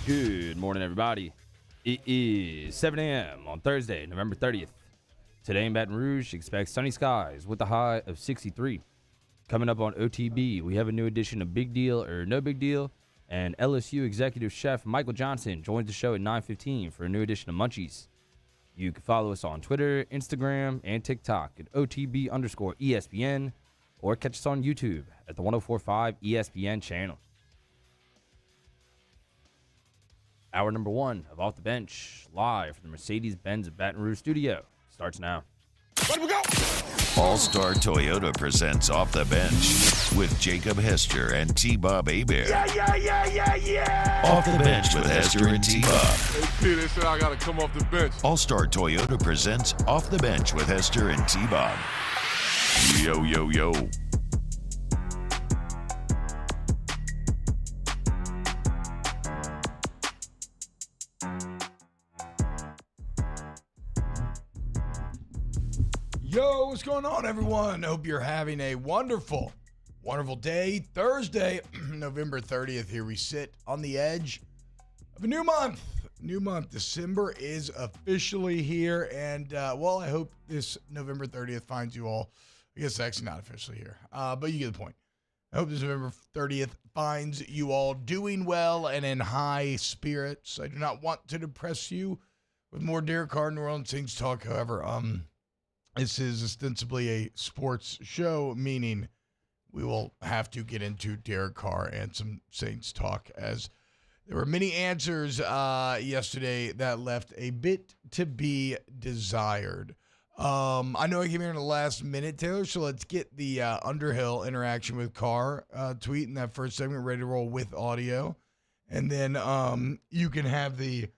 Good morning, everybody. It is 7 a.m. on Thursday, November 30th. Today in Baton Rouge, expect sunny skies with a high of 63. Coming up on OTB, we have a new edition of Big Deal or No Big Deal, and LSU executive chef Michael Johnson joins the show at 9:15 for a new edition of Munchies. You can follow us on Twitter, Instagram, and TikTok at OTB_ESPN, or catch us on YouTube at the 104.5 ESPN channel. Hour number one of Off the Bench, live from the Mercedes-Benz Baton Rouge studio, starts now. Let we go! All-Star Toyota presents Off the Bench with Jacob Hester and T-Bob Hebert. Yeah! Off the Bench with Hester and T-Bob. Hey, P, they said I gotta come off the bench. All-Star Toyota presents Off the Bench with Hester and T-Bob. Yo. Yo, what's going on, everyone? Hope you're having a wonderful day. Thursday, November 30th. Here we sit on the edge of a new month. December is officially here. And, I hope this November 30th finds you all. I guess it's actually not officially here, but you get the point. I hope this November 30th finds you all doing well and in high spirits. I do not want to depress you with more Derek Carr New Orleans Saints talk. However, this is ostensibly a sports show, meaning we will have to get into Derek Carr and some Saints talk, as there were many answers yesterday that left a bit to be desired. I know I came here in the last minute, Taylor, so let's get the Underhill interaction with Carr tweet in that first segment ready to roll with audio. And then you can have the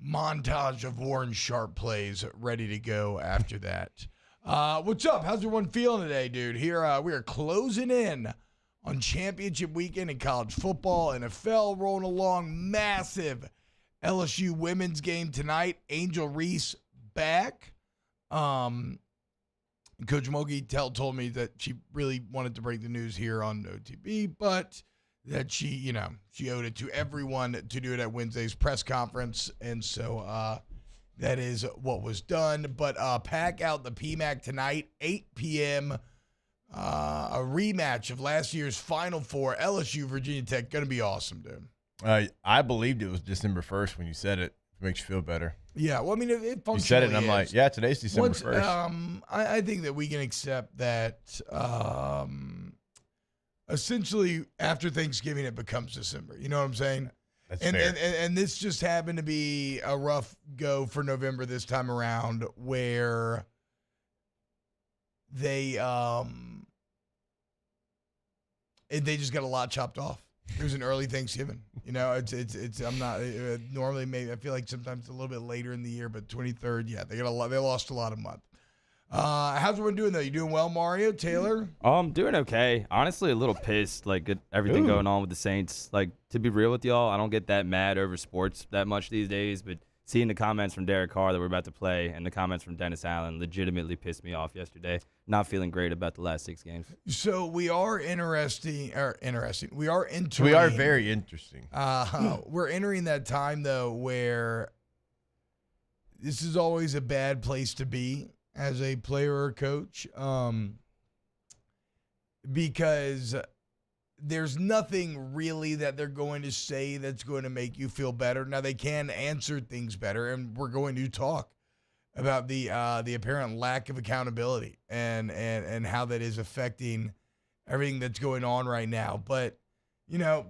montage of Warren Sharp plays ready to go after that. What's up? How's everyone feeling today, dude? Here we are closing in on championship weekend in college football. NFL rolling along. Massive LSU women's game tonight. Angel Reese back. Coach Mogi told me that she really wanted to break the news here on OTB, but that she owed it to everyone to do it at Wednesday's press conference. And so that is what was done. But pack out the PMAC tonight, 8 p.m., a rematch of last year's Final Four, LSU, Virginia Tech. Going to be awesome, dude. I believed it was December 1st when you said it. It makes you feel better. Yeah, well, I mean, it functionally You said it, and I'm is. like, yeah, today's December 1st. I think that we can accept that essentially after Thanksgiving it becomes December. You know what I'm saying? That's And, fair. and this just happened to be a rough go for November this time around, where they just got a lot chopped off. It was an early Thanksgiving. It's I'm not normally, maybe I feel like sometimes it's a little bit later in the year, but 23rd, yeah, they lost a lot of month. How's everyone doing though? You doing well, Mario, Taylor? I'm doing okay. Honestly, a little pissed, at everything going on with the Saints. To be real with y'all, I don't get that mad over sports that much these days, but seeing the comments from Derek Carr that we're about to play and the comments from Dennis Allen legitimately pissed me off yesterday. Not feeling great about the last 6 games. So we are We are entering. We are very interesting. We're entering that time though where this is always a bad place to be as a player or coach, because there's nothing really that they're going to say that's going to make you feel better. Now they can answer things better, and we're going to talk about the apparent lack of accountability and how that is affecting everything that's going on right now. But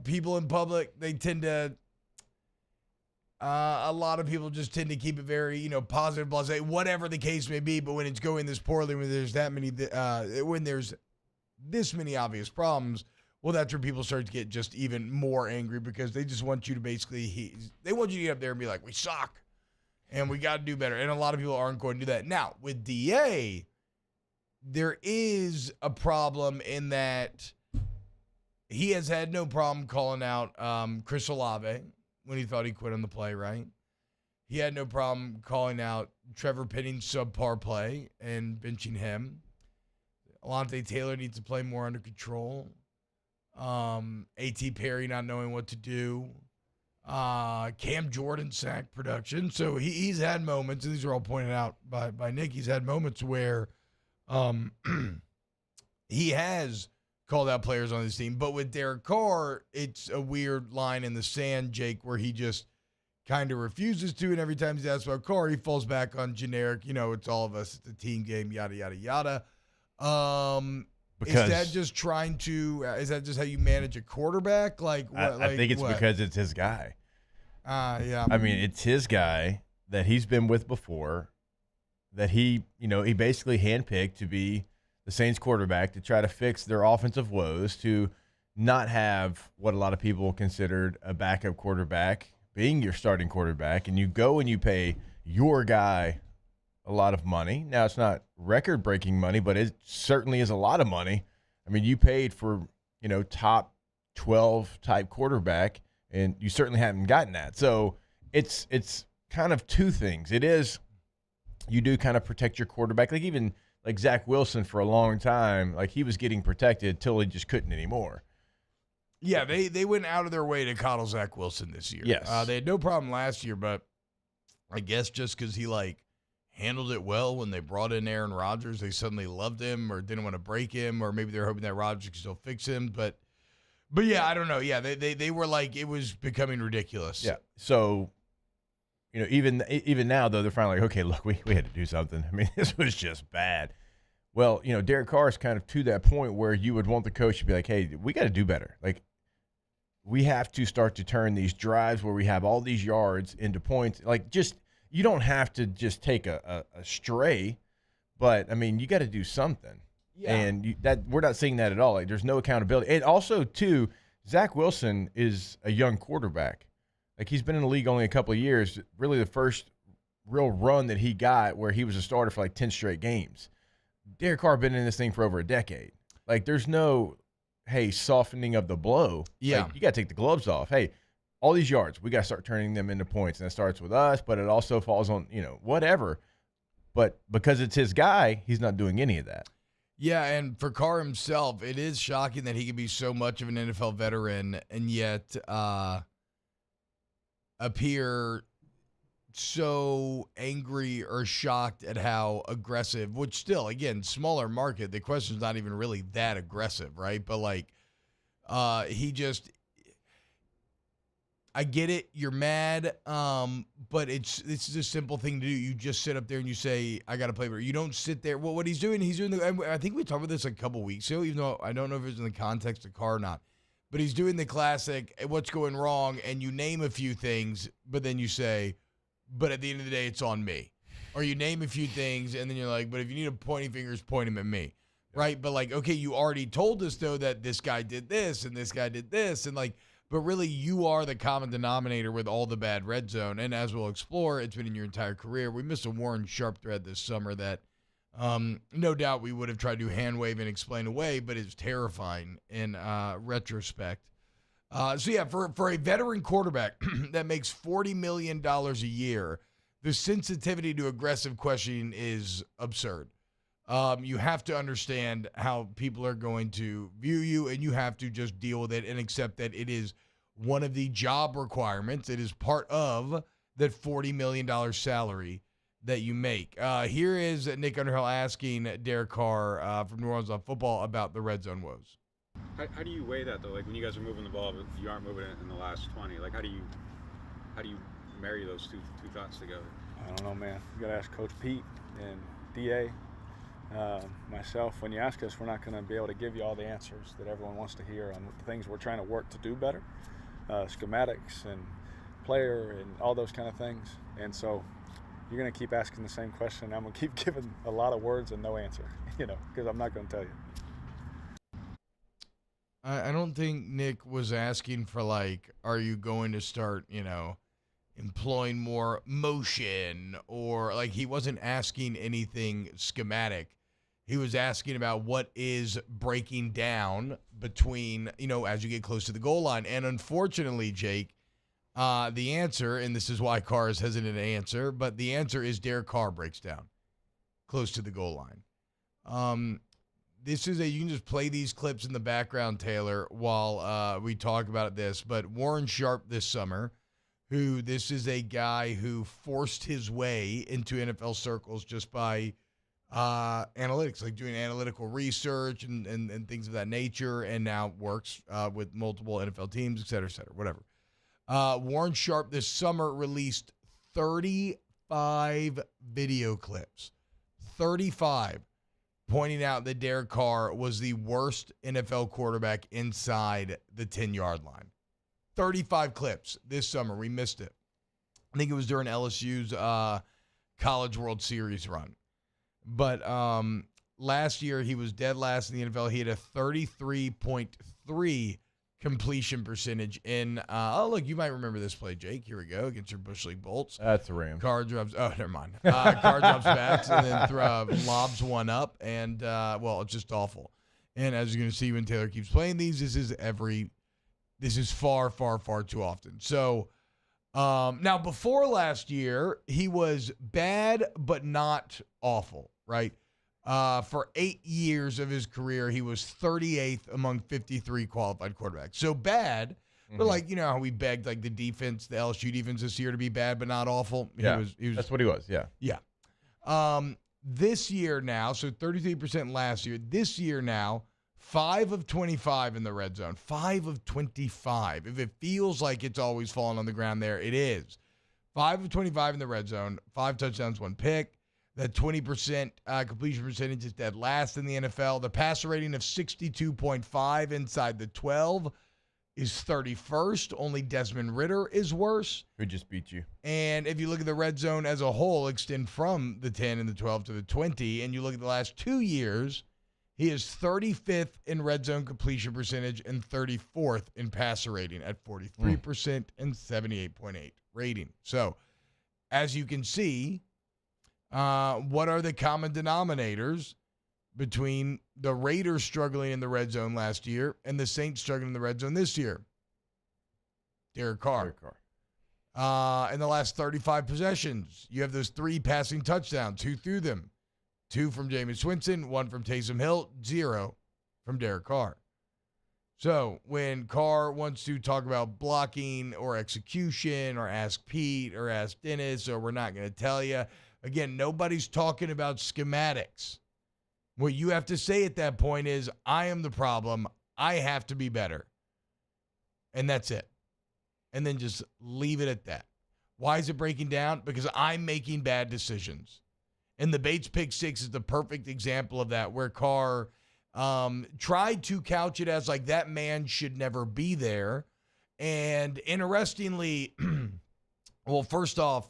people in public, they tend to. A lot of people just tend to keep it very, positive, blasé, whatever the case may be. But when it's going this poorly, when there's this many obvious problems, well, that's where people start to get just even more angry, because they just want you to they want you to get up there and be like, we suck and we got to do better. And a lot of people aren't going to do that. Now, with DA, there is a problem in that he has had no problem calling out Chris Olave when he thought he quit on the play, right? He had no problem calling out Trevor Pennings's subpar play and benching him. Alontae Taylor needs to play more under control. A.T. Perry not knowing what to do. Cam Jordan sack production. So he's had moments, and these are all pointed out by Nick. He's had moments where he has called out players on his team. But with Derek Carr, it's a weird line in the sand, Jake, where he just kind of refuses to. And every time he's asked about Carr, he falls back on generic, it's all of us, it's a team game, yada, yada, yada. Is that just is that just how you manage a quarterback? Like, what, I think it's because it's his guy. Yeah. I mean, it's his guy that he's been with before, that he basically handpicked to be the Saints quarterback to try to fix their offensive woes, to not have what a lot of people considered a backup quarterback being your starting quarterback, and you go and you pay your guy a lot of money. Now, it's not record-breaking money, but it certainly is a lot of money. I mean, you paid for, top 12 type quarterback, and you certainly haven't gotten that. So it's kind of two things. It is, you do kind of protect your quarterback. Like even like Zach Wilson for a long time, like he was getting protected till he just couldn't anymore. Yeah, they went out of their way to coddle Zach Wilson this year. Yes. They had no problem last year, but I guess just because he, handled it well when they brought in Aaron Rodgers, they suddenly loved him or didn't want to break him, or maybe they're hoping that Rodgers can still fix him. But yeah, I don't know. Yeah, they were like, it was becoming ridiculous. Yeah. So, even now, though, they're finally like, okay, look, we had to do something. I mean, this was just bad. Well, Derek Carr is kind of to that point where you would want the coach to be like, hey, we got to do better. Like, we have to start to turn these drives where we have all these yards into points. Like, just – you don't have to just take a stray, but, I mean, you got to do something. Yeah. And we're not seeing that at all. Like, there's no accountability. And also, too, Zach Wilson is a young quarterback. Like, he's been in the league only a couple of years. Really the first real run that he got where he was a starter for, 10 straight games. Derek Carr been in this thing for over a decade. Like, there's no, hey, softening of the blow. Yeah. Like, you got to take the gloves off. Hey, all these yards, we got to start turning them into points. And it starts with us, but it also falls on, whatever. But because it's his guy, he's not doing any of that. Yeah, and for Carr himself, it is shocking that he can be so much of an NFL veteran and yet appear so angry or shocked at how aggressive, which still, again, smaller market, the question's not even really that aggressive, right? But, he just – I get it. You're mad, but it's a simple thing to do. You just sit up there and you say, I got to play better. You don't sit there. Well, what he's doing I think we talked about this a couple weeks ago, even though I don't know if it's in the context of Carr or not. But he's doing the classic, what's going wrong, and you name a few things, but then you say, but at the end of the day, it's on me. Or you name a few things, and then you're like, but if you need a pointing fingers, point them at me. Right? But, okay, you already told us, though, that this guy did this, and this guy did this, and, but really, you are the common denominator with all the bad red zone. And as we'll explore, it's been in your entire career. We missed a Warren Sharp thread this summer that no doubt we would have tried to hand wave and explain away, but it's terrifying in retrospect. For a veteran quarterback that makes $40 million a year, the sensitivity to aggressive questioning is absurd. You have to understand how people are going to view you, and you have to just deal with it and accept that it is one of the job requirements. It is part of that $40 million salary that you make. Here is Nick Underhill asking Derek Carr from New Orleans on Football about the red zone woes. How do you weigh that, though? When you guys are moving the ball, but you aren't moving it in the last 20. How do you marry those two thoughts together? I don't know, man. You got to ask Coach Pete and DA. Myself, when you ask us, we're not going to be able to give you all the answers that everyone wants to hear on the things we're trying to work to do better, schematics and player and all those kind of things. And so you're going to keep asking the same question. I'm going to keep giving a lot of words and no answer, because I'm not going to tell you. I don't think Nick was asking for, are you going to start, employing more motion, or he wasn't asking anything schematic. He was asking about what is breaking down between, as you get close to the goal line. And unfortunately, Jake, the answer, and this is why Carr is hesitant to answer, but the answer is Derek Carr breaks down close to the goal line. You can just play these clips in the background, Taylor, while we talk about this. But Warren Sharp this summer this is a guy who forced his way into NFL circles just by analytics, like doing analytical research and things of that nature, and now works with multiple NFL teams, et cetera, whatever. Warren Sharp this summer released 35 video clips, 35, pointing out that Derek Carr was the worst NFL quarterback inside the 10-yard line. 35 clips this summer. We missed it. I think it was during LSU's College World Series run. But last year, he was dead last in the NFL. He had a 33.3 completion percentage in, look, you might remember this play, Jake. Here we go, against your Bush League Bolts. That's a Ram. Carr drops, never mind. Carr drops backs and then lobs one up, and, it's just awful. And as you're going to see when Taylor keeps playing these, this is far, far, far too often. So, now before last year, he was bad but not awful, right? For 8 years of his career, he was 38th among 53 qualified quarterbacks. So bad, but like, you know how we begged like the defense, the LSU defense this year to be bad but not awful? Yeah, he was, that's what he was, yeah. Yeah. This year now, so 33% last year. This year now, 5 of 25 in the red zone. 5 of 25. If it feels like it's always falling on the ground there, it is. 5 of 25 in the red zone. 5 touchdowns, 1 pick. That 20% completion percentage is dead last in the NFL. The passer rating of 62.5 inside the 12 is 31st. Only Desmond Ridder is worse. Who just beat you. And if you look at the red zone as a whole, extend from the 10 and the 12 to the 20, and you look at the last 2 years, he is 35th in red zone completion percentage and 34th in passer rating at 43% and 78.8 rating. So, as you can see, what are the common denominators between the Raiders struggling in the red zone last year and the Saints struggling in the red zone this year? Derek Carr. In the last 35 possessions, you have those 3 passing touchdowns. Who threw them? 2 from Jameis Winston, 1 from Taysom Hill, 0 from Derek Carr. So when Carr wants to talk about blocking or execution or ask Pete or ask Dennis or we're not going to tell you, again, nobody's talking about schematics. What you have to say at that point is, I am the problem. I have to be better. And that's it. And then just leave it at that. Why is it breaking down? Because I'm making bad decisions. And the Bates pick 6 is the perfect example of that, where Carr tried to couch it as like that man should never be there. And interestingly, well, first off,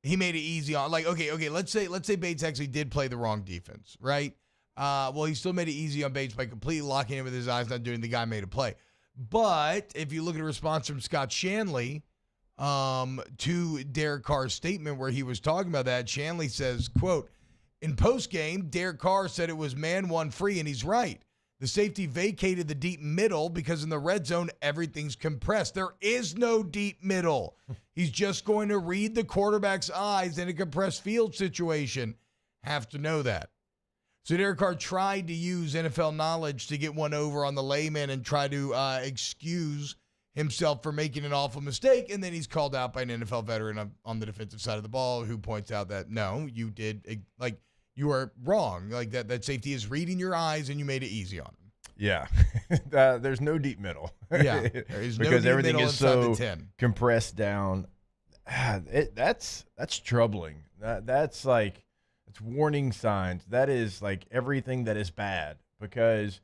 he made it easy on, like, okay, let's say Bates actually did play the wrong defense, right? Well, he still made it easy on Bates by completely locking in with his eyes, not doing the guy made a play. But if you look at a response from Scott Shanley to Derek Carr's statement where he was talking about that, Shanley says, quote, in postgame, Derek Carr said it was man one free, and he's right. The safety vacated the deep middle because in the red zone, everything's compressed. There is no deep middle. He's just going to read the quarterback's eyes in a compressed field situation. Have to know that. So Derek Carr tried to use NFL knowledge to get one over on the layman and try to excuse himself for making an awful mistake, and then he's called out by an NFL veteran on the defensive side of the ball who points out that, no, you did, like, you are wrong. Like, that safety is reading your eyes, and you made it easy on him. Yeah. There's no deep middle. Yeah. There is no because deep everything middle is inside so the 10. compressed down. That's troubling. That's like, it's warning signs. That is like everything that is bad, because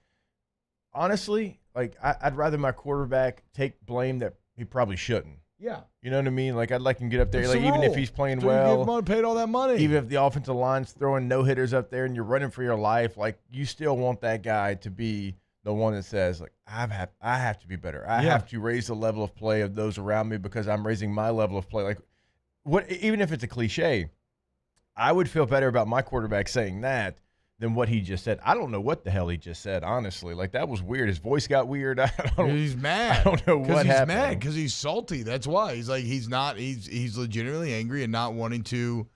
honestly, like, I'd rather my quarterback take blame that he probably shouldn't. Yeah. You know what I mean? Like, I'd like him to get up there. It's like, a even role. if he's playing So well. you give him paid all that money. Even if the offensive line's throwing no-hitters up there and you're running for your life, like, you still want that guy to be the one that says, like, I have to be better. I have to raise the level of play of those around me because I'm raising my level of play. Like, even if it's a cliche, I would feel better about my quarterback saying that than what he just said. I don't know what the hell he just said, honestly. Like, that was weird. His voice got weird. He's mad. I don't know what happened. He's mad because he's salty. That's why. He's like, he's legitimately angry and not wanting to.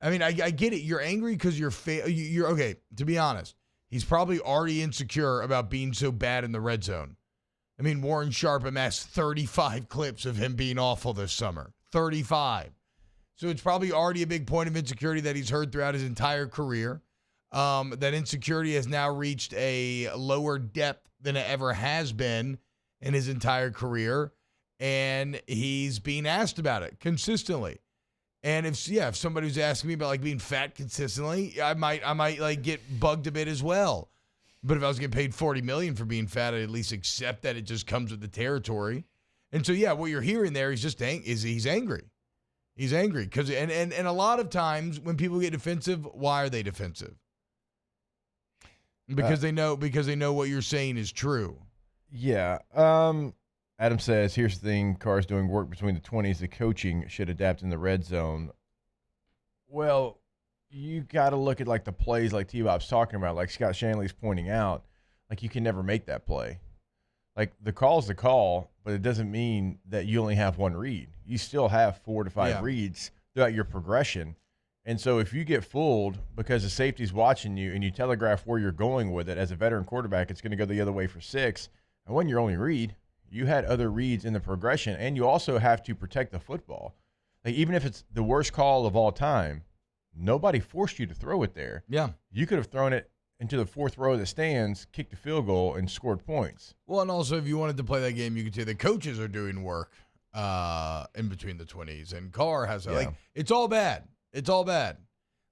I mean, I get it. You're angry because you're okay, to be honest. He's probably already insecure about being so bad in the red zone. I mean, Warren Sharp amassed 35 clips of him being awful this summer. 35. So it's probably already a big point of insecurity that he's heard throughout his entire career. That insecurity has now reached a lower depth than it ever has been in his entire career. And he's being asked about it consistently. And if somebody was asking me about like being fat consistently, I might like get bugged a bit as well. But if I was getting paid $40 million for being fat, I'd at least accept that it just comes with the territory. And so, what you're hearing there is he's angry. He's angry because and a lot of times when people get defensive, why are they defensive? Because they know what you're saying is true. Yeah. Adam says, here's the thing, Carr's doing work between the 20s. The coaching should adapt in the red zone. Well, you got to look at like the plays like T-Bob's talking about, like Scott Shanley's pointing out, like you can never make that play. Like the call's the call, but it doesn't mean that you only have one read. You still have 4 to 5 reads throughout your progression. And so if you get fooled because the safety's watching you and you telegraph where you're going with it, as a veteran quarterback, it's going to go the other way for 6. And when your only read, you had other reads in the progression, and you also have to protect the football. Like even if it's the worst call of all time, nobody forced you to throw it there. Yeah. You could have thrown it into the 4th row of the stands, kicked a field goal, and scored points. Well, and also if you wanted to play that game, you could say the coaches are doing work in between the 20s, and Carr has like it's all bad. It's all bad.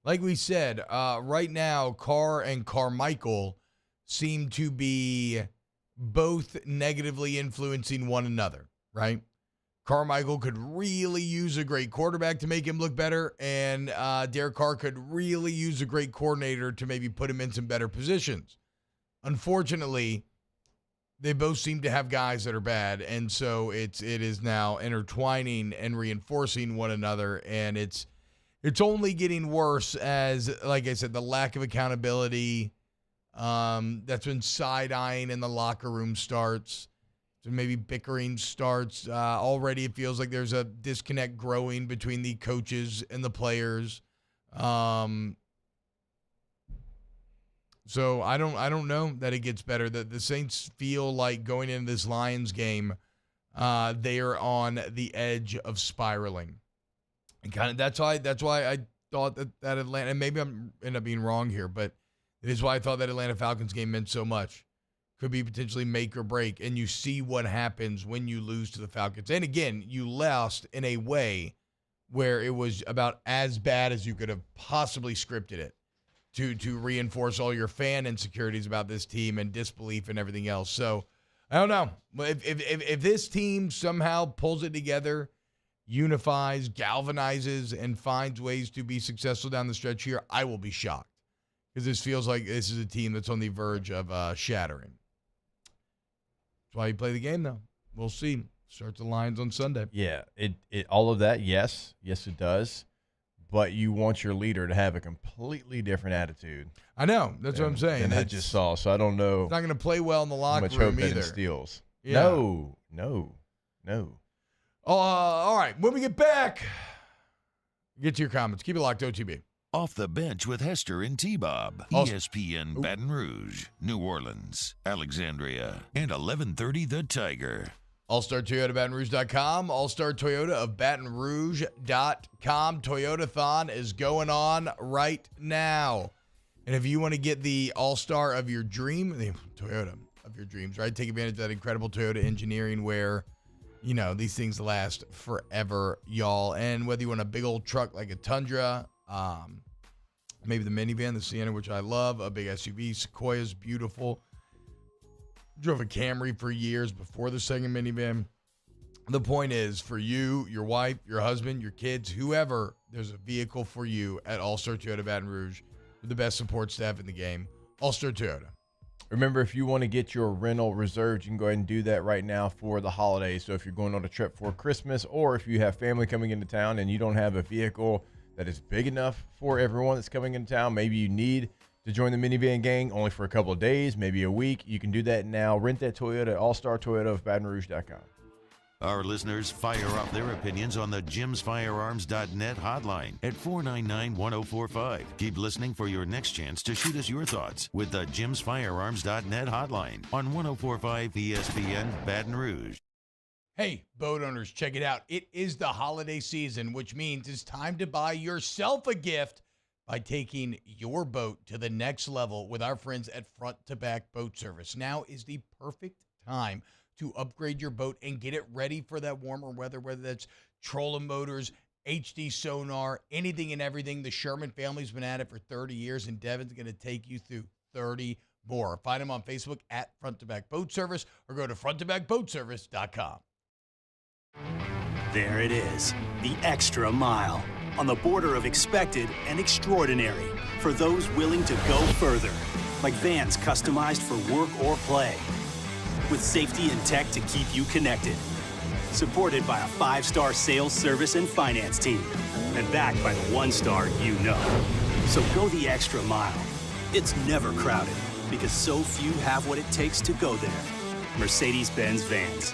Like we said, right now, Carr and Carmichael seem to be both negatively influencing one another, right? Carmichael could really use a great quarterback to make him look better, and Derek Carr could really use a great coordinator to maybe put him in some better positions. Unfortunately, they both seem to have guys that are bad, and so it is now intertwining and reinforcing one another, and it's only getting worse as, like I said, the lack of accountability that's been side-eyeing in the locker room starts. So maybe bickering starts. Already it feels like there's a disconnect growing between the coaches and the players. So I don't know that it gets better. The Saints feel like going into this Lions game, they are on the edge of spiraling. And kind of that's why I thought that Atlanta, and maybe I'm end up being wrong here, but it is why I thought that Atlanta Falcons game meant so much. Could be potentially make or break, and you see what happens when you lose to the Falcons. And again, you lost in a way where it was about as bad as you could have possibly scripted it to reinforce all your fan insecurities about this team and disbelief and everything else. So I don't know. If this team somehow pulls it together, unifies, galvanizes, and finds ways to be successful down the stretch here, I will be shocked. Because this feels like this is a team that's on the verge of shattering. That's why you play the game, though. We'll see. Starts the Lions on Sunday. Yeah, it all of that, yes, it does. But you want your leader to have a completely different attitude. I know. That's what I'm saying. And I just saw, so I don't know. It's not going to play well in the locker room room either. either. Steals. Yeah. No. All right. When we get back, get to your comments. Keep it locked, OTB. Off the Bench with Hester and T-Bob. ESPN Baton Rouge, New Orleans, Alexandria, and 1130 The Tiger. All-Star Toyota BatonRouge.com. All-Star Toyota of BatonRouge.com. Toyota-thon is going on right now. And if you want to get the All-Star of your dream, the Toyota of your dreams, right? Take advantage of that incredible Toyota engineering where, you know, these things last forever, y'all. And whether you want a big old truck like a Tundra, maybe the minivan, the Sienna, which I love, a big SUV, Sequoia's beautiful. Drove a Camry for years before the second minivan. The point is, for you, your wife, your husband, your kids, whoever, there's a vehicle for you at All-Star Toyota Baton Rouge with the best support staff in the game. All-Star Toyota. Remember, if you want to get your rental reserved, you can go ahead and do that right now for the holidays. So if you're going on a trip for Christmas, or if you have family coming into town and you don't have a vehicle that is big enough for everyone that's coming into town, maybe you need to join the minivan gang only for a couple of days, maybe a week, you can do that now. Rent that Toyota at All-Star Toyota of BatonRouge.com. Our listeners fire off their opinions on the jimsfirearms.net hotline at 499-1045. Keep listening for your next chance to shoot us your thoughts with the jimsfirearms.net hotline on 1045 ESPN Baton Rouge. Hey, boat owners, check it out. It is the holiday season, which means it's time to buy yourself a gift by taking your boat to the next level with our friends at Front to Back Boat Service. Now is the perfect time to upgrade your boat and get it ready for that warmer weather, whether that's trolling motors, HD sonar, anything and everything. The Sherman family's been at it for 30 years, and Devin's going to take you through 30 more. Find them on Facebook at Front to Back Boat Service or go to fronttobackboatservice.com. There it is, the extra mile, on the border of expected and extraordinary for those willing to go further, like vans customized for work or play, with safety and tech to keep you connected, supported by a 5-star sales, service, and finance team, and backed by the 1-star you know. So go the extra mile. It's never crowded, because so few have what it takes to go there. Mercedes-Benz Vans.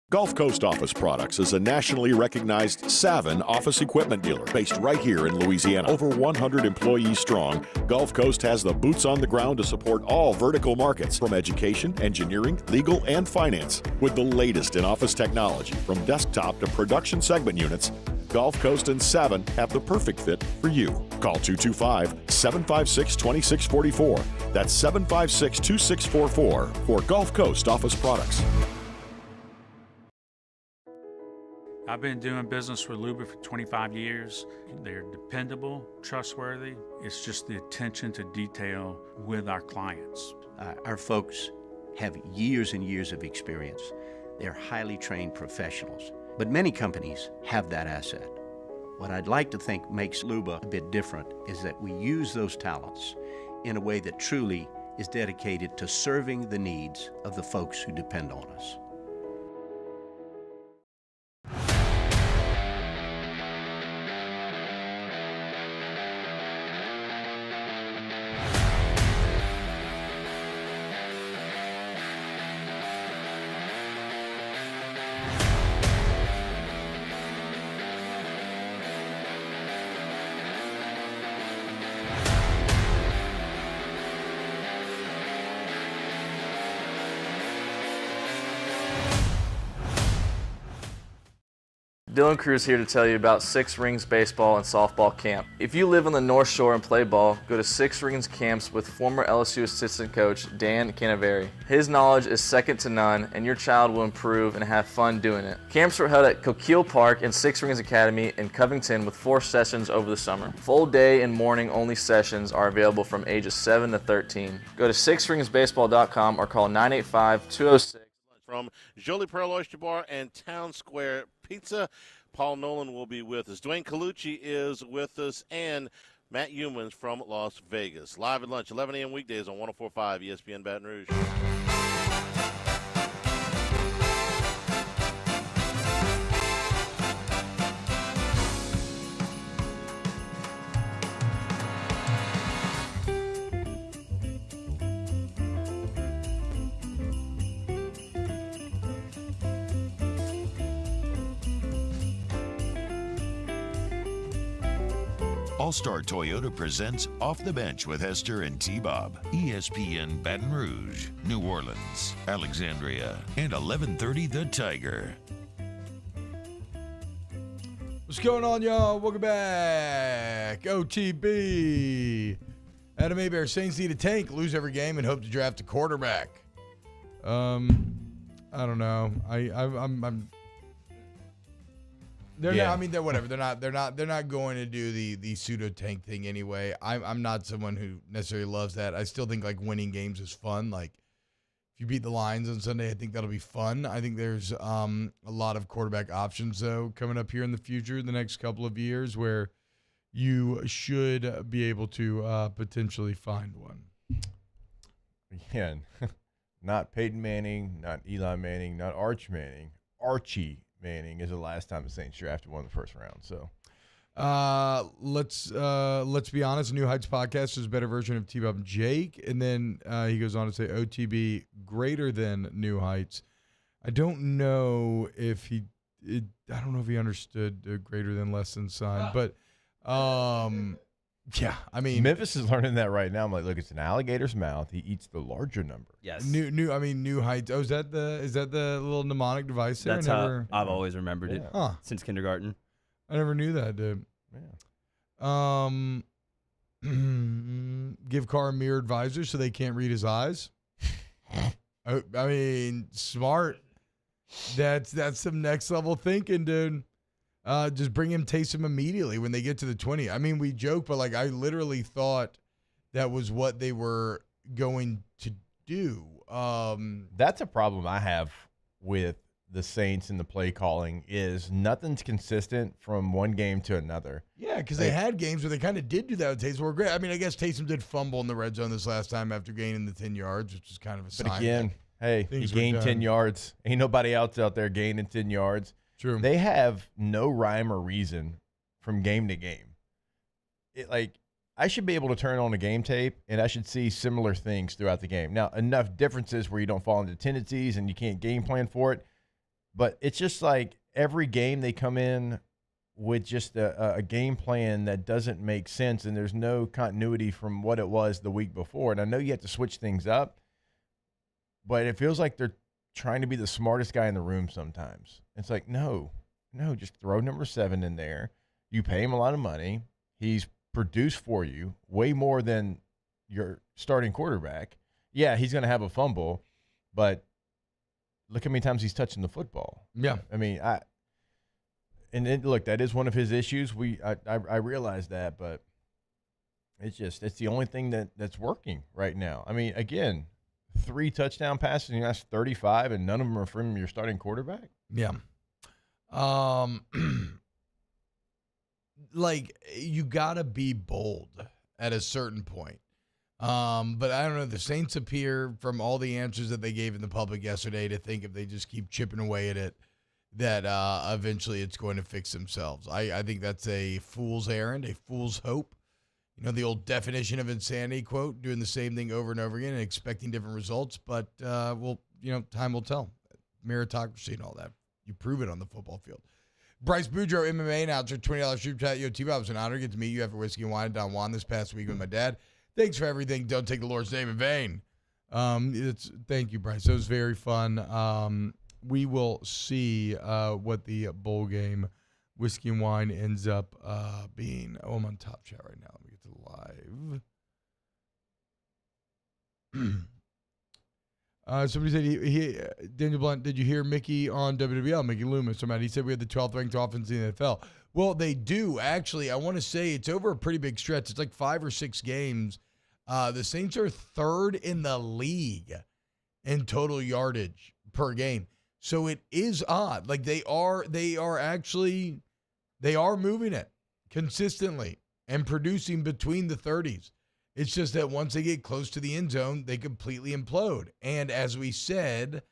Gulf Coast Office Products is a nationally recognized Savin office equipment dealer based right here in Louisiana. Over 100 employees strong, Gulf Coast has the boots on the ground to support all vertical markets, from education, engineering, legal, and finance. With the latest in office technology, from desktop to production segment units, Gulf Coast and Savin have the perfect fit for you. Call 225-756-2644. That's 756-2644 for Gulf Coast Office Products. I've been doing business with Luba for 25 years. They're dependable, trustworthy. It's just the attention to detail with our clients. Our folks have years and years of experience. They're highly trained professionals, but many companies have that asset. What I'd like to think makes Luba a bit different is that we use those talents in a way that truly is dedicated to serving the needs of the folks who depend on us. Dylan Cruz here to tell you about Six Rings Baseball and Softball Camp. If you live on the North Shore and play ball, go to Six Rings Camps with former LSU assistant coach Dan Canaveri. His knowledge is second to none, and your child will improve and have fun doing it. Camps were held at Coquille Park and Six Rings Academy in Covington with 4 sessions over the summer. Full day and morning only sessions are available from ages 7 to 13. Go to sixringsbaseball.com or call 985-206. From Jolie Pearl Oyster Bar and Town Square Pizza, Paul Nolan will be with us. Dwayne Colucci is with us, and Matt Humans from Las Vegas. Live at lunch, 11 a.m. weekdays on 104.5 ESPN Baton Rouge. All-Star Toyota presents Off the Bench with Hester and T-Bob. ESPN Baton Rouge, New Orleans, Alexandria, and 1130 The Tiger. What's going on, y'all? Welcome back. OTB. Adam Hebert, Saints need a tank, lose every game, and hope to draft a quarterback. I don't know. They're not, I mean, they're whatever. They're not going to do the pseudo tank thing anyway. I'm not someone who necessarily loves that. I still think like winning games is fun. Like if you beat the Lions on Sunday, I think that'll be fun. I think there's a lot of quarterback options though coming up here in the future, the next couple of years, where you should be able to potentially find one. Yeah, not Peyton Manning, not Eli Manning, not Arch Manning, Archie Manning is the last time the Saints drafted one in the first round. So let's be honest. New Heights podcast is a better version of T-Bob and Jake. And then he goes on to say OTB greater than New Heights. I don't know if I don't know if he understood the greater than less than sign, but yeah, I mean, Memphis is learning that right now. I'm like, look, it's an alligator's mouth. He eats the larger number. Yes. New height. Oh, is that the little mnemonic device there? That's how I've always remembered it since kindergarten. I never knew that, dude. Yeah. Give Carr a mirror advisor so they can't read his eyes. I mean, smart. That's some next level thinking, dude. Just bring him Taysom immediately when they get to the 20. I mean, we joke, but like I literally thought that was what they were going to do. That's a problem I have with the Saints and the play calling is nothing's consistent from one game to another. Yeah, because they had games where they kind of did do that with Taysom. Were great. I mean, I guess Taysom did fumble in the red zone this last time after gaining the 10 yards, which is kind of a sign. But again, hey, he gained 10 yards. Ain't nobody else out there gaining 10 yards. True. They have no rhyme or reason from game to game. I should be able to turn on a game tape, and I should see similar things throughout the game. Now, enough differences where you don't fall into tendencies and you can't game plan for it. But it's just like every game they come in with just a game plan that doesn't make sense, and there's no continuity from what it was the week before. And I know you have to switch things up, but it feels like they're trying to be the smartest guy in the room sometimes. It's like, no, just throw number 7 in there. You pay him a lot of money. He's produced for you way more than your starting quarterback. Yeah, he's going to have a fumble, but look how many times he's touching the football. Yeah. I mean, look, that is one of his issues. I realize that, but it's the only thing that's working right now. I mean, again, 3 touchdown passes and that's 35, and none of them are from your starting quarterback. Yeah. Like you gotta be bold at a certain point. But I don't know. The Saints appear, from all the answers that they gave in the public yesterday, to think if they just keep chipping away at it, that eventually it's going to fix themselves. I think that's a fool's errand, a fool's hope. You know, the old definition of insanity quote, doing the same thing over and over again and expecting different results. But, time will tell. Meritocracy and all that. You prove it on the football field. Bryce Boudreaux, MMA announcer, $20 super chat. Yo, T-Bob, it was an honor to get to meet you after Whiskey and Wine at Don Juan this past week with my dad. Thanks for everything. Don't take the Lord's name in vain. Thank you, Bryce. It was very fun. We will see what the bowl game Whiskey and Wine ends up being. Oh, I'm on Top Chat right now. Let me get to live. Somebody said, Daniel Blunt, did you hear Mickey on WWL, Mickey Lumis? He said we had the 12th ranked offense in the NFL. Well, they do, actually. I want to say it's over a pretty big stretch. It's like 5 or 6 games. The Saints are 3rd in the league in total yardage per game. So it is odd. Like they are moving it consistently and producing between the 30s. It's just that once they get close to the end zone, they completely implode. And as we said,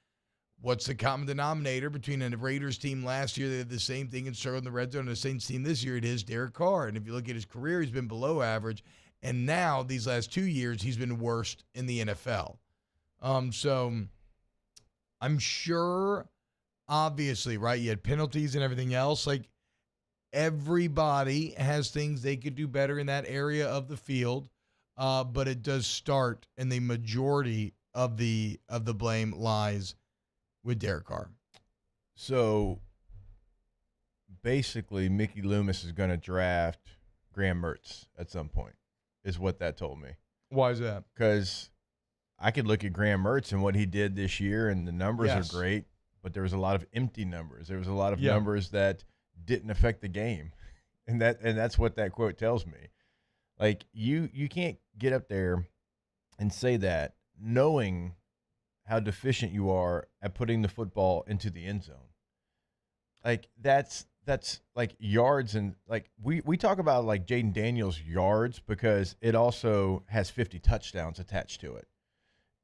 what's the common denominator between a Raiders team last year that did the same thing and struggled in the red zone, and the Saints team this year? It is Derek Carr. And if you look at his career, he's been below average. And now, these last 2 years, he's been worst in the NFL. So I'm sure, obviously, right, you had penalties and everything else. Like, everybody has things they could do better in that area of the field. But it does start, and the majority of the blame lies with Derek Carr. So basically, Mickey Lumis is going to draft Graham Mertz at some point, is what that told me. Why is that? Because I could look at Graham Mertz and what he did this year, and the numbers are great, but there was a lot of empty numbers. There was a lot of numbers that didn't affect the game, and that's what that quote tells me. Like, you can't get up there and say that knowing how deficient you are at putting the football into the end zone. Like, that's like yards, and like we talk about like Jaden Daniels' yards because it also has 50 touchdowns attached to it.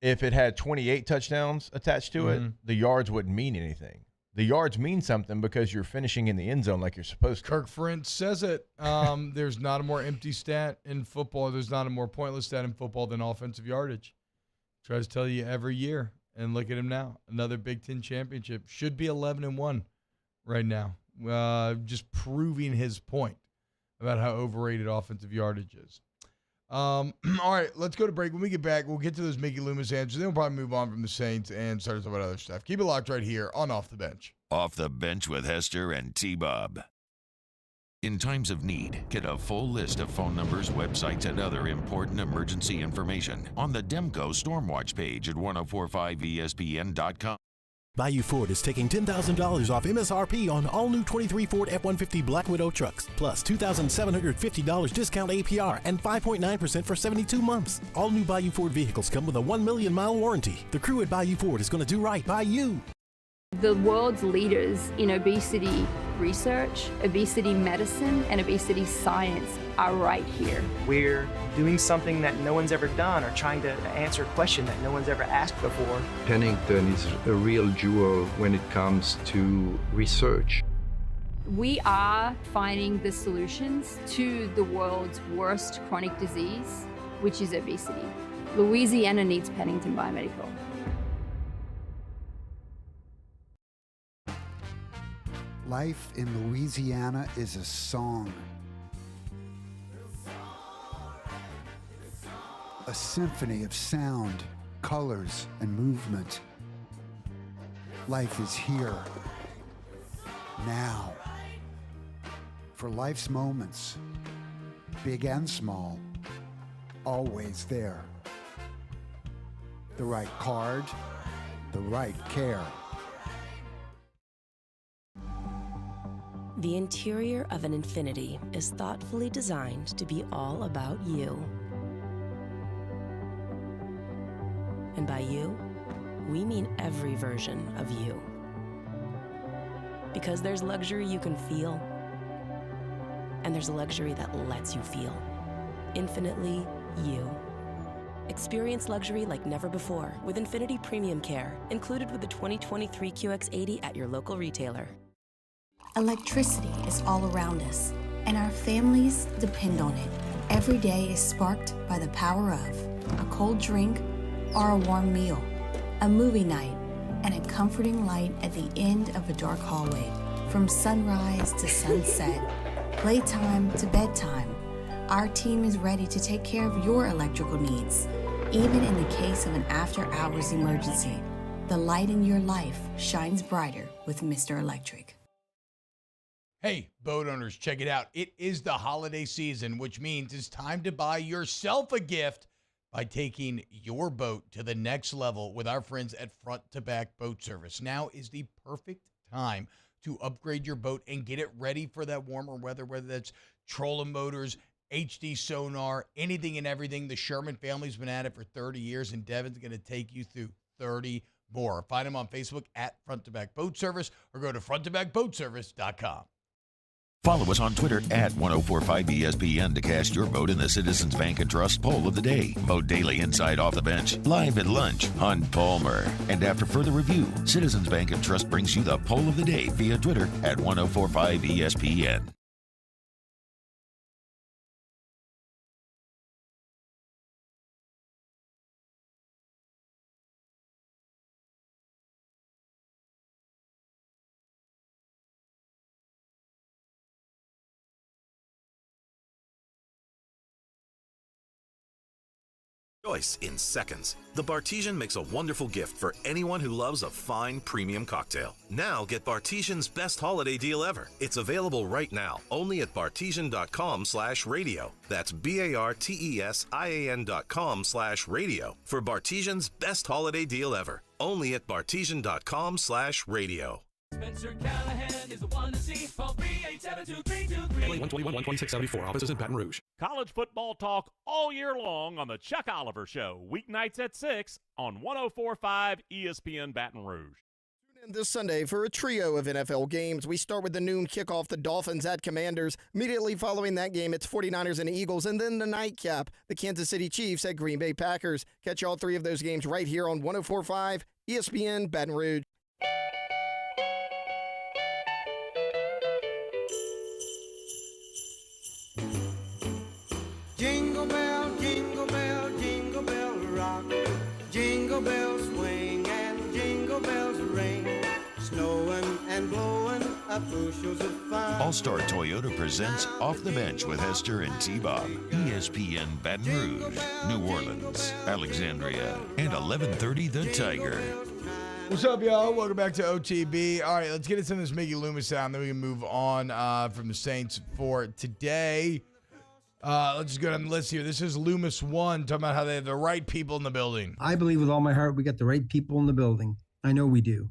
If it had 28 touchdowns attached to it, the yards wouldn't mean anything. The yards mean something because you're finishing in the end zone like you're supposed to. Kirk Ferentz says it. There's not a more empty stat in football. There's not a more pointless stat in football than offensive yardage. Tries to tell you every year. And look at him now. Another Big Ten championship. Should be 11-1 right now. Just proving his point about how overrated offensive yardage is. All right, let's go to break. When we get back, we'll get to those Mickey Lumis answers. Then we'll probably move on from the Saints and start talking about other stuff. Keep it locked right here on Off the Bench. Off the Bench with Hester and T-Bob. In times of need, get a full list of phone numbers, websites, and other important emergency information on the Demco Stormwatch page at 1045ESPN.com. Bayou Ford is taking $10,000 off MSRP on all new 23 Ford F-150 Black Widow trucks, plus $2,750 discount APR and 5.9% for 72 months. All new Bayou Ford vehicles come with a 1 million mile warranty. The crew at Bayou Ford is going to do right by you. The world's leaders in obesity research, obesity medicine, and obesity science are right here. We're doing something that no one's ever done, or trying to answer a question that no one's ever asked before. Pennington is a real jewel when it comes to research. We are finding the solutions to the world's worst chronic disease, which is obesity. Louisiana needs Pennington Biomedical. Life in Louisiana is a song. A symphony of sound, colors, and movement. Life is here, now. For life's moments, big and small, always there. The right card, the right care. The interior of an Infiniti is thoughtfully designed to be all about you. And by you, we mean every version of you. Because there's luxury you can feel, and there's luxury that lets you feel. Infinitely you. Experience luxury like never before with Infiniti Premium Care, included with the 2023 QX80 at your local retailer. Electricity is all around us, and our families depend on it. Every day is sparked by the power of a cold drink or a warm meal, a movie night, and a comforting light at the end of a dark hallway. From sunrise to sunset, playtime to bedtime, our team is ready to take care of your electrical needs. Even in the case of an after-hours emergency, the light in your life shines brighter with Mr. Electric. Hey, boat owners, check it out. It is the holiday season, which means it's time to buy yourself a gift by taking your boat to the next level with our friends at Front to Back Boat Service. Now is the perfect time to upgrade your boat and get it ready for that warmer weather, whether that's trolling motors, HD sonar, anything and everything. The Sherman family's been at it for 30 years, and Devin's going to take you through 30 more. Find him on Facebook at Front to Back Boat Service or go to fronttobackboatservice.com. Follow us on Twitter at 1045ESPN to cast your vote in the Citizens Bank and Trust Poll of the Day. Vote daily inside Off the Bench, live at lunch on Palmer. And after further review, Citizens Bank and Trust brings you the Poll of the Day via Twitter at 1045ESPN. Choice in seconds. The Bartesian makes a wonderful gift for anyone who loves a fine premium cocktail. Now get Bartesian's best holiday deal ever. It's available right now, only at bartesian.com/radio. That's BARTESIAN.com/radio for Bartesian's best holiday deal ever. Only at bartesian.com/radio. Spencer Callahan is the one to see. Call 387-2323. 121-12674. Offices in Baton Rouge. College football talk all year long on the Chuck Oliver Show. Weeknights at 6 on 104.5 ESPN Baton Rouge. Tune in this Sunday for a trio of NFL games. We start with the noon kickoff, the Dolphins at Commanders. Immediately following that game, it's 49ers and Eagles. And then the nightcap, the Kansas City Chiefs at Green Bay Packers. Catch all three of those games right here on 104.5 ESPN Baton Rouge. Jingle bell, jingle bell, jingle bell rock. Jingle bells swing and All-Star Toyota presents Off the Bench with Hester and T-Bob. ESPN Baton Rouge, New Orleans, Alexandria, and 1130 The Tiger. What's up, y'all? Welcome back to OTB. All right, let's get into this Mickey Lumis sound, then we can move on from the Saints for today. Let's just go down the list here. This is Lumis 1, talking about how they have the right people in the building. I believe with all my heart we got the right people in the building. I know we do.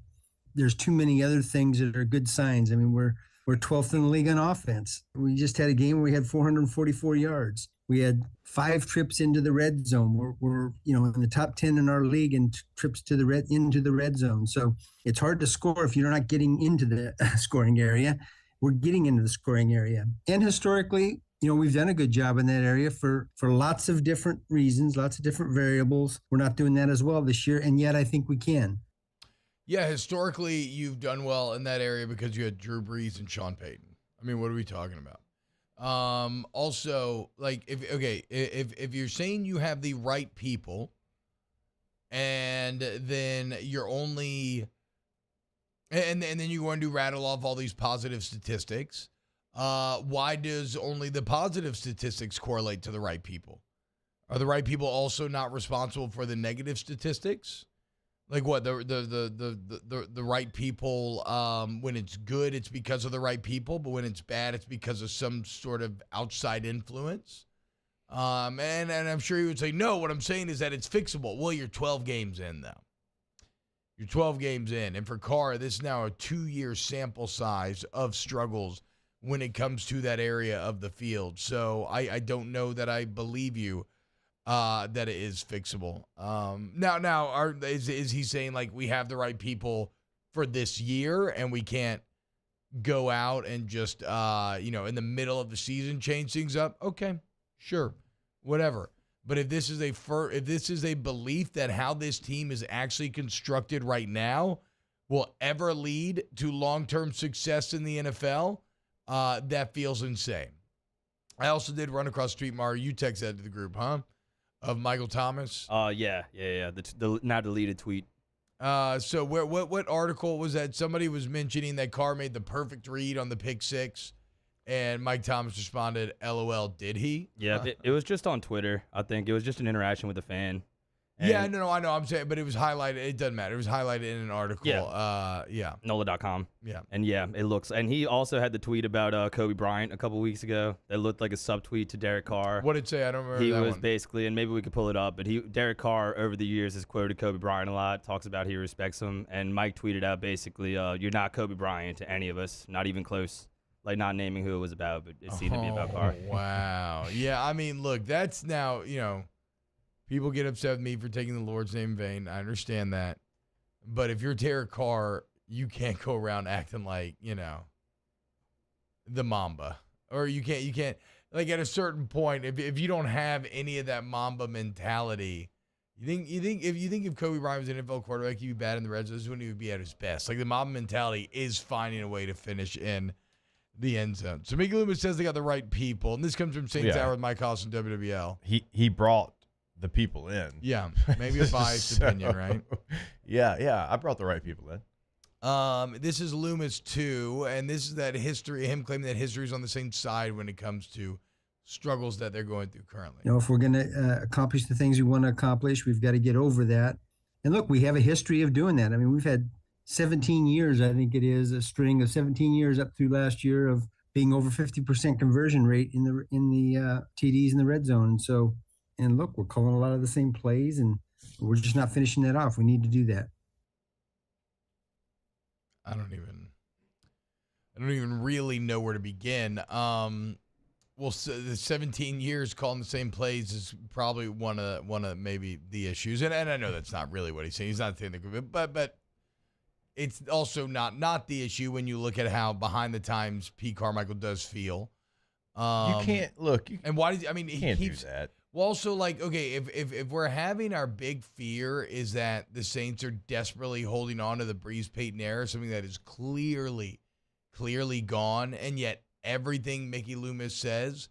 There's too many other things that are good signs. I mean, we're 12th in the league on offense. We just had a game where we had 444 yards. We had 5 trips into the red zone. We're in the top 10 in our league in trips to into the red zone. So it's hard to score if you're not getting into the scoring area. We're getting into the scoring area. And historically, we've done a good job in that area for lots of different reasons, lots of different variables. We're not doing that as well this year, and yet I think we can. Yeah, historically, you've done well in that area because you had Drew Brees and Sean Payton. I mean, what are we talking about? Also, like, if you're saying you have the right people, and then you're only, and then you're going to rattle off all these positive statistics, why does only the positive statistics correlate to the right people? Are the right people also not responsible for the negative statistics? Like what, the right people, when it's good, it's because of the right people, but when it's bad, it's because of some sort of outside influence. And I'm sure you would say, no, what I'm saying is that it's fixable. Well, you're 12 games in, though. You're 12 games in. And for Carr, this is now a 2-year sample size of struggles when it comes to that area of the field. So I don't know that I believe you. That it is fixable. Is he saying like we have the right people for this year and we can't go out and just in the middle of the season change things up? Okay, sure, whatever. But if this is a belief that how this team is actually constructed right now will ever lead to long-term success in the NFL, that feels insane. I also did run across Street Mario. You text that to the group, huh? Of Michael Thomas? Yeah. The now deleted tweet. So what article was that? Somebody was mentioning that Carr made the perfect read on the pick six, and Mike Thomas responded, LOL, did he? Yeah, it was just on Twitter. I think it was just an interaction with a fan. Yeah, no, I know. I'm saying, but it was highlighted. It doesn't matter. It was highlighted in an article. Yeah. NOLA.com. Yeah. And it looks. And he also had the tweet about Kobe Bryant a couple weeks ago. That looked like a subtweet to Derek Carr. What did it say? I don't remember. He that was one. basically, and maybe we could pull it up, but Derek Carr over the years has quoted Kobe Bryant a lot. Talks about he respects him, and Mike tweeted out basically, "You're not Kobe Bryant to any of us, not even close." Like not naming who it was about, but it seemed to be about Carr. Wow. Yeah. I mean, look, that's now people get upset with me for taking the Lord's name in vain. I understand that. But if you're Derek Carr, you can't go around acting like, the Mamba. Or you can't, like at a certain point, if you don't have any of that Mamba mentality, you think if Kobe Bryant was an NFL quarterback, he'd be bad in the red zone, this is when he would be at his best. Like the Mamba mentality is finding a way to finish in the end zone. So Mickey Lumis says they got the right people. And this comes from Saints Hour with Mike House and WWL. He brought the people in. Yeah, maybe a biased opinion, right? Yeah, I brought the right people in. This is Lumis 2, and this is that history, him claiming that history is on the same side when it comes to struggles that they're going through currently. If we're going to accomplish the things we want to accomplish, we've got to get over that. And look, we have a history of doing that. I mean, we've had 17 years, I think it is, a string of 17 years up through last year of being over 50% conversion rate in the TDs in the red zone. And look, we're calling a lot of the same plays, and we're just not finishing that off. We need to do that. I don't even really know where to begin. Well, so the 17 years calling the same plays is probably one of maybe the issues, and I know that's not really what he's saying. He's not saying that, but it's also not the issue when you look at how behind the times Pete Carmichael does feel. You can't look. And why did he can't keeps do that? Well, also, like, okay, if we're having our big fear is that the Saints are desperately holding on to the Brees Payton era, something that is clearly gone, and yet everything Mickey Lumis says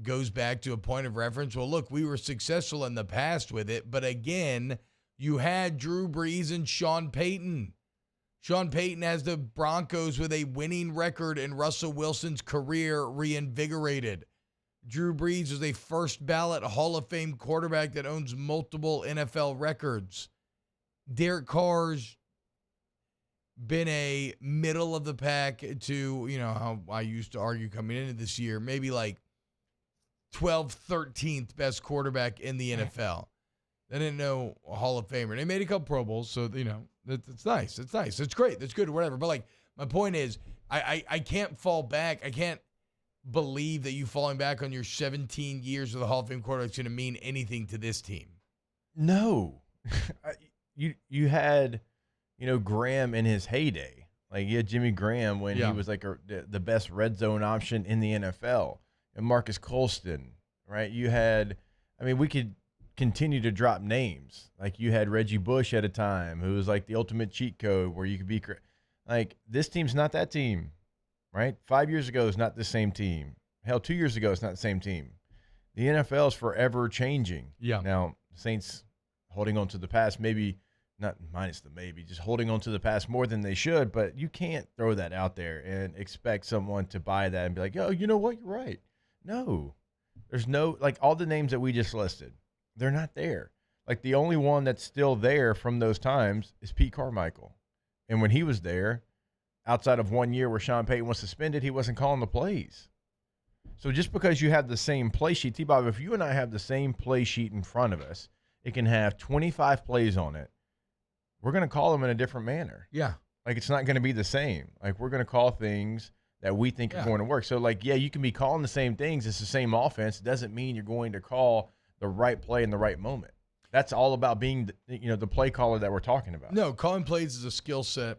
goes back to a point of reference. Well, look, we were successful in the past with it, but again, you had Drew Brees and Sean Payton. Sean Payton has the Broncos with a winning record and Russell Wilson's career reinvigorated. Drew Brees is a first ballot Hall of Fame quarterback that owns multiple NFL records. Derek Carr's been a middle of the pack to, how I used to argue coming into this year, maybe like 12th, 13th best quarterback in the NFL. They didn't know a Hall of Famer. They made a couple Pro Bowls, so, it's nice. It's nice. It's great. It's good, whatever. But, like, my point is, I can't fall back. I can't believe that you falling back on your 17 years with a Hall of Fame quarterback is going to mean anything to this team. No. You had, Graham in his heyday. Like, you had Jimmy Graham when he was like the best red zone option in the NFL. And Marcus Colston, right? You had, we could continue to drop names. Like, you had Reggie Bush at a time, who was like the ultimate cheat code where you could be like, this team's not that team, right? 5 years ago is not the same team. Hell, 2 years ago it's not the same team. The NFL is forever changing. Yeah. Now, Saints holding on to the past, maybe not minus the maybe, just holding on to the past more than they should, but you can't throw that out there and expect someone to buy that and be like, oh, you know what? You're right. No. There's no, like, all the names that we just listed, they're not there. Like, the only one that's still there from those times is Pete Carmichael. And when he was there, outside of 1 year where Sean Payton was suspended, he wasn't calling the plays. So just because you have the same play sheet, T-Bob, if you and I have the same play sheet in front of us, it can have 25 plays on it. We're going to call them in a different manner. Yeah. Like, it's not going to be the same. Like, we're going to call things that we think are going to work. So, like, yeah, you can be calling the same things. It's the same offense. It doesn't mean you're going to call the right play in the right moment. That's all about being, the play caller that we're talking about. No, calling plays is a skill set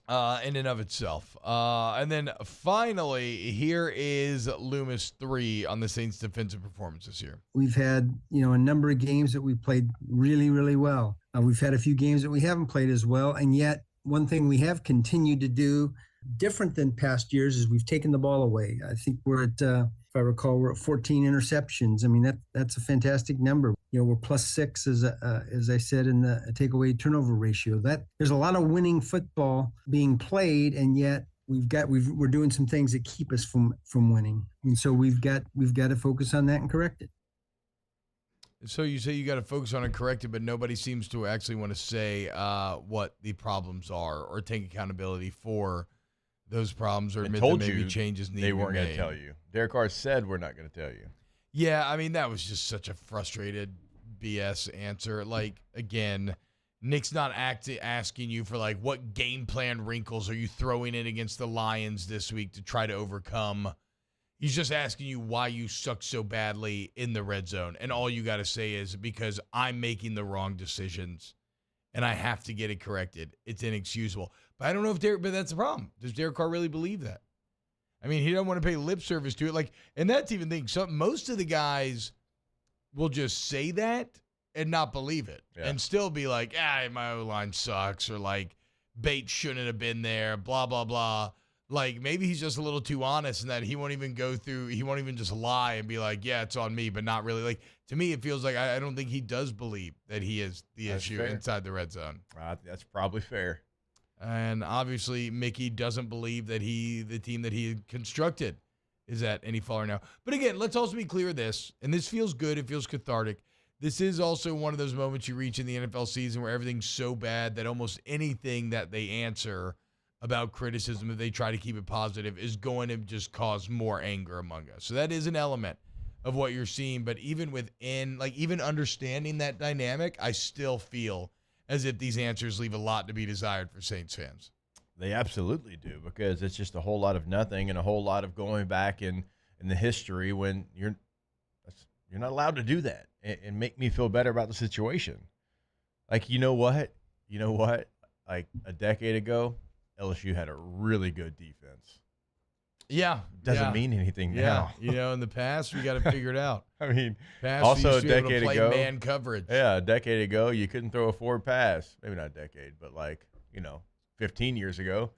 in and of itself. And then finally, here is Lumis 3 on the Saints' defensive performance this year. We've had, a number of games that we've played really, really well. We've had a few games that we haven't played as well. And yet, one thing we have continued to do different than past years is we've taken the ball away. I think we're at, if I recall, we're at 14 interceptions. I mean, that's a fantastic number. We're +6 as I said in the takeaway turnover ratio. That there's a lot of winning football being played, and yet we're doing some things that keep us from winning. And so we've got to focus on that and correct it. So you say you got to focus on and correct it, but nobody seems to actually want to say what the problems are or take accountability for those problems or admit that maybe changes need to be made. They weren't going to tell you. Derek Carr said we're not going to tell you. Yeah, that was just such a frustrated BS answer. Like, again, Nick's not asking you for, like, what game plan wrinkles are you throwing in against the Lions this week to try to overcome. He's just asking you why you suck so badly in the red zone. And all you got to say is because I'm making the wrong decisions and I have to get it corrected. It's inexcusable. But I don't know but that's the problem. Does Derek Carr really believe that? He don't want to pay lip service to it. Like, and that's even thing. Most of the guys will just say that and not believe it and still be like, my O-line sucks, or like Bates shouldn't have been there, blah, blah, blah. Like, maybe he's just a little too honest in that he won't even just lie and be like, yeah, it's on me, but not really. Like, to me, it feels like I don't think he does believe that he is the issue inside the red zone. That's probably fair. And obviously, Mickey doesn't believe that the team that he constructed is at any fault right now. But again, let's also be clear of this, and this feels good. It feels cathartic. This is also one of those moments you reach in the NFL season where everything's so bad that almost anything that they answer about criticism, if they try to keep it positive, is going to just cause more anger among us. So that is an element of what you're seeing. But even even understanding that dynamic, I still feel as if these answers leave a lot to be desired for Saints fans. They absolutely do, because it's just a whole lot of nothing and a whole lot of going back in the history when you're not allowed to do that and make me feel better about the situation. Like, you know what? Like, a decade ago, LSU had a really good defense. Yeah. Doesn't mean anything now. In the past, we got to figure it out. Also a decade ago, man coverage. Yeah, a decade ago, you couldn't throw a forward pass. Maybe not a decade, but 15 years ago.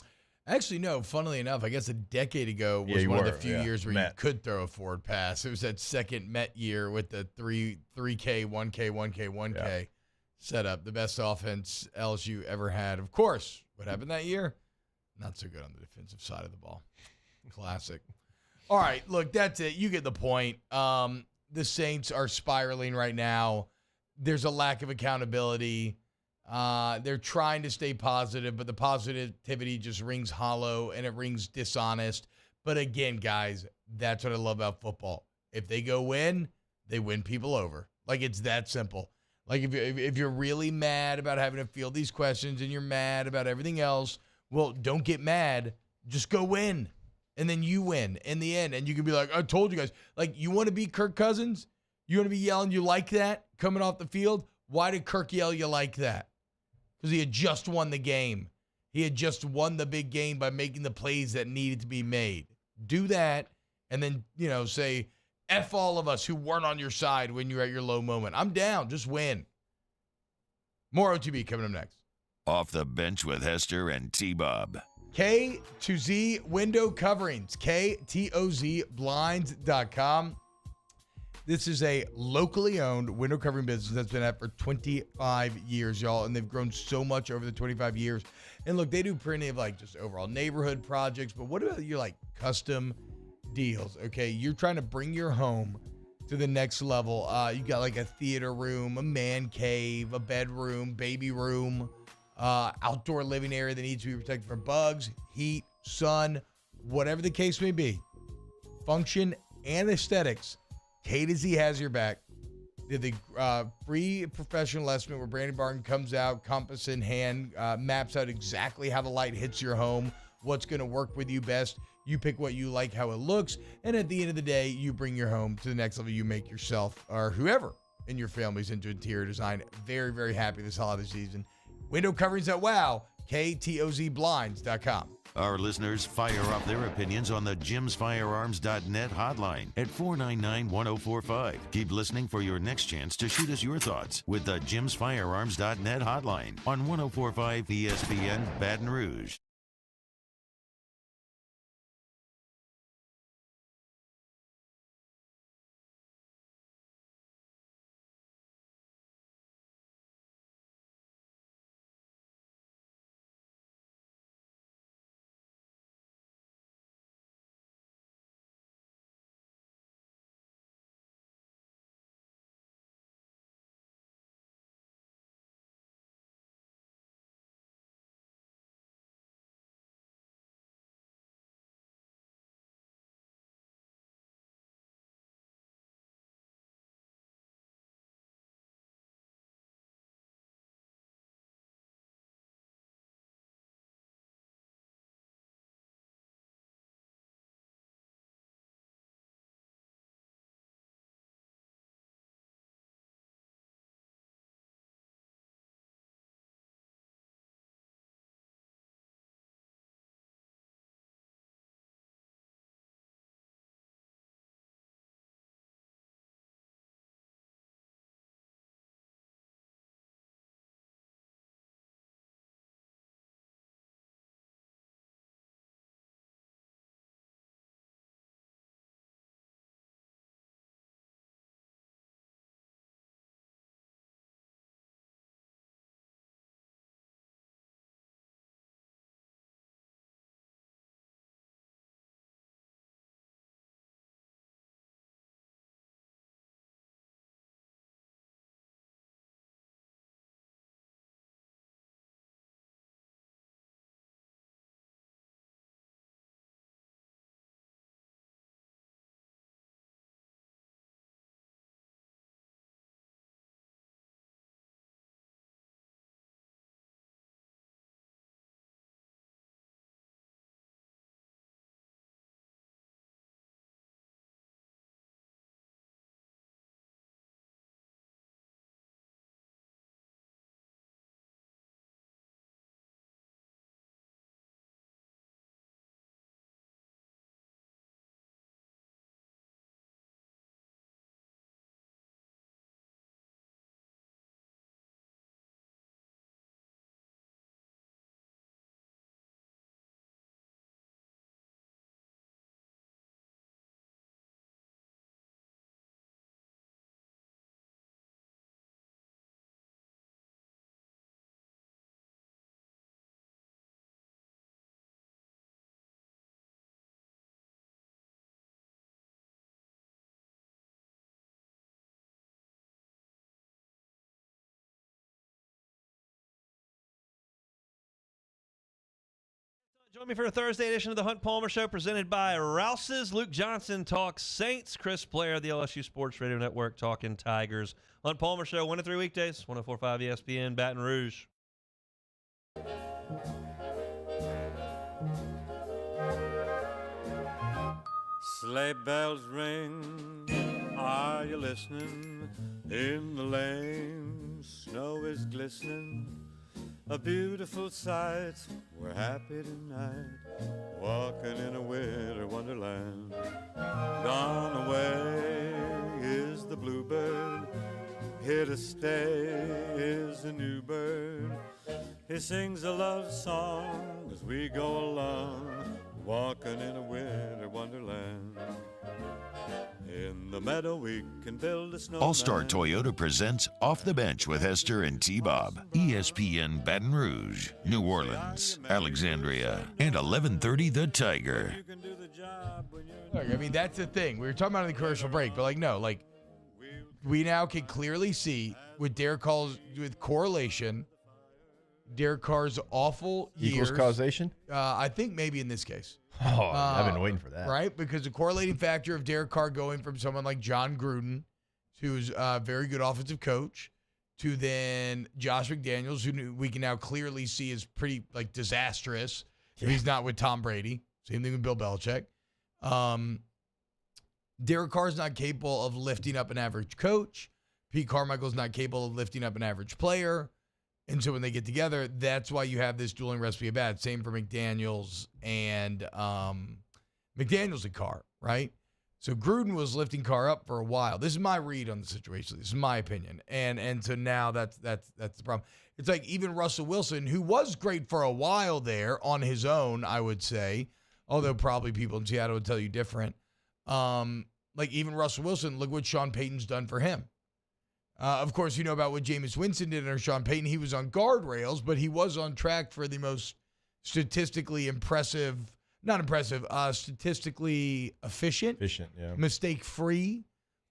Actually, no, funnily enough, I guess a decade ago was one of the few years where you could throw a forward pass. It was that second Met year with the 3K, 1K, 1K, 1K setup. The best offense LSU ever had. Of course, What happened that year? Not so good on the defensive side of the ball. Classic. All right, look, that's it. You get the point. The Saints are spiraling right now. There's a lack of accountability. They're trying to stay positive, but the positivity just rings hollow and it rings dishonest. But again, guys, that's what I love about football. If they go win, they win people over. Like, it's that simple. Like, if you're really mad about having to field these questions and you're mad about everything else, well, don't get mad. Just go win. And then you win in the end. And you can be like, I told you guys. Like, you want to be Kirk Cousins? You want to be yelling you like that coming off the field? Why did Kirk yell you like that? Because he had just won the game. He had just won the big game by making the plays that needed to be made. Do that, and then, say, F all of us who weren't on your side when you're at your low moment. I'm down. Just win. More OTB coming up next. Off the bench with Hester and T-Bob. K2Z window coverings. KTOZblinds.com. This is a locally owned window covering business that's been at for 25 years, y'all, and they've grown so much over the 25 years. And look, they do plenty of just overall neighborhood projects, but what about your custom deals? Okay, you're trying to bring your home to the next level. You got a theater room, a man cave, a bedroom, baby room, outdoor living area that needs to be protected from bugs, heat, sun, whatever the case may be. Function and aesthetics. K2Z has your back. Did the free professional estimate where Brandon Barton comes out, compass in hand, maps out exactly how the light hits your home, what's going to work with you best. You pick what you like, how it looks, and at the end of the day, you bring your home to the next level. You make yourself or whoever in your family's into interior design very, very happy this holiday season. Window coverings at WOW, KTOZblinds.com. Our listeners fire off their opinions on the jimsfirearms.net hotline at 499-1045. Keep listening for your next chance to shoot us your thoughts with the jimsfirearms.net hotline on 1045 ESPN Baton Rouge. Join me for a Thursday edition of the Hunt Palmer Show presented by Rouse's. Luke Johnson talks Saints. Chris Blair of the LSU Sports Radio Network talking Tigers. Hunt Palmer Show, 1 to 3 weekdays, 104.5 ESPN, Baton Rouge. Sleigh bells ring, are you listening? In the lane, snow is glistening. A beautiful sight, we're happy tonight, walking in a winter wonderland. Gone away is the bluebird, here to stay is the new bird. He sings a love song as we go along, walking in a winter wonderland. In the meadow we can build a snowman. All-Star Toyota presents Off the Bench with Hester and T-Bob. ESPN Baton Rouge, New Orleans, Alexandria, and 1130 The Tiger. Look, I mean, that's the thing. We were talking about in the commercial break, but we now can clearly see with Derek Carr's, with correlation, Derek Carr's awful years. Equals causation? I think maybe in this case. Oh, I've been waiting for that. Right? Because the correlating factor of Derek Carr going from someone like John Gruden, who's a very good offensive coach, to then Josh McDaniels, who we can now clearly see is pretty disastrous if he's not with Tom Brady. Same thing with Bill Belichick. Derek Carr's not capable of lifting up an average coach. Pete Carmichael's not capable of lifting up an average player. And so when they get together, that's why you have this dueling recipe of bad. Same for McDaniels and McDaniels and Carr, right? So Gruden was lifting Carr up for a while. This is my read on the situation. This is my opinion. And so now that's the problem. It's like even Russell Wilson, who was great for a while there on his own, I would say, although probably people in Seattle would tell you different. Even Russell Wilson, look what Sean Payton's done for him. Of course, you know about what Jameis Winston did under Sean Payton. He was on guardrails, but he was on track for the most statistically statistically efficient, yeah, mistake-free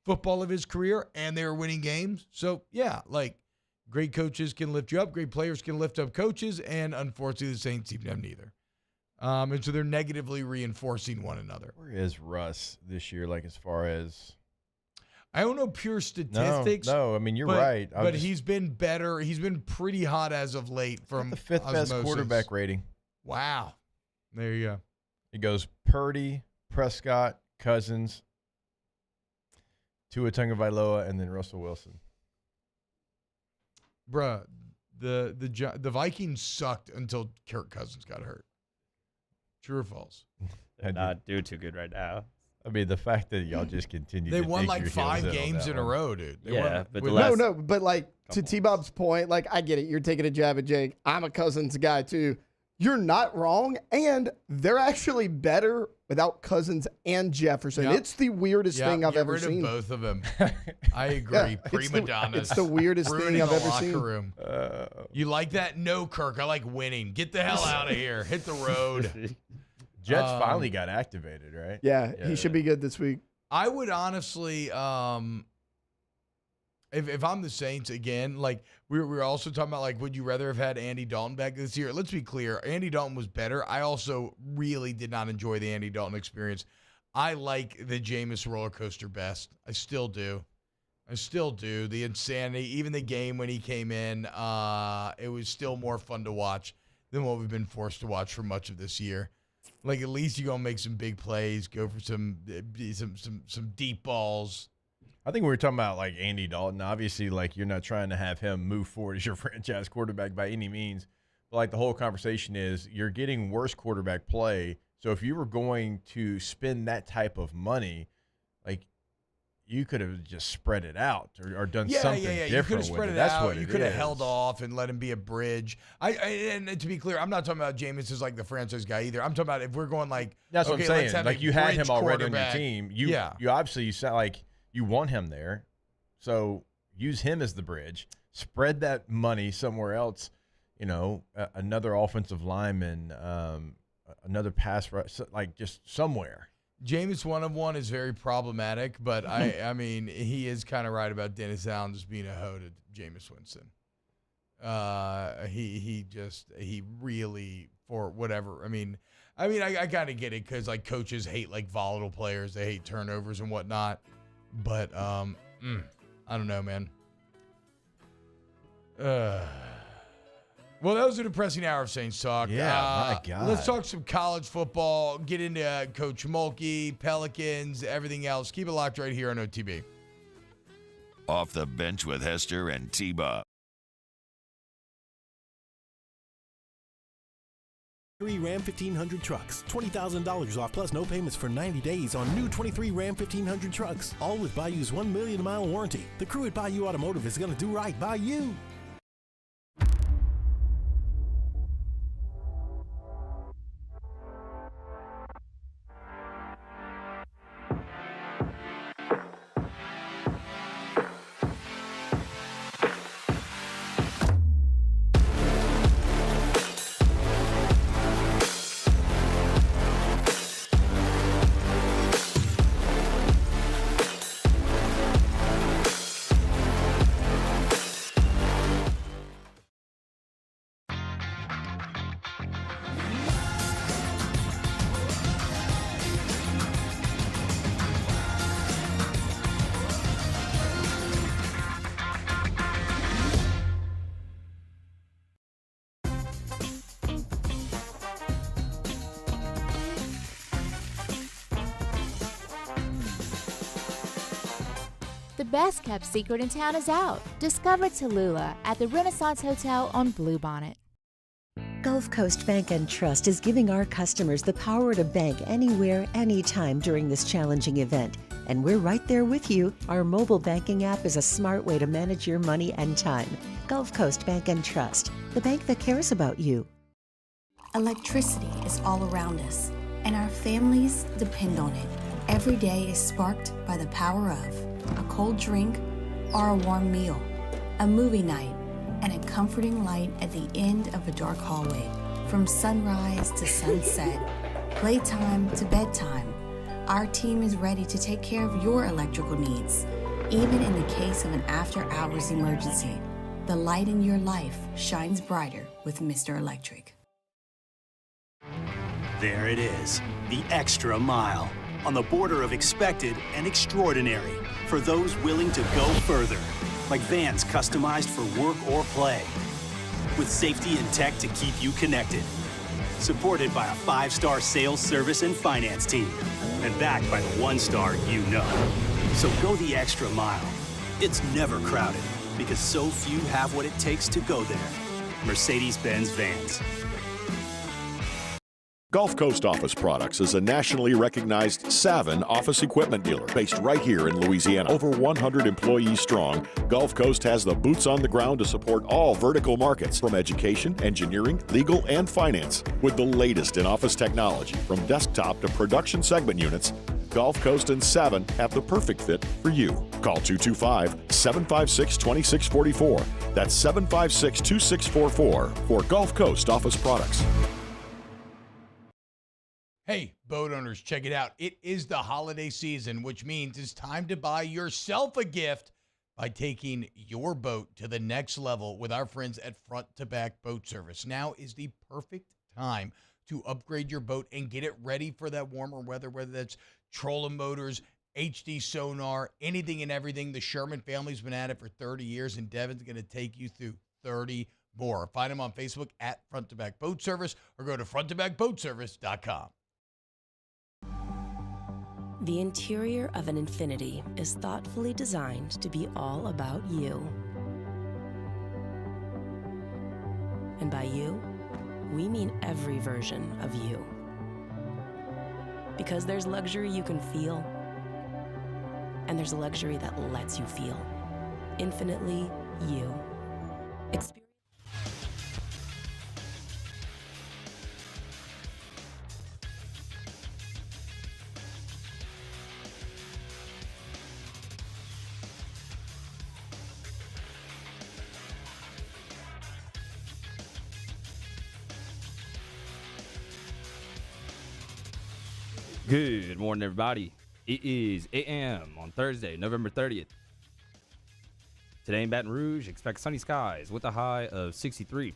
football of his career, and they were winning games. So, yeah, great coaches can lift you up, great players can lift up coaches, and unfortunately the Saints seem to have neither. And so they're negatively reinforcing one another. Where is Russ this year, as far as... I don't know pure statistics. No, I mean, you're right. But he's been better. He's been pretty hot as of late from the fifth best quarterback rating. Wow. There you go. It goes Purdy, Prescott, Cousins, Tua Tagovailoa, and then Russell Wilson. Bruh, the Vikings sucked until Kirk Cousins got hurt. True or false? They're not doing too good right now. I mean, the fact that y'all just continue they to won dig your 5 heels games in a row, dude. But to T-Bob's point, I get it. You're taking a jab at Jake. I'm a Cousins guy too. You're not wrong, and they're actually better without Cousins and Jefferson. Yep. It's the weirdest thing I've ever seen. Get rid of both of them. I agree. Prima donnas. It's the weirdest thing I've ever seen. Room. You like that? No, Kirk. I like winning. Get the hell out of here. Hit the road. Jets finally got activated, right? Yeah, he should be good this week. I would honestly, if I'm the Saints again, we were also talking about, would you rather have had Andy Dalton back this year? Let's be clear. Andy Dalton was better. I also really did not enjoy the Andy Dalton experience. I like the Jameis roller coaster best. I still do. The insanity, even the game when he came in, it was still more fun to watch than what we've been forced to watch for much of this year. At least you're gonna make some big plays, go for some deep balls. I think we were talking about Andy Dalton. Obviously, you're not trying to have him move forward as your franchise quarterback by any means. But the whole conversation is you're getting worse quarterback play. So if you were going to spend that type of money, you could have just spread it out or done something different. You could have spread it That's out. what You it could have is. held off and let him be a bridge. And to be clear, I'm not talking about Jameis as the franchise guy either. I'm talking about if we're going That's what I'm saying. let's have You a had him bridge already on your quarterback. team. You obviously you sound like you want him there, so use him as the bridge. Spread that money somewhere else. Another offensive lineman, another pass rush, just somewhere. Jameis 1-of-1 is very problematic, but I mean, he is kind of right about Dennis Allen just being a hoe to Jameis Winston. He really, for whatever. I mean, I kind of get it because like coaches hate like volatile players. They hate turnovers and whatnot. But I don't know, man. Well, that was a depressing hour of Saints talk. Yeah, my God. Let's talk some college football. Get into Coach Mulkey, Pelicans, everything else. Keep it locked right here on OTB. Off the Bench with Hester and T-Bob. 3 Ram 1500 trucks. $20,000 off plus no payments for 90 days on new 23 Ram 1500 trucks. All with Bayou's 1 million mile warranty. The crew at Bayou Automotive is going to do right by you. The best kept secret in town is out. Discover Tallulah at the Renaissance Hotel on Bluebonnet. Gulf Coast Bank and Trust is giving our customers the power to bank anywhere, anytime during this challenging event. And we're right there with you. Our mobile banking app is a smart way to manage your money and time. Gulf Coast Bank and Trust, the bank that cares about you. Electricity is all around us, and our families depend on it. Every day is sparked by the power of a cold drink or a warm meal, a movie night, and a comforting light at the end of a dark hallway. From sunrise to sunset, playtime to bedtime, our team is ready to take care of your electrical needs. Even in the case of an after-hours emergency, the light in your life shines brighter with Mr. Electric. There it is, the extra mile, on the border of expected and extraordinary, for those willing to go further, like vans customized for work or play, with safety and tech to keep you connected, supported by a 5-star sales, service, and finance team, and backed by the 1-star you know. So go the extra mile. It's never crowded, because so few have what it takes to go there. Mercedes-Benz Vans. Gulf Coast Office Products is a nationally recognized Savin office equipment dealer based right here in Louisiana. Over 100 employees strong, Gulf Coast has the boots on the ground to support all vertical markets, from education, engineering, legal, and finance. With the latest in office technology, from desktop to production segment units, Gulf Coast and Savin have the perfect fit for you. Call 225-756-2644. That's 756-2644 for Gulf Coast Office Products. Hey, boat owners, check it out. It is the holiday season, which means it's time to buy yourself a gift by taking your boat to the next level with our friends at Front to Back Boat Service. Now is the perfect time to upgrade your boat and get it ready for that warmer weather, whether that's trolling motors, HD sonar, anything and everything. The Sherman family's been at it for 30 years, and Devin's going to take you through 30 more. Find them on Facebook at Front to Back Boat Service, or go to fronttobackboatservice.com. The interior of an Infiniti is thoughtfully designed to be all about you. And by you, we mean every version of you. Because there's luxury you can feel, and there's luxury that lets you feel. Infinitely you. Good morning, everybody. It is 8 a.m. on Thursday, November 30th. Today in Baton Rouge, expect sunny skies with a high of 63.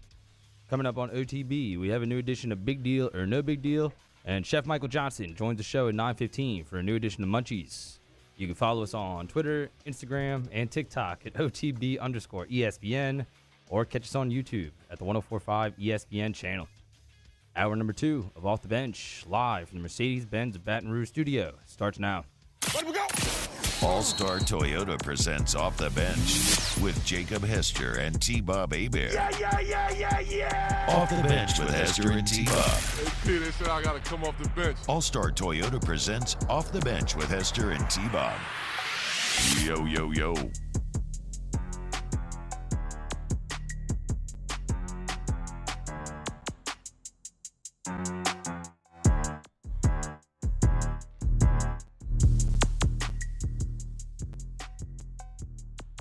Coming up on OTB, we have a new edition of Big Deal or No Big Deal, and Chef Michael Johnson joins the show at 9:15 for a new edition of Munchies. You can follow us on Twitter, Instagram, and TikTok at OTB_ESPN, or catch us on YouTube at the 104.5 ESPN channel. Hour number 2 of Off the Bench, live from the Mercedes-Benz Baton Rouge studio, starts now. Let we go! All-Star Toyota presents Off the Bench with Jacob Hester and T-Bob Hebert. Yeah. Off the Bench with Hester and T-Bob. Hey, P, they said I got to come off the bench. All-Star Toyota presents Off the Bench with Hester and T-Bob. Yo, yo, yo.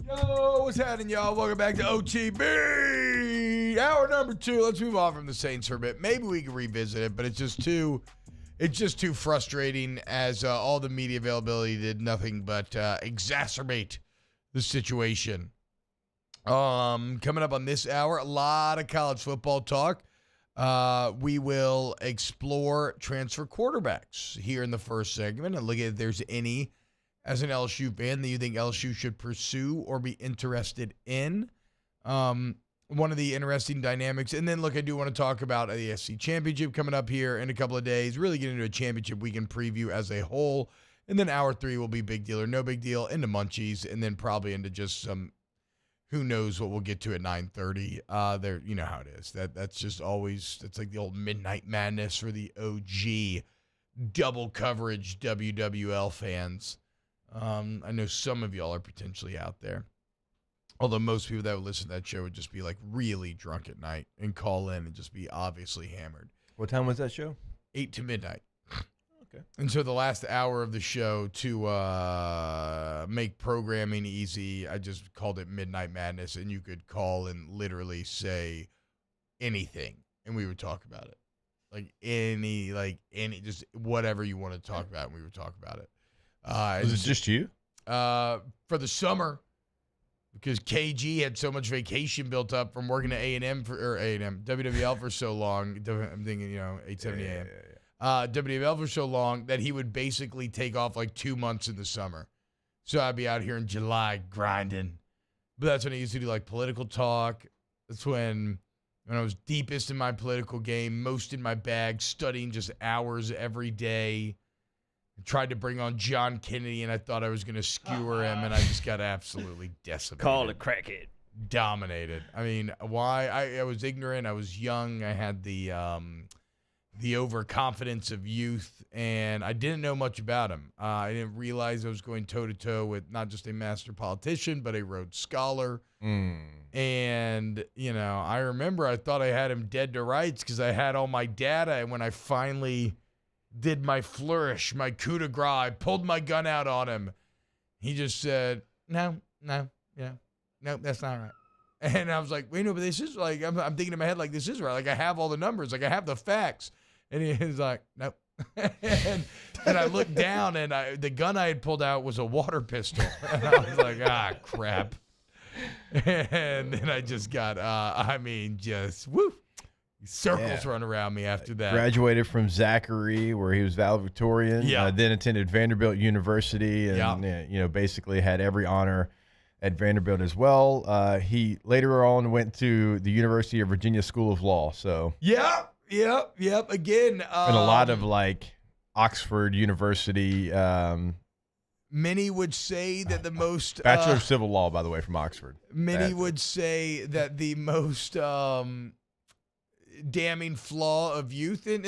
Yo, what's happening, y'all? Welcome back to OTB. Hour number 2. Let's move on from the Saints for a bit. Maybe we can revisit it, but it's just too frustrating as all the media availability did nothing but exacerbate the situation. Coming up on this hour, a lot of college football talk. We will explore transfer quarterbacks here in the first segment and look at if there's any, as an LSU fan, that you think LSU should pursue or be interested in. One of the interesting dynamics. And then, look, I do want to talk about the SEC Championship coming up here in a couple of days. Really get into a championship weekend preview as a whole. And then hour 3 will be Big Deal or No Big Deal, into Munchies, and then probably into just some who knows what we'll get to at 9:30. There, you know how it is. That's just always, that's like the old Midnight Madness for the OG double coverage WWL fans. I know some of y'all are potentially out there. Although most people that would listen to that show would just be like really drunk at night and call in and just be obviously hammered. What time was that show? 8 to midnight. Okay. And so the last hour of the show, to make programming easy, I just called it Midnight Madness, and you could call and literally say anything, and we would talk about it. Like any, just whatever you want to talk about, and we would talk about it. Was it just you? For the summer, because KG had so much vacation built up from working at WWL for so long. I'm thinking, 8:70 a.m. WWL for so long that he would basically take off like 2 months in the summer. So I'd be out here in July grinding. But that's when I used to do like political talk. That's when I was deepest in my political game, most in my bag, studying just hours every day. I tried to bring on John Kennedy, and I thought I was going to skewer him, and I just got absolutely decimated. Call it crackhead. Dominated. I mean, why? I was ignorant. I was young. I had the overconfidence of youth, and I didn't know much about him. I didn't realize I was going toe-to-toe with not just a master politician, but a Rhodes Scholar. And, I remember I thought I had him dead to rights because I had all my data, and when I finally did my flourish, my coup de grace, I pulled my gun out on him. He just said, no, that's not right. And I was like, wait, no, but this is like, I'm thinking in my head, like, this is right. Like, I have all the numbers. Like, I have the facts. And he's like, nope. and I looked down, and the gun I had pulled out was a water pistol. And I was like, crap. And then I just got, woo. Circles run around me after that. Graduated from Zachary, where he was valedictorian. Then attended Vanderbilt University, and basically had every honor at Vanderbilt as well. He later on went to the University of Virginia School of Law. So Yep. Again, and a lot of like Oxford University. Many would say that the most Bachelor of Civil Law, by the way, from Oxford. Many would say that the most damning flaw of youth, and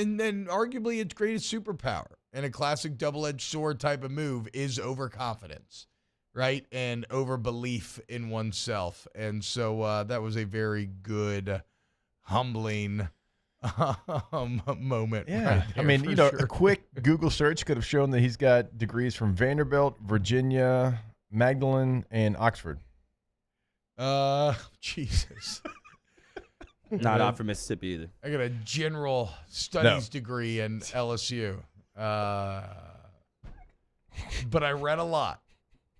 arguably its greatest superpower, and a classic double-edged sword type of move, is overconfidence, right? And overbelief in oneself. And so that was a very good, humbling moment. Yeah. Right there, a quick Google search could have shown that he's got degrees from Vanderbilt, Virginia, Magdalen, and Oxford. Jesus. Not out from Mississippi either. I got a general studies degree in LSU. But I read a lot.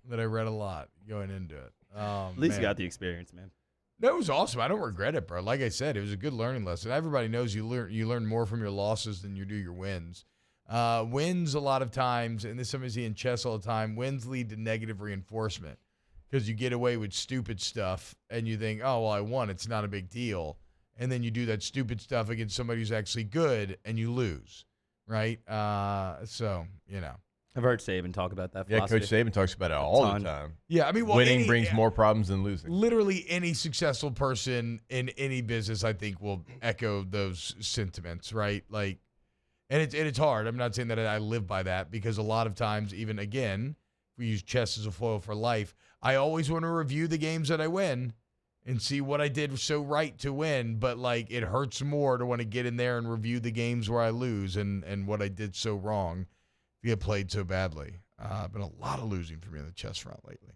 Going into it. At least you got the experience, man. That was awesome. I don't regret it, bro. Like I said, it was a good learning lesson. Everybody knows you learn more from your losses than you do your wins. Wins a lot of times, and this something I see in chess all the time, wins lead to negative reinforcement because you get away with stupid stuff and you think, oh, well, I won. It's not a big deal. And then you do that stupid stuff against somebody who's actually good and you lose, right? So, you know. I've heard Saban talk about that Yeah, philosophy. Coach Saban talks about it all the time. Yeah, I mean, well, winning brings more problems than losing. Literally any successful person in any business, I think, will echo those sentiments, right? Like, and it's hard. I'm not saying that I live by that because a lot of times, even again, we use chess as a foil for life. I always want to review the games that I win and see what I did so right to win, but like it hurts more to want to get in there and review the games where I lose and what I did so wrong. Get played so badly. Been a lot of losing for me on the chess front lately.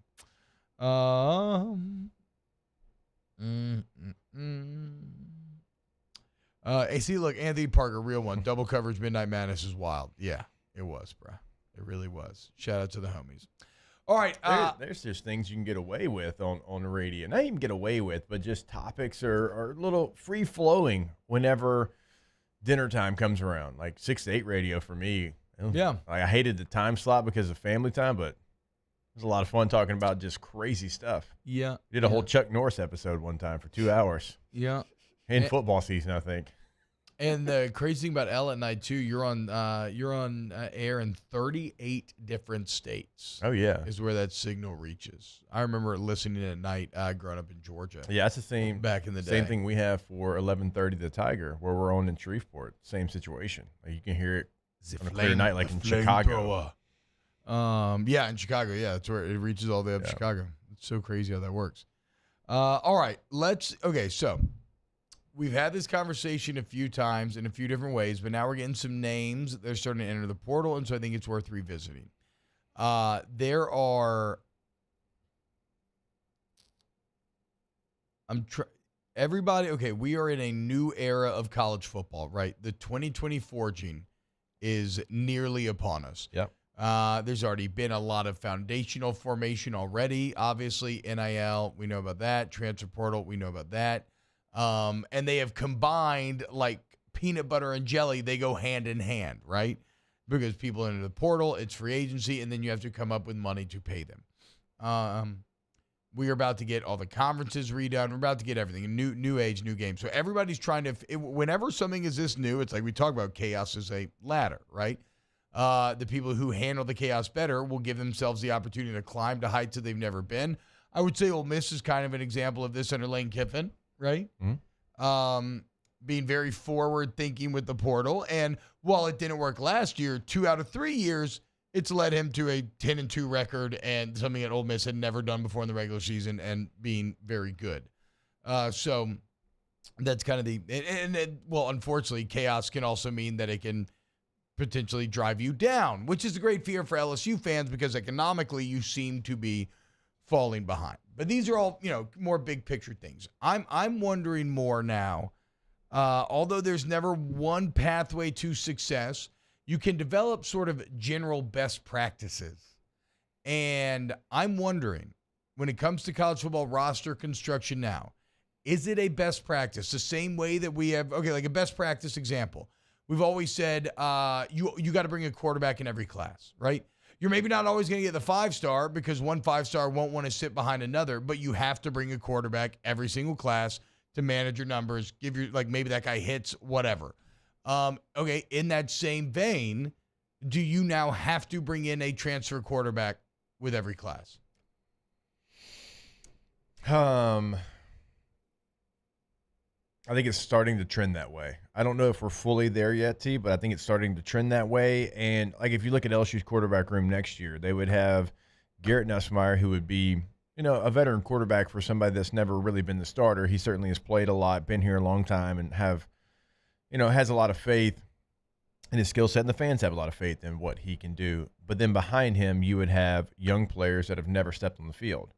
AC, look, Anthony Parker, real one. Double coverage, Midnight Madness is wild. Yeah, it was, bro. It really was. Shout out to the homies. All right. There's just things you can get away with on the radio. Not even get away with, but just topics are a little free-flowing whenever dinner time comes around. Like 6 to 8 radio for me. Yeah. Like I hated the time slot because of family time, but it was a lot of fun talking about just crazy stuff. Yeah. Did a whole Chuck Norris episode one time for 2 hours. Yeah. In football season, I think. And the crazy thing about L at Night too, you're on air in 38 different states. Oh yeah, is where that signal reaches. I remember listening at night growing up in Georgia. Yeah, that's the same back in the day. Same thing we have for 11:30 The Tiger, where we're on in Shreveport. Same situation. Like you can hear it on a clear night, like in Chicago. Yeah, in Chicago. Yeah, that's where it reaches all the way up to Chicago. It's so crazy how that works. All right, so we've had this conversation a few times in a few different ways, but now we're getting some names that are starting to enter the portal, and so I think it's worth revisiting. We are in a new era of college football, right? The 2020 forging is nearly upon us. Yep. There's already been a lot of foundational formation already. Obviously, NIL, we know about that. Transfer portal, we know about that. And they have combined like peanut butter and jelly. They go hand in hand, right? Because people enter the portal, it's free agency, and then you have to come up with money to pay them. We are about to get all the conferences redone. We're about to get everything. New age, new game. So everybody's trying to, whenever something is this new, it's like we talk about chaos as a ladder, right? The people who handle the chaos better will give themselves the opportunity to climb to heights that they've never been. I would say Ole Miss is kind of an example of this under Lane Kiffin, right? Mm-hmm. Being very forward thinking with the portal. And while it didn't work last year, 2 out of 3 years, it's led him to a 10-2 record and something that Ole Miss had never done before in the regular season and being very good. So that's kind of well, unfortunately, chaos can also mean that it can potentially drive you down, which is a great fear for LSU fans because economically you seem to be falling behind. But these are all, more big picture things. I'm wondering more now, although there's never one pathway to success, you can develop sort of general best practices. And I'm wondering, when it comes to college football roster construction now, is it a best practice? The same way that we have, like a best practice example. We've always said you got to bring a quarterback in every class, right? You're maybe not always going to get the 5-star because one 5-star won't want to sit behind another, but you have to bring a quarterback every single class to manage your numbers, give your, maybe that guy hits, whatever. In that same vein, do you now have to bring in a transfer quarterback with every class? I think it's starting to trend that way. I don't know if we're fully there yet, T, but I think it's starting to trend that way. And if you look at LSU's quarterback room next year, they would have Garrett Nussmeier, who would be, a veteran quarterback for somebody that's never really been the starter. He certainly has played a lot, been here a long time, and has a lot of faith in his skill set, and the fans have a lot of faith in what he can do. But then behind him, you would have young players that have never stepped on the field.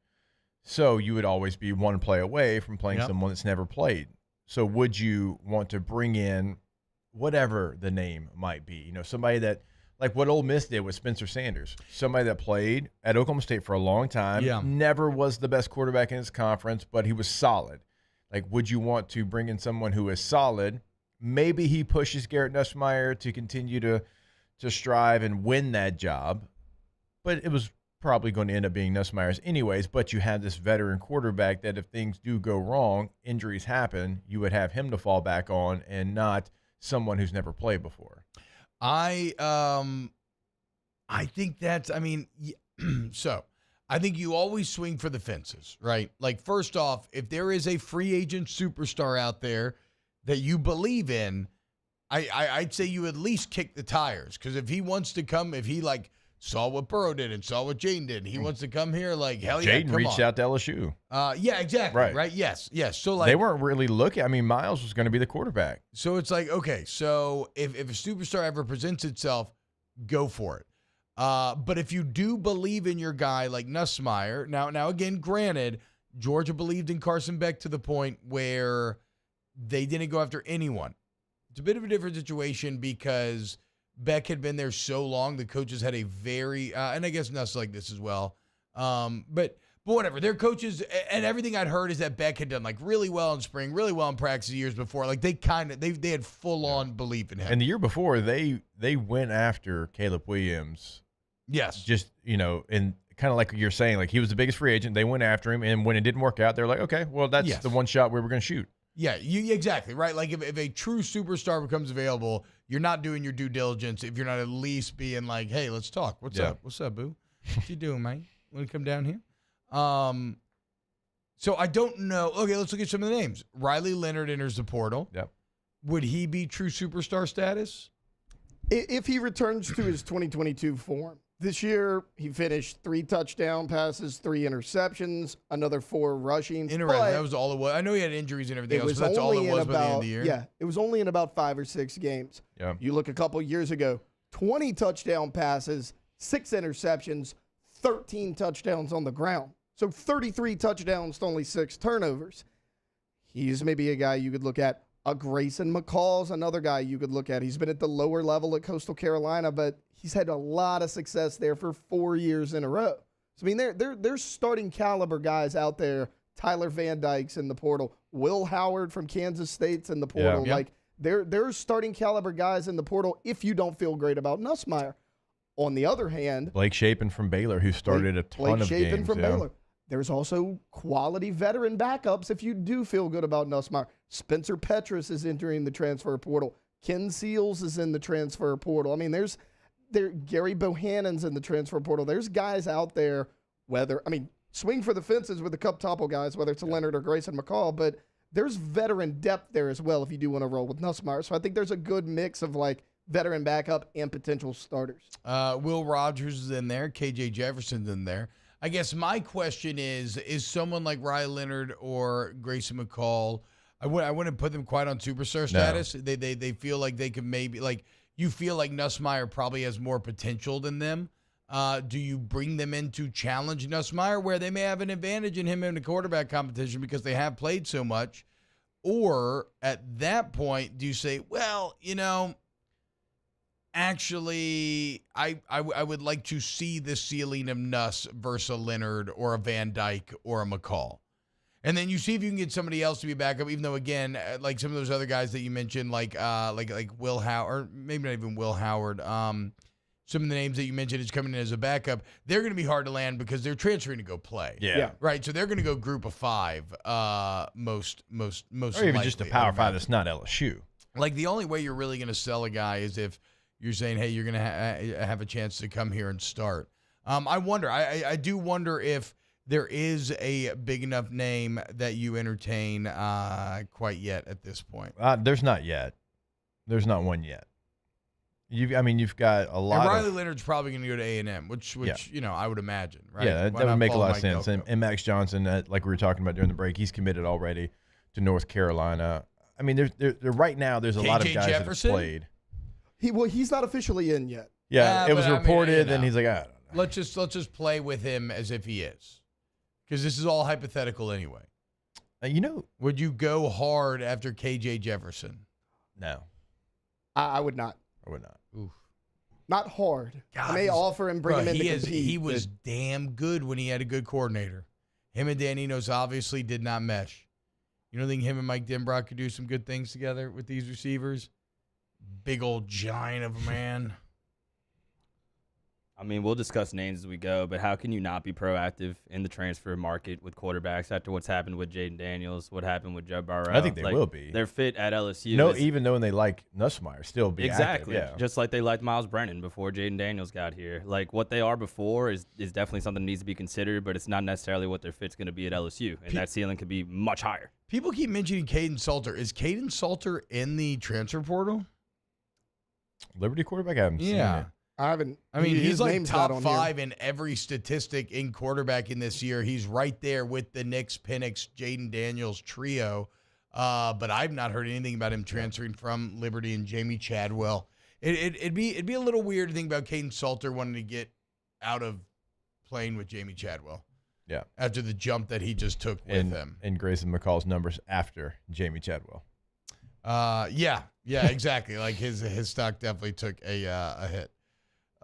So you would always be one play away from playing someone that's never played. So would you want to bring in whatever the name might be? Somebody that, like what Ole Miss did with Spencer Sanders, somebody that played at Oklahoma State for a long time, never was the best quarterback in his conference, but he was solid. Like, would you want to bring in someone who is solid? Maybe he pushes Garrett Nussmeier to continue to strive and win that job, but it was probably going to end up being Nussmeier's anyways. But you have this veteran quarterback that if things do go wrong, injuries happen, you would have him to fall back on and not someone who's never played before. I think that's, I mean, so I think you always swing for the fences, right? Like, first off, if there is a free agent superstar out there that you believe in, I'd say you at least kick the tires. Because if he wants to come, if he like saw what Burrow did and saw what Jaden did, and he wants to come here, like, hell yeah, Jaden reached out to LSU. Yeah, exactly. Right. Yes. So like they weren't really looking. I mean, Miles was going to be the quarterback. So it's like, okay, so if a superstar ever presents itself, go for it. But if you do believe in your guy like Nussmeier, now again, granted, Georgia believed in Carson Beck to the point where they didn't go after anyone. It's a bit of a different situation because Beck had been there so long. The coaches had a very, and I guess Nuss like this as well. But whatever, their coaches, and everything I'd heard is that Beck had done like really well in spring, really well in practice years before. Like they had full on belief in him. And the year before, they went after Caleb Williams. Yes. Just, and kind of like you're saying, like he was the biggest free agent. They went after him, and when it didn't work out, they're like, okay, well, that's the one shot we were going to shoot. Yeah, exactly, right? Like if a true superstar becomes available, you're not doing your due diligence if you're not at least being like, hey, let's talk. What's up? What's up, boo? What you doing, man? Want to come down here? So I don't know. Okay, let's look at some of the names. Riley Leonard enters the portal. Yep. Would he be true superstar status? If he returns to his 2022 form. This year, he finished 3 touchdown passes, 3 interceptions, another 4 rushing. Interesting. That was all it was. I know he had injuries and everything else, but that's all it was by the end of the year. Yeah, it was only in about 5 or 6 games. Yeah. You look a couple years ago, 20 touchdown passes, 6 interceptions, 13 touchdowns on the ground. So 33 touchdowns to only 6 turnovers. He's maybe a guy you could look at. Grayson McCall's another guy you could look at. He's been at the lower level at Coastal Carolina, but he's had a lot of success there for 4 years in a row. So, I mean, there's starting caliber guys out there. Tyler Van Dyke's in the portal. Will Howard from Kansas State's in the portal. Yeah. Like, there's starting caliber guys in the portal if you don't feel great about Nussmeier. On the other hand, Blake Shapen from Baylor, who started a ton of games. From Baylor. There's also quality veteran backups if you do feel good about Nussmeier. Spencer Petras is entering the transfer portal. Ken Seals is in the transfer portal. I mean, Gary Bohannon's in the transfer portal. There's guys out there, swing for the fences with the Cup Topple guys, whether it's Leonard or Grayson McCall, but there's veteran depth there as well if you do want to roll with Nussmeier. So I think there's a good mix of like veteran backup and potential starters. Will Rogers is in there. KJ Jefferson's in there. I guess my question is someone like Riley Leonard or Grayson McCall, I wouldn't put them quite on superstar status. No. They feel like they could maybe, like, you feel like Nussmeier probably has more potential than them. Do you bring them in to challenge Nussmeier where they may have an advantage in him in the quarterback competition because they have played so much? Or at that point, do you say, well, actually, I would like to see the ceiling of Nuss versus a Leonard or a Van Dyke or a McCall. And then you see if you can get somebody else to be backup, even though, again, like some of those other guys that you mentioned, like Will Howard, or maybe not even Will Howard, some of the names that you mentioned is coming in as a backup, they're going to be hard to land because they're transferring to go play. Yeah. Right? So they're going to go group of 5 most Or even just a Power 5 that's not LSU. Like, the only way you're really going to sell a guy is if you're saying, hey, you're going to have a chance to come here and start. I wonder. I do wonder if there is a big enough name that you entertain quite yet at this point. There's not yet. There's not one yet. You've got a lot. And Riley Leonard's probably going to go to A&M, which I would imagine, right? Yeah, that would make a lot of sense. And Max Johnson, like we were talking about during the break, he's committed already to North Carolina. I mean, there right now there's a lot of guys Jefferson? that have played. He's not officially in yet. Yeah, it was reported, and he's like, I don't know. Let's just play with him as if he is, because this is all hypothetical anyway. Would you go hard after KJ Jefferson? No, I would not. I would not. Oof. Not hard. God, I may offer and bring him in to compete. He was damn good when he had a good coordinator. Him and Dan Enos obviously did not mesh. You don't think him and Mike Denbrock could do some good things together with these receivers? Big old giant of a man. I mean, we'll discuss names as we go, but how can you not be proactive in the transfer market with quarterbacks after what's happened with Jaden Daniels, what happened with Joe Burrow? I think they will be. Their fit at LSU. No, even though they like Nussmeier, still be exactly. active, yeah. Just like they liked Miles Brennan before Jaden Daniels got here. Like what they are before is definitely something that needs to be considered, but it's not necessarily what their fit's going to be at LSU, and that ceiling could be much higher. People keep mentioning Caden Salter. Is Caden Salter in the transfer portal? Liberty quarterback? I haven't seen it. I haven't. I mean, he's like top 5 here. in every statistic in quarterbacking this year. He's right there with the Nix, Penix, Jaden Daniels trio. But I've not heard anything about him transferring from Liberty and Jamie Chadwell. It'd be a little weird to think about Caden Salter wanting to get out of playing with Jamie Chadwell. Yeah. After the jump that he just took with him. And Grayson McCall's numbers after Jamie Chadwell. Yeah, exactly. Like his stock definitely took a hit.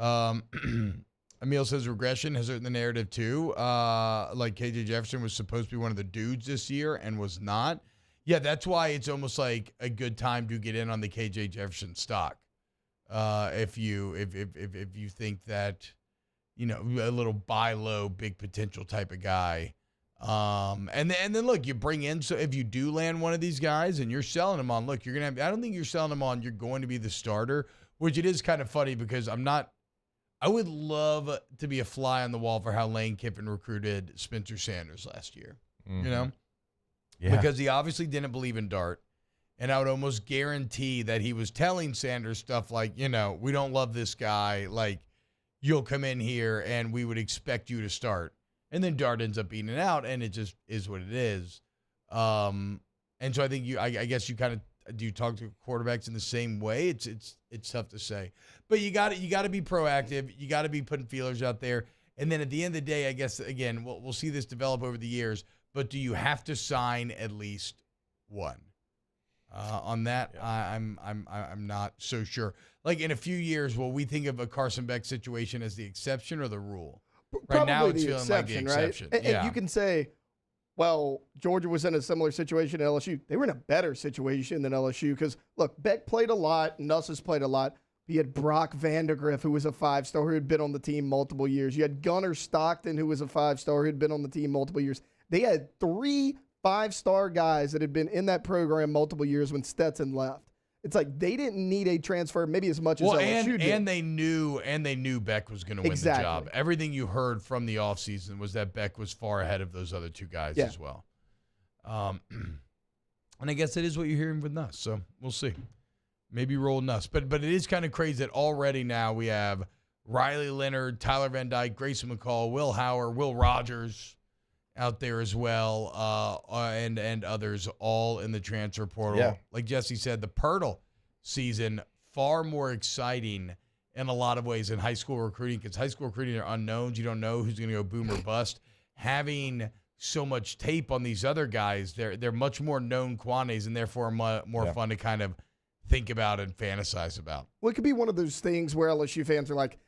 Emil says regression has hurt the narrative too. Like KJ Jefferson was supposed to be one of the dudes this year and was not. Yeah, that's why it's almost like a good time to get in on the KJ Jefferson stock. If you think that, you know, a little buy low, big potential type of guy. And then look, you bring in, so if you do land one of these guys and you're selling them on, look, you're going to have, I don't think you're selling them on, you're going to be the starter, which it is kind of funny because I would love to be a fly on the wall for how Lane Kiffin recruited Spencer Sanders last year, you know? Yeah. Because he obviously didn't believe in Dart. And I would almost guarantee that he was telling Sanders stuff like, you know, we don't love this guy. Like, you'll come in here and we would expect you to start. And then Dart ends up beating it out, and it just is what it is. And so I think I guess you kind of, do you talk to quarterbacks in the same way? It's tough to say. But you got to be proactive. You got to be putting feelers out there. And then at the end of the day, I guess, again, we'll see this develop over the years, but do you have to sign at least one? On that, yeah. I'm not so sure. Like in a few years, will we think of a Carson Beck situation as the exception or the rule? Right now, it's feeling like the exception. Right? And you can say, well, Georgia was in a similar situation at LSU. They were in a better situation than LSU because, look, Beck played a lot. Nuss has played a lot. You had Brock Vandegrift, who was a 5-star, who had been on the team multiple years. You had Gunnar Stockton, who was a 5-star, who had been on the team multiple years. They had 3 5-star guys that had been in that program multiple years when Stetson left. It's like they didn't need a transfer maybe as much as LSU did. And they knew Beck was going to win the job. Everything you heard from the offseason was that Beck was far ahead of those other 2 guys as well. And I guess it is what you're hearing with Nuss, so we'll see. Maybe roll Nuss. But it is kind of crazy that already now we have Riley Leonard, Tyler Van Dyke, Grayson McCall, Will Howard, Will Rogers out there as well, and others all in the transfer portal. Yeah. Like Jesse said, the Pirtle season, far more exciting in a lot of ways than high school recruiting because high school recruiting are unknowns. You don't know who's going to go boom or bust. Having so much tape on these other guys, they're much more known quantities and therefore more fun to kind of think about and fantasize about. Well, it could be one of those things where LSU fans are like,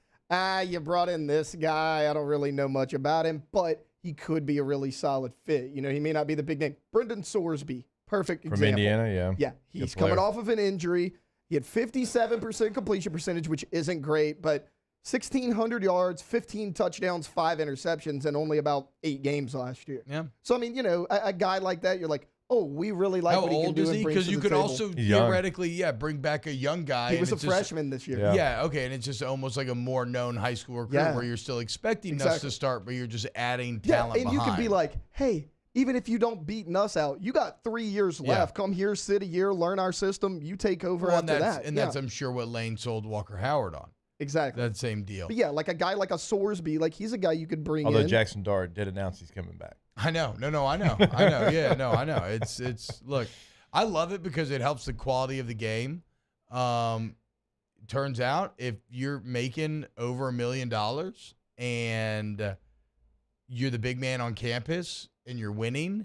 you brought in this guy. I don't really know much about him, but he could be a really solid fit. You know, he may not be the big name. Brendan Sorsby, perfect example. From Indiana, yeah. Yeah, he's coming off of an injury. He had 57% completion percentage, which isn't great, but 1,600 yards, 15 touchdowns, 5 interceptions, and only about 8 games last year. Yeah. So, I mean, you know, a guy like that, you're like, oh, we really like what he can do. How old is he? Because you could also theoretically, bring back a young guy. He was a freshman this year. Yeah, okay, and it's just almost like a more known high school recruit where you're still expecting Nuss to start, but you're just adding talent and behind. you could be like, hey, even if you don't beat Nuss out, you got 3 years left. Come here, sit a year, learn our system. You take over after that. And that's, I'm sure, what Lane sold Walker Howard on. Exactly. That same deal. But yeah, like a guy like a Sorsby, like he's a guy you could bring in. Although Jackson Dart did announce he's coming back. I know. No, I know. Yeah, no, I know. It's look, I love it because it helps the quality of the game. Turns out if you're making over $1 million and you're the big man on campus and you're winning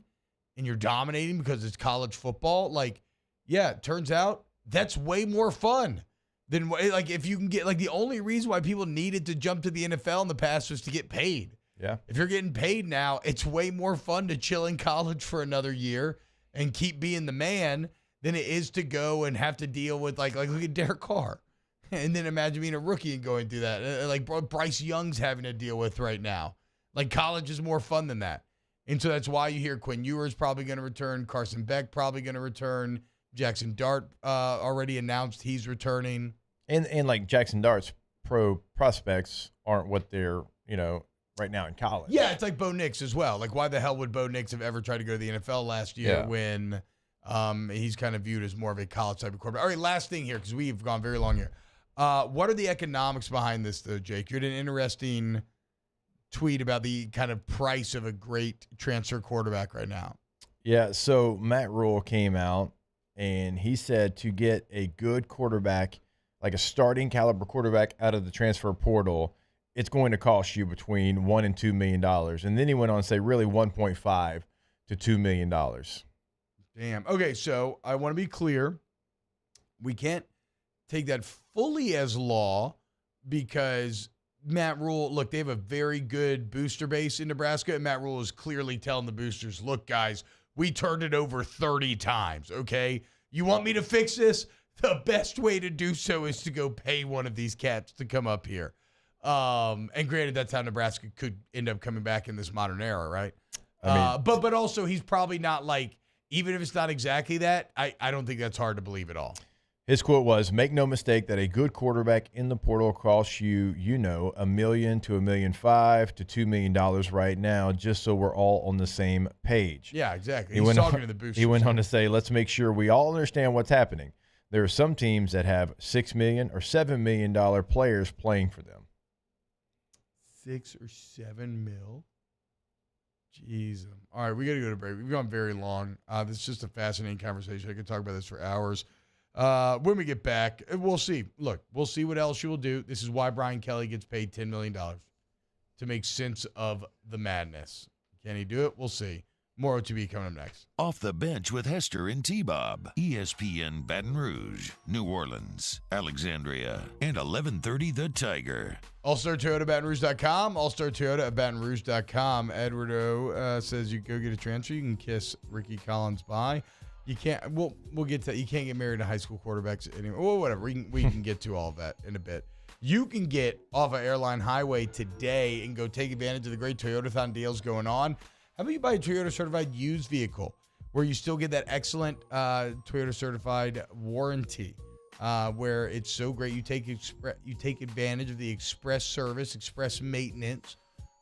and you're dominating because it's college football, like, yeah, it turns out that's way more fun then like if you can get like the only reason why people needed to jump to the NFL in the past was to get paid. Yeah. If you're getting paid now, it's way more fun to chill in college for another year and keep being the man than it is to go and have to deal with like look at Derek Carr. And then imagine being a rookie and going through that. Like Bryce Young's having to deal with right now. Like college is more fun than that. And so that's why you hear Quinn Ewers probably going to return. Carson Beck probably going to return. Jackson Dart already announced he's returning. And like Jackson Dart's pro prospects aren't what they're, right now in college. Yeah, it's like Bo Nix as well. Like why the hell would Bo Nix have ever tried to go to the NFL last year when he's kind of viewed as more of a college type of quarterback? All right, last thing here because we've gone very long here. What are the economics behind this, though, Jake? You had an interesting tweet about the kind of price of a great transfer quarterback right now. Yeah, so Matt Rule came out, and he said to get a good quarterback, like a starting caliber quarterback out of the transfer portal, it's going to cost you between $1 and $2 million. And then he went on to say really $1.5 to $2 million. Damn. Okay, so I want to be clear. We can't take that fully as law because Matt Rule, look, they have a very good booster base in Nebraska, and Matt Rule is clearly telling the boosters, look, guys, we turned it over 30 times, okay? You want me to fix this? The best way to do so is to go pay one of these cats to come up here. And granted, that's how Nebraska could end up coming back in this modern era, right? But also, he's probably not like, even if it's not exactly that, I don't think that's hard to believe at all. His quote was, make no mistake that a good quarterback in the portal costs you, $1 million to $1.5 million to $2 million right now, just so we're all on the same page. Yeah, exactly. He's talking to the boosters. He went on to say, let's make sure we all understand what's happening. There are some teams that have $6 million or $7 million players playing for them. 6 or 7 mil. Jeez. All right, we got to go to break. We've gone very long. This is just a fascinating conversation. I could talk about this for hours. When we get back, we'll see. Look, we'll see what LSU will do. This is why Brian Kelly gets paid $10 million to make sense of the madness. Can he do it? We'll see. More OTB coming up next. Off the Bench with Hester and T-Bob. ESPN Baton Rouge, New Orleans, Alexandria, and 1130 The Tiger. All-Star Toyota at BatonRouge.com. All-Star Toyota at BatonRouge.com. Edward O says you go get a transfer. You can kiss Ricky Collins bye. You can't. We'll get to that. You can't get married to high school quarterbacks anymore. Well, whatever. We can get to all of that in a bit. You can get off of Airline Highway today and go take advantage of the great Toyotathon deals going on. How about you buy a Toyota certified used vehicle where you still get that excellent Toyota certified warranty, where it's so great you take advantage of the express service, express maintenance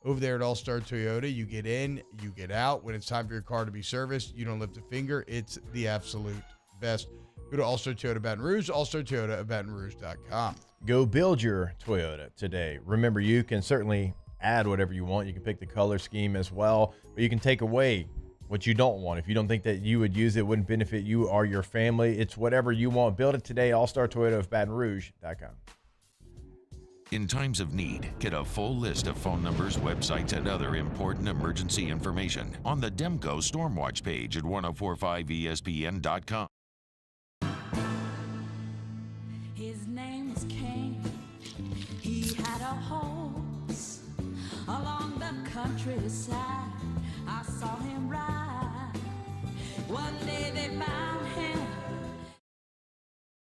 over there at All-Star Toyota. You get in, you get out. When it's time for your car to be serviced, you don't lift a finger. It's the absolute best. Go to All-Star Toyota Baton Rouge, All-Star Toyota at BatonRouge.com. Go build your Toyota today. Remember, you can certainly add whatever you want. You can pick the color scheme as well, but you can take away what you don't want. If you don't think that you would use it, wouldn't benefit you or your family, it's whatever you want. Build it today, All-Star Toyota of BatonRouge.com. In times of need, get a full list of phone numbers, websites, and other important emergency information on the Demco Stormwatch page at 1045ESPN.com. His name was King. He had a horse along the countryside. I saw him ride. One day they found him.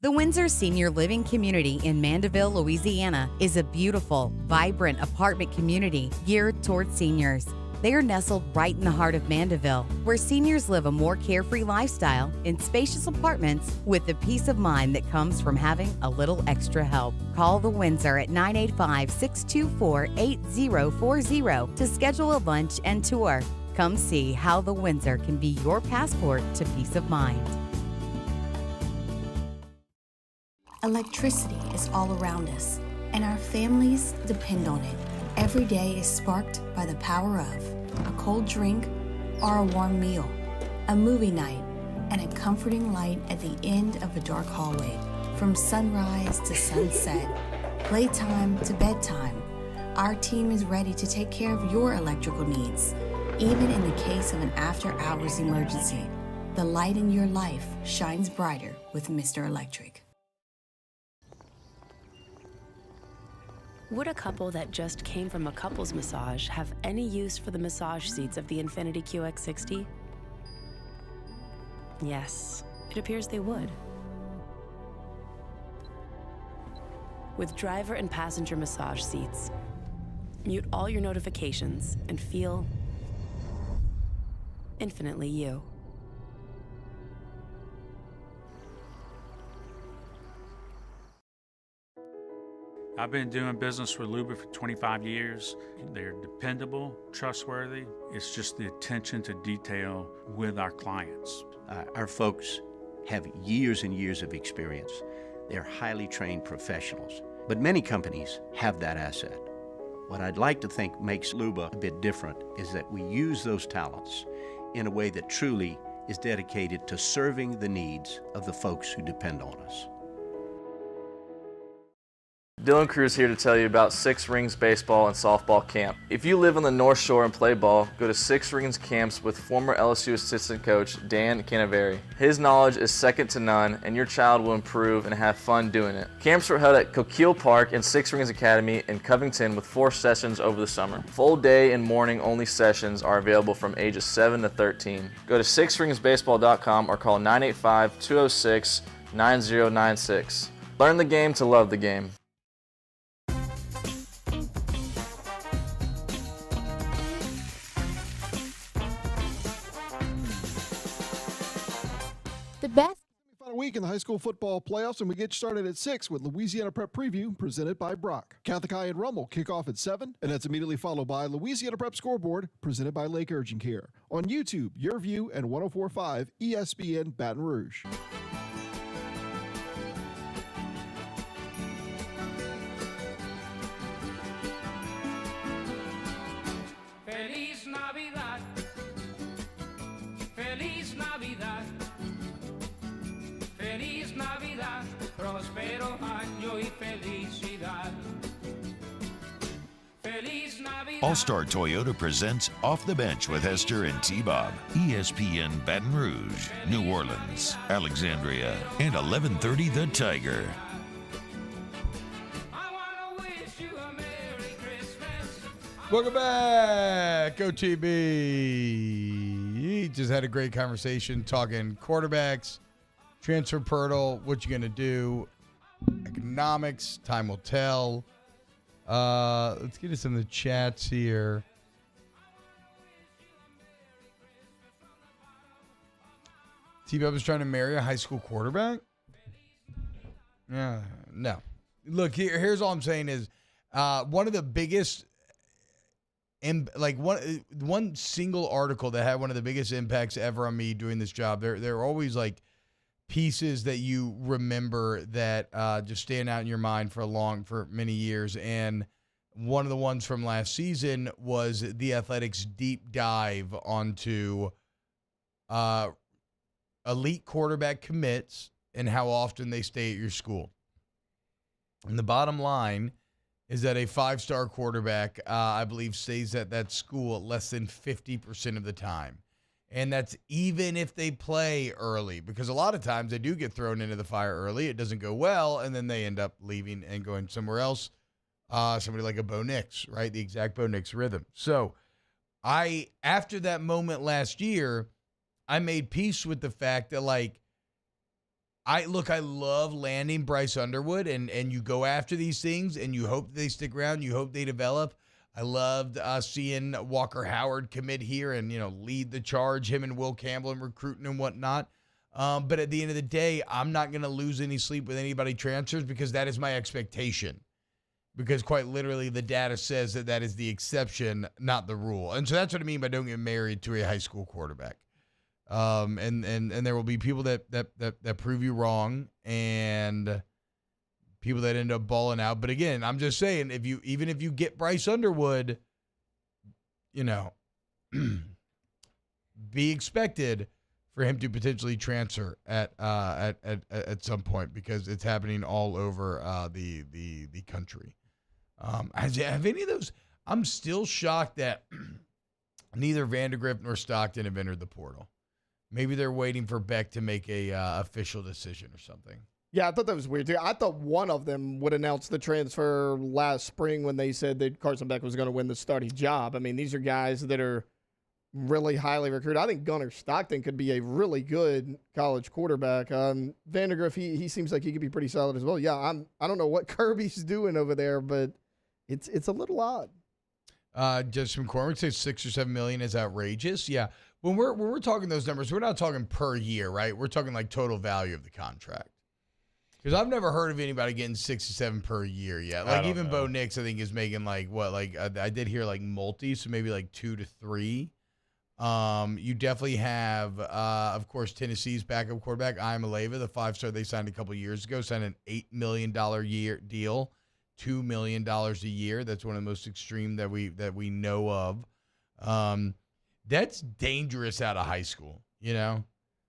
The Windsor Senior Living Community in Mandeville, Louisiana is a beautiful, vibrant apartment community geared toward seniors. They are nestled right in the heart of Mandeville, where seniors live a more carefree lifestyle in spacious apartments with the peace of mind that comes from having a little extra help. Call the Windsor at 985-624-8040 to schedule a lunch and tour. Come see how the Windsor can be your passport to peace of mind. Electricity is all around us, and our families depend on it. Every day is sparked by the power of a cold drink or a warm meal, a movie night, and a comforting light at the end of a dark hallway. From sunrise to sunset, playtime to bedtime, our team is ready to take care of your electrical needs. Even in the case of an after-hours emergency, the light in your life shines brighter with Mr. Electric. Would a couple that just came from a couples massage have any use for the massage seats of the Infiniti QX60? Yes, it appears they would. With driver and passenger massage seats, mute all your notifications and feel infinitely you. I've been doing business with Luba for 25 years. They're dependable, trustworthy. It's just the attention to detail with our clients. Our folks have years and years of experience. They're highly trained professionals, but many companies have that asset. What I'd like to think makes Luba a bit different is that we use those talents in a way that truly is dedicated to serving the needs of the folks who depend on us. Dylan Cruz here to tell you about Six Rings Baseball and Softball Camp. If you live on the North Shore and play ball, go to Six Rings Camps with former LSU assistant coach Dan Canaveri. His knowledge is second to none, and your child will improve and have fun doing it. Camps were held at Coquille Park and Six Rings Academy in Covington with 4 sessions over the summer. Full day and morning only sessions are available from ages 7 to 13. Go to sixringsbaseball.com or call 985-206-9096. Learn the game to love the game. The best Final week in the high school football playoffs, and we get started at 6 with Louisiana Prep Preview presented by Brock. Catholic High and Rummel kick off at 7, and that's immediately followed by Louisiana Prep Scoreboard presented by Lake Urgent Care. On YouTube, Your View and 104.5 ESPN Baton Rouge. Feliz Navidad. Feliz Navidad. Feliz Navidad. Próspero año y felicidad. Feliz Navidad. All-Star Toyota presents Off the Bench with Hester and T-Bob. ESPN Baton Rouge, New Orleans, Alexandria, and 1130 The Tiger. Welcome back, OTB. He just had a great conversation talking quarterbacks, transfer portal, what you going to do, economics, time will tell. Let's get to some of the chats here. T-Bob is trying to marry a high school quarterback? Yeah, no. Look, here's all I'm saying is one of the biggest one single article that had one of the biggest impacts ever on me doing this job. There are always like pieces that you remember that just stand out in your mind for many years. And one of the ones from last season was The Athletic's deep dive onto elite quarterback commits and how often they stay at your school. And the bottom line is that a 5-star quarterback, I believe, stays at that school less than 50% of the time. And that's even if they play early, because a lot of times they do get thrown into the fire early. It doesn't go well, and then they end up leaving and going somewhere else. Somebody like a Bo Nix, right? The exact Bo Nix rhythm. So after that moment last year, I made peace with the fact that, like, I love landing Bryce Underwood, and you go after these things, and you hope they stick around. You hope they develop. I loved seeing Walker Howard commit here and, lead the charge, him and Will Campbell and recruiting and whatnot. But at the end of the day, I'm not going to lose any sleep with anybody transfers because that is my expectation. Because quite literally, the data says that is the exception, not the rule. And so that's what I mean by don't get married to a high school quarterback. And there will be people that prove you wrong and people that end up balling out. But again, I'm just saying, even if you get Bryce Underwood, be expected for him to potentially transfer at some point because it's happening all over the country. Have any of those? I'm still shocked that neither Vandegrift nor Stockton have entered the portal. Maybe they're waiting for Beck to make a official decision or something. Yeah, I thought that was weird too. I thought one of them would announce the transfer last spring when they said that Carson Beck was going to win the starting job. I mean, these are guys that are really highly recruited. I think Gunnar Stockton could be a really good college quarterback. Vandegrift, he seems like he could be pretty solid as well. Yeah, I don't know what Kirby's doing over there, but it's a little odd. Just from McCormick says $6 or $7 million is outrageous. Yeah, when we're talking those numbers, we're not talking per year, right? We're talking like total value of the contract. Because I've never heard of anybody getting 6 or 7 per year yet. Like even Bo Nix, I think is making like what? Like I did hear like multi, so maybe like 2 to 3. You definitely have, of course, Tennessee's backup quarterback, Iamaleava, the 5-star they signed a couple years ago, signed an $8 million year deal, $2 million a year. That's one of the most extreme that we know of. That's dangerous out of high school, you know?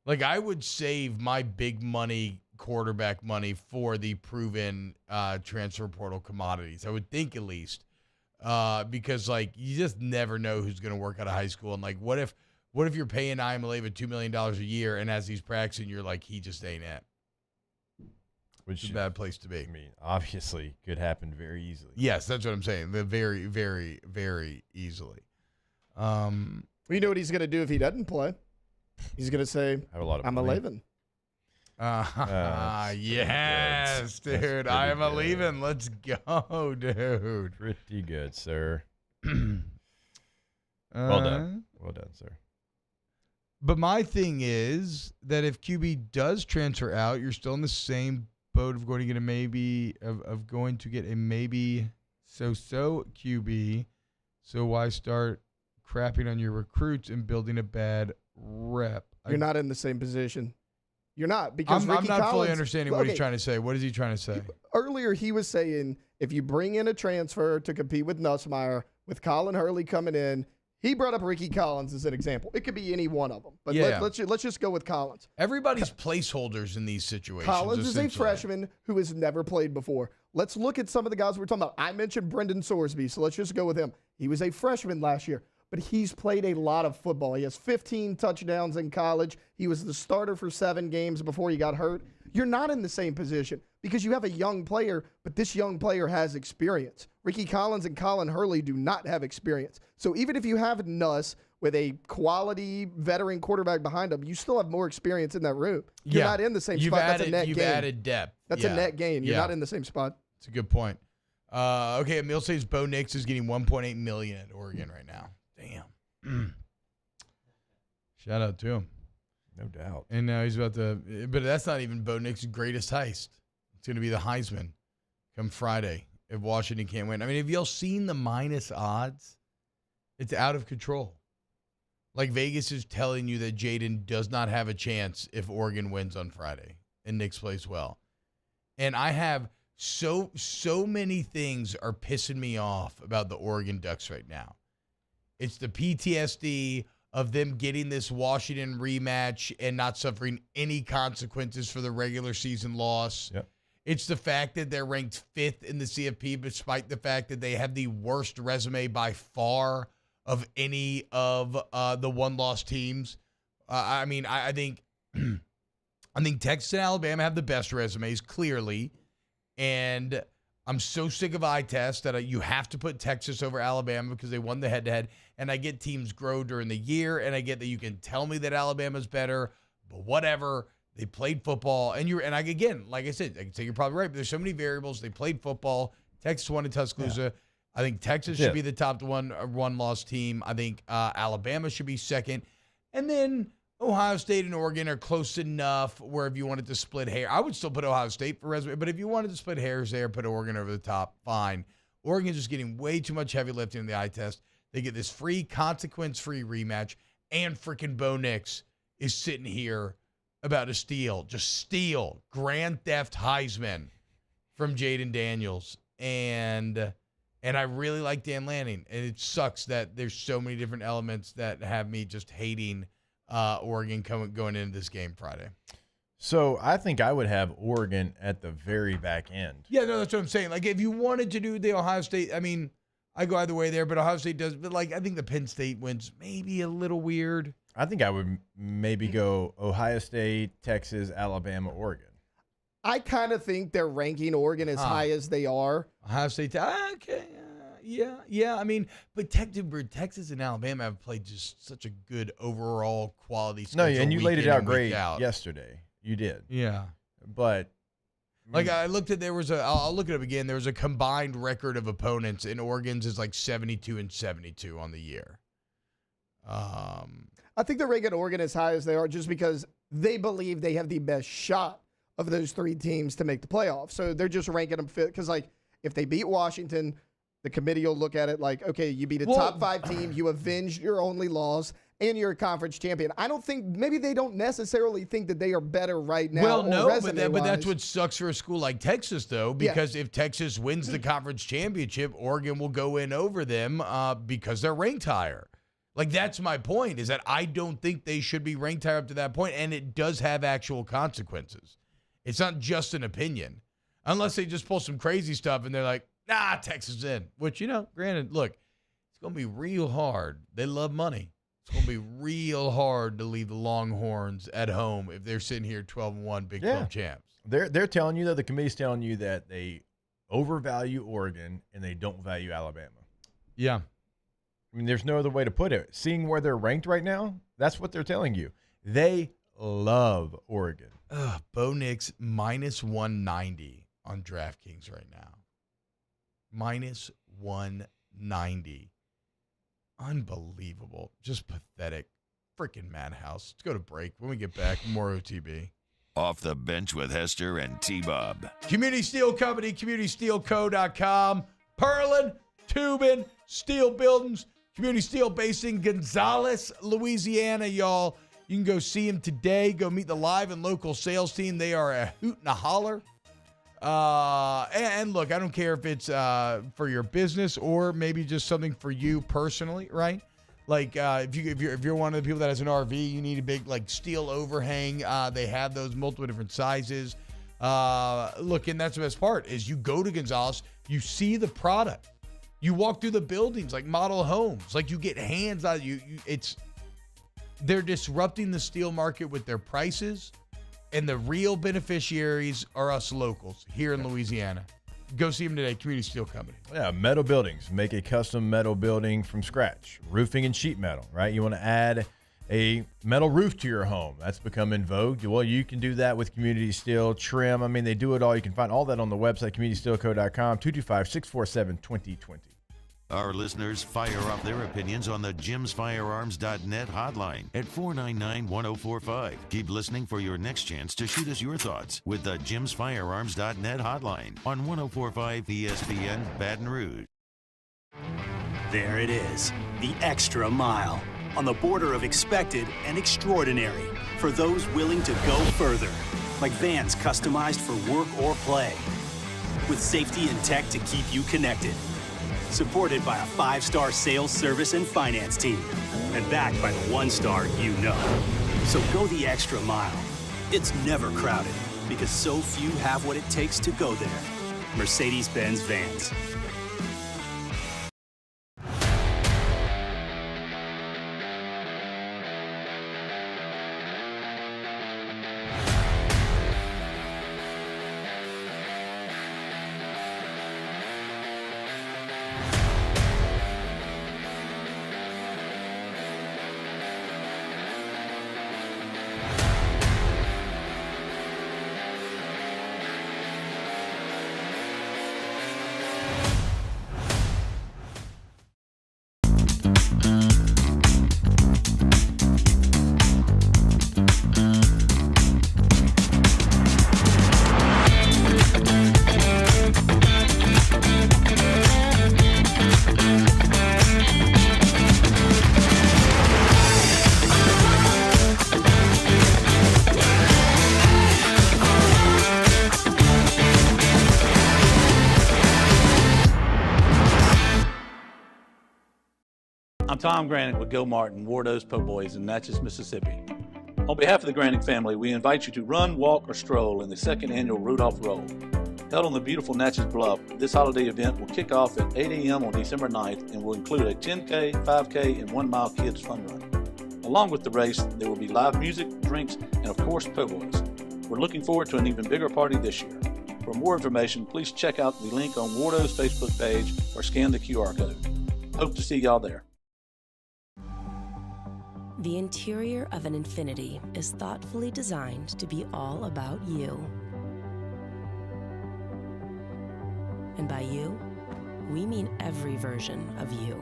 Like I would save my big money quarterback money for the proven transfer portal commodities. I would think at least. Because like you just never know who's going to work out of high school, and like what if you're paying Iamaleava $2 million a year, and as he's practicing, you're like he just ain't it. Which is a bad place to be. I mean, obviously, could happen very easily. Yes, that's what I'm saying. Very, very, very easily. You know what he's going to do if he doesn't play? He's going to say, "I'm a leaving." Yes, dude. I am a leaving. Let's go, dude. Pretty good, sir. Well done. Well done, sir. But my thing is that if QB does transfer out, you're still in the same boat of going to get a maybe, of going to get a maybe so-so QB. So why start crapping on your recruits and building a bad rep? You're not in the same position. You're not, because I'm Ricky not Collins, fully understanding what he's trying to say. What is he trying to say? Earlier, he was saying if you bring in a transfer to compete with Nussmeier, with Colin Hurley coming in, he brought up Ricky Collins as an example. It could be any one of them, but let's just go with Collins. Everybody's placeholders in these situations. Collins is a freshman who has never played before. Let's look at some of the guys we're talking about. I mentioned Brendan Sorsby, so let's just go with him. He was a freshman last year, but he's played a lot of football. He has 15 touchdowns in college. He was the starter for 7 games before he got hurt. You're not in the same position because you have a young player, but this young player has experience. Ricky Collins and Colin Hurley do not have experience. So even if you have Nuss with a quality veteran quarterback behind him, you still have more experience in that room. You're not in the same spot. That's a net gain. You've added depth. That's a net gain. You're not in the same spot. It's a good point. Okay, Emil says Bo Nix is getting $1.8 million at Oregon right now. Damn. Shout out to him. No doubt. And now he's about to, but that's not even Bo Nix's greatest heist. It's going to be the Heisman come Friday if Washington can't win. I mean, have y'all seen the minus odds? It's out of control. Like Vegas is telling you that Jaden does not have a chance if Oregon wins on Friday and Nix plays well. And I have so many things are pissing me off about the Oregon Ducks right now. It's the PTSD of them getting this Washington rematch and not suffering any consequences for the regular season loss. Yep. It's the fact that they're ranked 5th in the CFP, despite the fact that they have the worst resume by far of any of the one-loss teams. I think Texas and Alabama have the best resumes, clearly. And I'm so sick of eye tests that you have to put Texas over Alabama because they won the head-to-head. And I get teams grow during the year, and I get that you can tell me that Alabama's better, but whatever. They played football, again, like I said, I can say you're probably right, but there's so many variables. They played football. Texas won in Tuscaloosa. Yeah. I think Texas should be the top one-loss team. I think Alabama should be second. And then Ohio State and Oregon are close enough where if you wanted to split hair, I would still put Ohio State for resume, but if you wanted to split hairs there, put Oregon over the top, fine. Oregon's just getting way too much heavy lifting in the eye test. They get this free, consequence-free rematch, and freaking Bo Nix is sitting here about to steal Grand Theft Heisman from Jaden Daniels. And I really like Dan Lanning. And it sucks that there's so many different elements that have me just hating Oregon going into this game Friday. So I think I would have Oregon at the very back end. Yeah, no, that's what I'm saying. Like, if you wanted to do the Ohio State, I mean, I go either way there, but Ohio State does. But, like, I think the Penn State wins maybe a little weird. I think I would maybe go Ohio State, Texas, Alabama, Oregon. I kind of think they're ranking Oregon as high as they are. Ohio State, okay. Yeah. I mean, but Texas and Alabama have played just such a good overall quality schedule. No, and you laid it out great out. yesterday. You did. Yeah. But like I looked at, I'll look it up again. There was a combined record of opponents, and Oregon's is like 72-72 on the year. I think they're ranking Oregon as high as they are just because they believe they have the best shot of those three teams to make the playoffs. So they're just ranking them fit because, like, if they beat Washington, the committee will look at it like, okay, you beat a top 5 team, you avenged your only loss, and you're a conference champion. I don't think, maybe they don't necessarily think that they are better right now. Well, no, but that's what sucks for a school like Texas, though, because if Texas wins the conference championship, Oregon will go in over them because they're ranked higher. Like, that's my point, is that I don't think they should be ranked higher up to that point, and it does have actual consequences. It's not just an opinion. Unless they just pull some crazy stuff and they're like, nah, Texas in. Which, granted, look, it's going to be real hard. They love money. It's going to be real hard to leave the Longhorns at home if they're sitting here 12-1 Big 12 champs. They're telling you, though, the committee's telling you that they overvalue Oregon and they don't value Alabama. Yeah. I mean, there's no other way to put it. Seeing where they're ranked right now, that's what they're telling you. They love Oregon. Bo Nix -190 on DraftKings right now. -190. Unbelievable. Just pathetic. Freaking madhouse. Let's go to break. When we get back, more OTB. Off the bench with Hester and T-Bob. Community Steel Company, communitysteelco.com. Purlin, tubing, steel buildings. Community Steel based in Gonzales, Louisiana, y'all. You can go see them today. Go meet the live and local sales team. They are a hoot and a holler. And look, I don't care if it's for your business or maybe just something for you personally, right? Like if you're one of the people that has an RV, you need a big like steel overhang. They have those multiple different sizes. Look, and that's the best part is you go to Gonzales, you see the product, you walk through the buildings like model homes, like you get hands on you. They're disrupting the steel market with their prices, and the real beneficiaries are us locals here in Louisiana. Go see them today, Community Steel Company. Yeah, metal buildings. Make a custom metal building from scratch. Roofing and sheet metal, right? You want to add a metal roof to your home. That's become in vogue. Well, you can do that with Community Steel. Trim. I mean, they do it all. You can find all that on the website, communitysteelco.com, 225-647-2020. Our listeners fire off their opinions on the jimsfirearms.net hotline at 499-1045. Keep listening for your next chance to shoot us your thoughts with the jimsfirearms.net hotline on 1045 ESPN Baton Rouge. There it is, the extra mile, on the border of expected and extraordinary for those willing to go further, like vans customized for work or play, with safety and tech to keep you connected. Supported by a 5-star sales, service, and finance team. And backed by the 1-star you know. So go the extra mile. It's never crowded because so few have what it takes to go there. Mercedes-Benz Vans. I'm Tom Granick with Gil Martin, Wardo's Po' Boys in Natchez, Mississippi. On behalf of the Granick family, we invite you to run, walk, or stroll in the second annual Rudolph Roll. Held on the beautiful Natchez Bluff, this holiday event will kick off at 8 a.m. on December 9th and will include a 10K, 5K, and 1-mile kids fun run. Along with the race, there will be live music, drinks, and of course, po' boys. We're looking forward to an even bigger party this year. For more information, please check out the link on Wardo's Facebook page or scan the QR code. Hope to see y'all there. The interior of an Infiniti is thoughtfully designed to be all about you. And by you, we mean every version of you.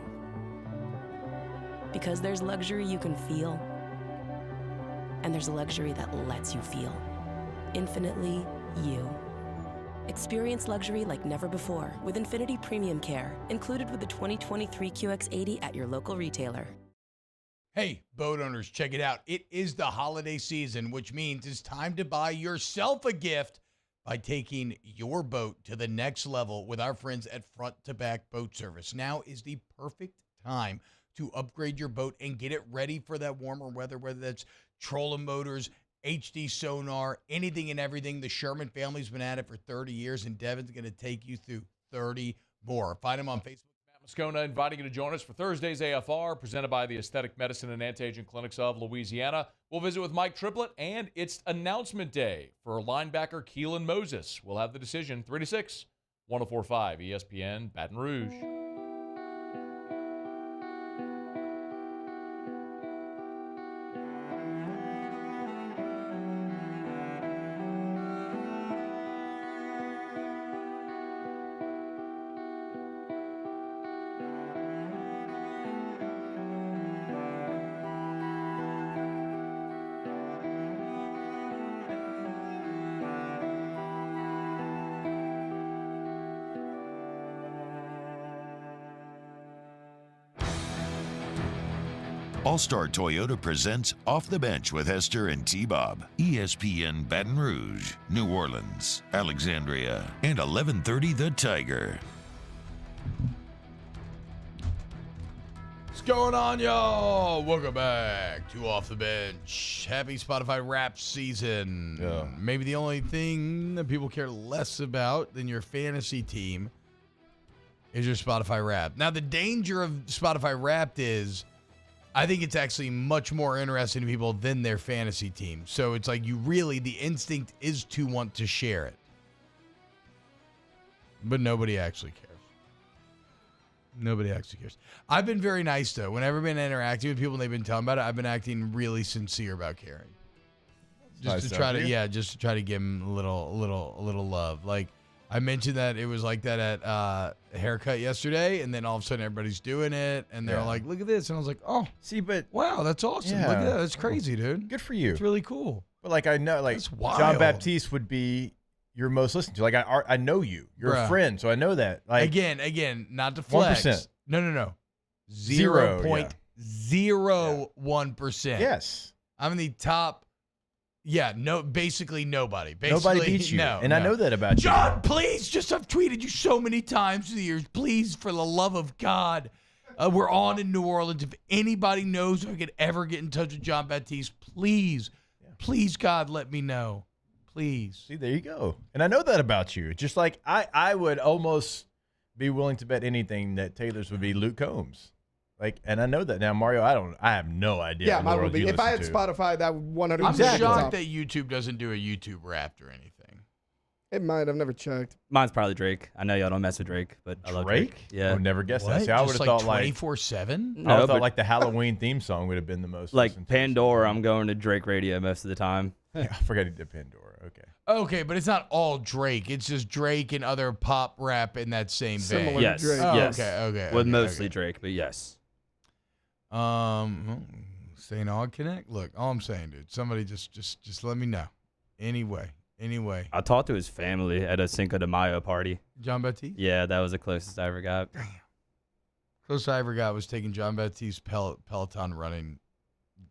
Because there's luxury you can feel, and there's luxury that lets you feel. Infinitely you. Experience luxury like never before with Infiniti Premium Care, included with the 2023 QX80 at your local retailer. Hey, boat owners, check it out. It is the holiday season, which means it's time to buy yourself a gift by taking your boat to the next level with our friends at Front to Back Boat Service. Now is the perfect time to upgrade your boat and get it ready for that warmer weather, whether that's trolling motors, HD sonar, anything and everything. The Sherman family's been at it for 30 years, and Devin's going to take you through 30 more. Find him on Facebook. Moscona inviting you to join us for Thursday's AFR, presented by the Aesthetic Medicine and Anti-Aging Clinics of Louisiana. We'll visit with Mike Triplett, and it's announcement day for linebacker Keelan Moses. We'll have the decision 3-6, 104.5 ESPN Baton Rouge. All-Star Toyota presents Off the Bench with Hester and T-Bob. ESPN Baton Rouge, New Orleans, Alexandria, and 1130 The Tiger. What's going on, y'all? Welcome back to Off the Bench. Happy Spotify Rap season. Yeah. Maybe the only thing that people care less about than your fantasy team is your Spotify Wrapped. Now, the danger of Spotify Wrapped is I think it's actually much more interesting to people than their fantasy team. So it's like the instinct is to want to share it. But nobody actually cares. Nobody actually cares. I've been very nice, though. Whenever I've been interacting with people and they've been telling about it, I've been acting really sincere about caring. Just to try to give them a little love. Like, I mentioned that it was like that at haircut yesterday, and then all of a sudden everybody's doing it, and they're like, look at this. And I was like, oh. See, but wow, that's awesome. Yeah. Look at that. That's crazy, dude. Good for you. It's really cool. But, like, I know, like, That's wild. John Baptiste would be your most listened to. Like, I know you. You're a friend, so I know that. Like, Again, not to flex. 1%. No. Zero, 0.01%. Yes. I'm in the top. Yeah, basically nobody. Nobody beats you. No, and I know that about you. John, please, I've tweeted you so many times through the years. Please, for the love of God, we're on in New Orleans. If anybody knows if I could ever get in touch with John Baptiste, please, God, let me know. Please. See, there you go. And I know that about you. Just like I would almost be willing to bet anything that Taylor's would be Luke Combs. Like, and I know that now, Mario. I have no idea. Yeah, mine would be. If I had Spotify, that would 100%. I'm shocked that YouTube doesn't do a YouTube Wrapped or anything. It might. I've never checked. Mine's probably Drake. I know y'all don't mess with Drake, but I love Drake. Yeah. I would never guess What? that. See, I would Just have like thought like 24/7. I would have thought like the Halloween theme song would have been the most. Like Pandora, I'm going to Drake radio most of the time. Yeah, I forgot he did Pandora. Okay. Okay, but it's not all Drake. It's just Drake and other pop rap in that same vein. Yes. Oh, Yes. Okay. With mostly Drake, but yes. Saying all connect. Look, all I'm saying, dude. Somebody just let me know. Anyway. I talked to his family at a Cinco de Mayo party. John Baptiste? Yeah, that was the closest I ever got. Closest I ever got was taking John Baptiste's Peloton running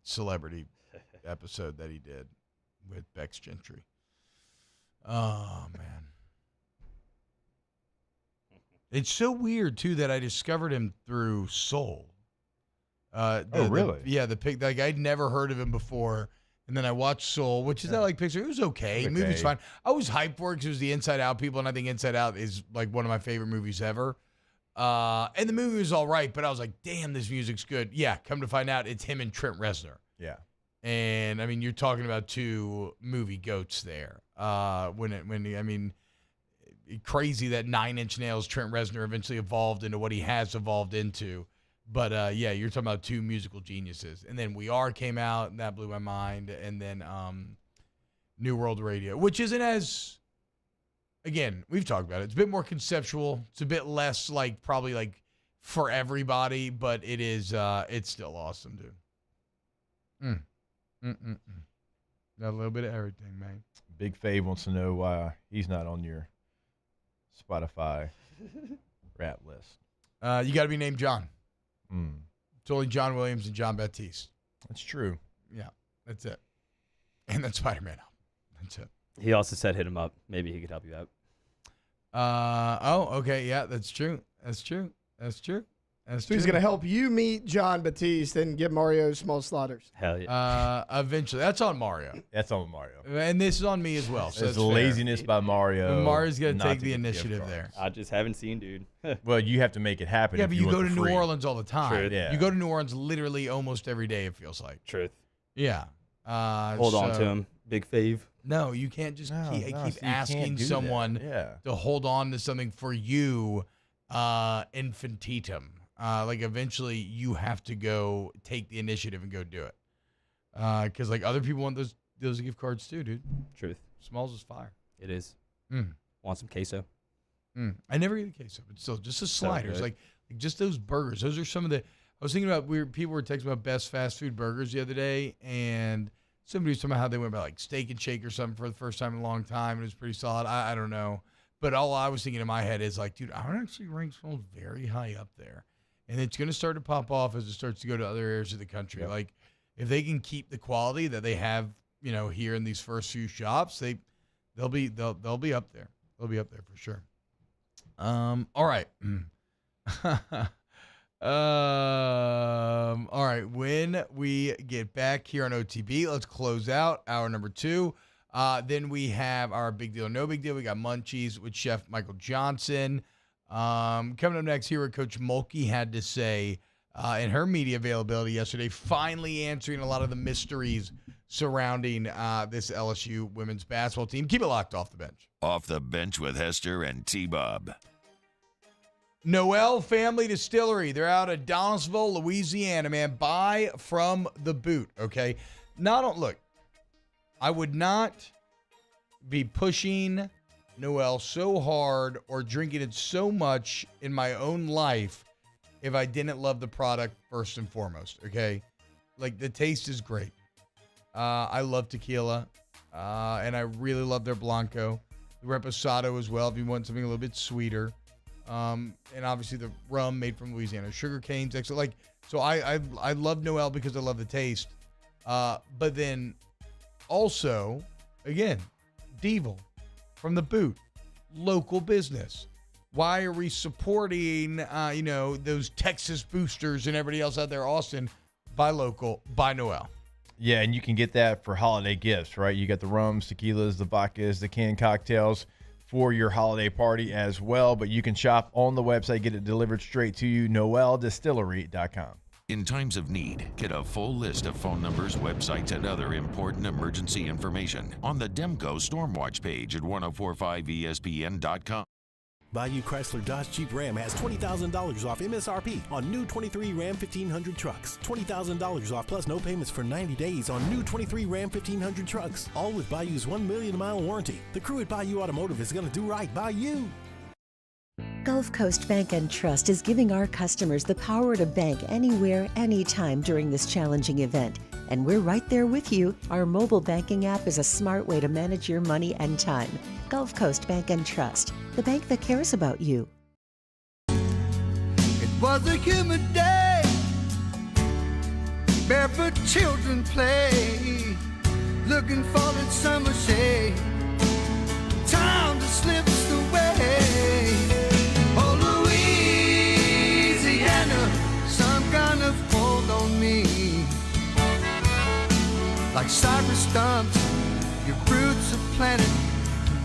celebrity episode that he did with Bex Gentry. Oh, man. It's so weird, too, that I discovered him through Soul. Really? The pic. Like, I'd never heard of him before, and then I watched Soul, which is that like picture. It was okay. Okay. Movie's fine. I was hyped for it because it was the Inside Out people, and I think Inside Out is like one of my favorite movies ever. And the movie was all right, but I was like, damn, this music's good. Yeah, come to find out, it's him and Trent Reznor. Yeah. And I mean, you're talking about two movie goats there. Crazy that 9 Inch Nails Trent Reznor eventually evolved into what he has evolved into. But yeah, you're talking about two musical geniuses. And then We Are came out, and that blew my mind. And then New World Radio, which isn't as, again, we've talked about it. It's a bit more conceptual. It's a bit less probably for everybody, but it is. It's still awesome, dude. Got a little bit of everything, man. Big Fave wants to know why he's not on your Spotify rap list. You got to be named John. Mm. It's only John Williams and John Baptiste. That's true. Yeah, that's it. And then Spider-Man album. That's it. He also said hit him up. Maybe he could help you out. Okay. Yeah, that's true. That's true. So he's going to help you meet John Baptiste and get Mario Small Slaughters. Hell yeah. Eventually. That's on Mario. That's on Mario. And this is on me as well. So it's laziness by Mario. But Mario's going to take the initiative there. I just haven't seen, dude. Well, you have to make it happen. Yeah, but you go to New Orleans all the time. Truth. Yeah. You go to New Orleans literally almost every day, it feels like. Truth. Yeah. Hold on to him. Big Fave. No, you can't just keep so asking someone to hold on to something for you infinitum. Eventually you have to go take the initiative and go do it. Because other people want those gift cards too, dude. Truth. Smalls is fire. It is. Mm. Want some queso? I never eat a queso, but still, just the sliders, like just those burgers. Those are some of the. I was thinking about people were texting about best fast food burgers the other day, and somebody was talking about how they went about Steak and Shake or something for the first time in a long time. And it was pretty solid. I don't know, but all I was thinking in my head is dude, I would actually rank Smalls very high up there. And it's going to start to pop off as it starts to go to other areas of the country. Yep. If they can keep the quality that they have, here in these first few shops, they'll be up there. They'll be up there for sure. All right. All right. When we get back here on OTB, let's close out hour number 2. Then we have our Big Deal, No Big Deal. We got Munchies with Chef Michael Johnson. Coming up next, here what Coach Mulkey had to say in her media availability yesterday, finally answering a lot of the mysteries surrounding this LSU women's basketball team. Keep it locked off the bench. Off the bench with Hester and T-Bob. Noel Family Distillery. They're out of Donaldsonville, Louisiana, man. Buy from the boot, okay? Look, I would not be pushing Noel so hard or drinking it so much in my own life if I didn't love the product first and foremost, okay? The taste is great. I love tequila, and I really love their Blanco. The Reposado as well, if you want something a little bit sweeter. And obviously the rum made from Louisiana. Sugar canes, excellent. So I love Noel because I love the taste. But then also, again, Devil. From the boot, local business. Why are we supporting, those Texas boosters and everybody else out there, Austin? Buy local, buy Noel. Yeah, and you can get that for holiday gifts, right? You got the rums, tequilas, the vodkas, the canned cocktails for your holiday party as well. But you can shop on the website, get it delivered straight to you, noeldistillery.com. In times of need, get a full list of phone numbers, websites, and other important emergency information on the Demco Stormwatch page at 1045ESPN.com. Bayou Chrysler Dodge Jeep Ram has $20,000 off MSRP on new 23 Ram 1500 trucks. $20,000 off plus no payments for 90 days on new 23 Ram 1500 trucks. All with Bayou's 1 million mile warranty. The crew at Bayou Automotive is going to do right by you. Gulf Coast Bank and Trust is giving our customers the power to bank anywhere, anytime during this challenging event. And we're right there with you. Our mobile banking app is a smart way to manage your money and time. Gulf Coast Bank and Trust, the bank that cares about you. It was a humid day, barefoot children play, looking for that summer shade. Time just slips away. Oh, Louisiana, some kind of hold on me. Like cypress stumps, your roots are planted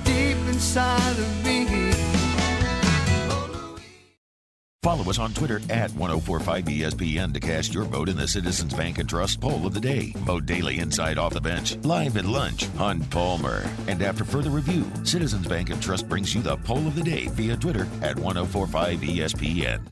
deep inside of me. Follow us on Twitter at 1045ESPN to cast your vote in the Citizens Bank and Trust Poll of the Day. Vote daily inside Off the Bench, live at lunch on Palmer. And after further review, Citizens Bank and Trust brings you the Poll of the Day via Twitter at 1045ESPN.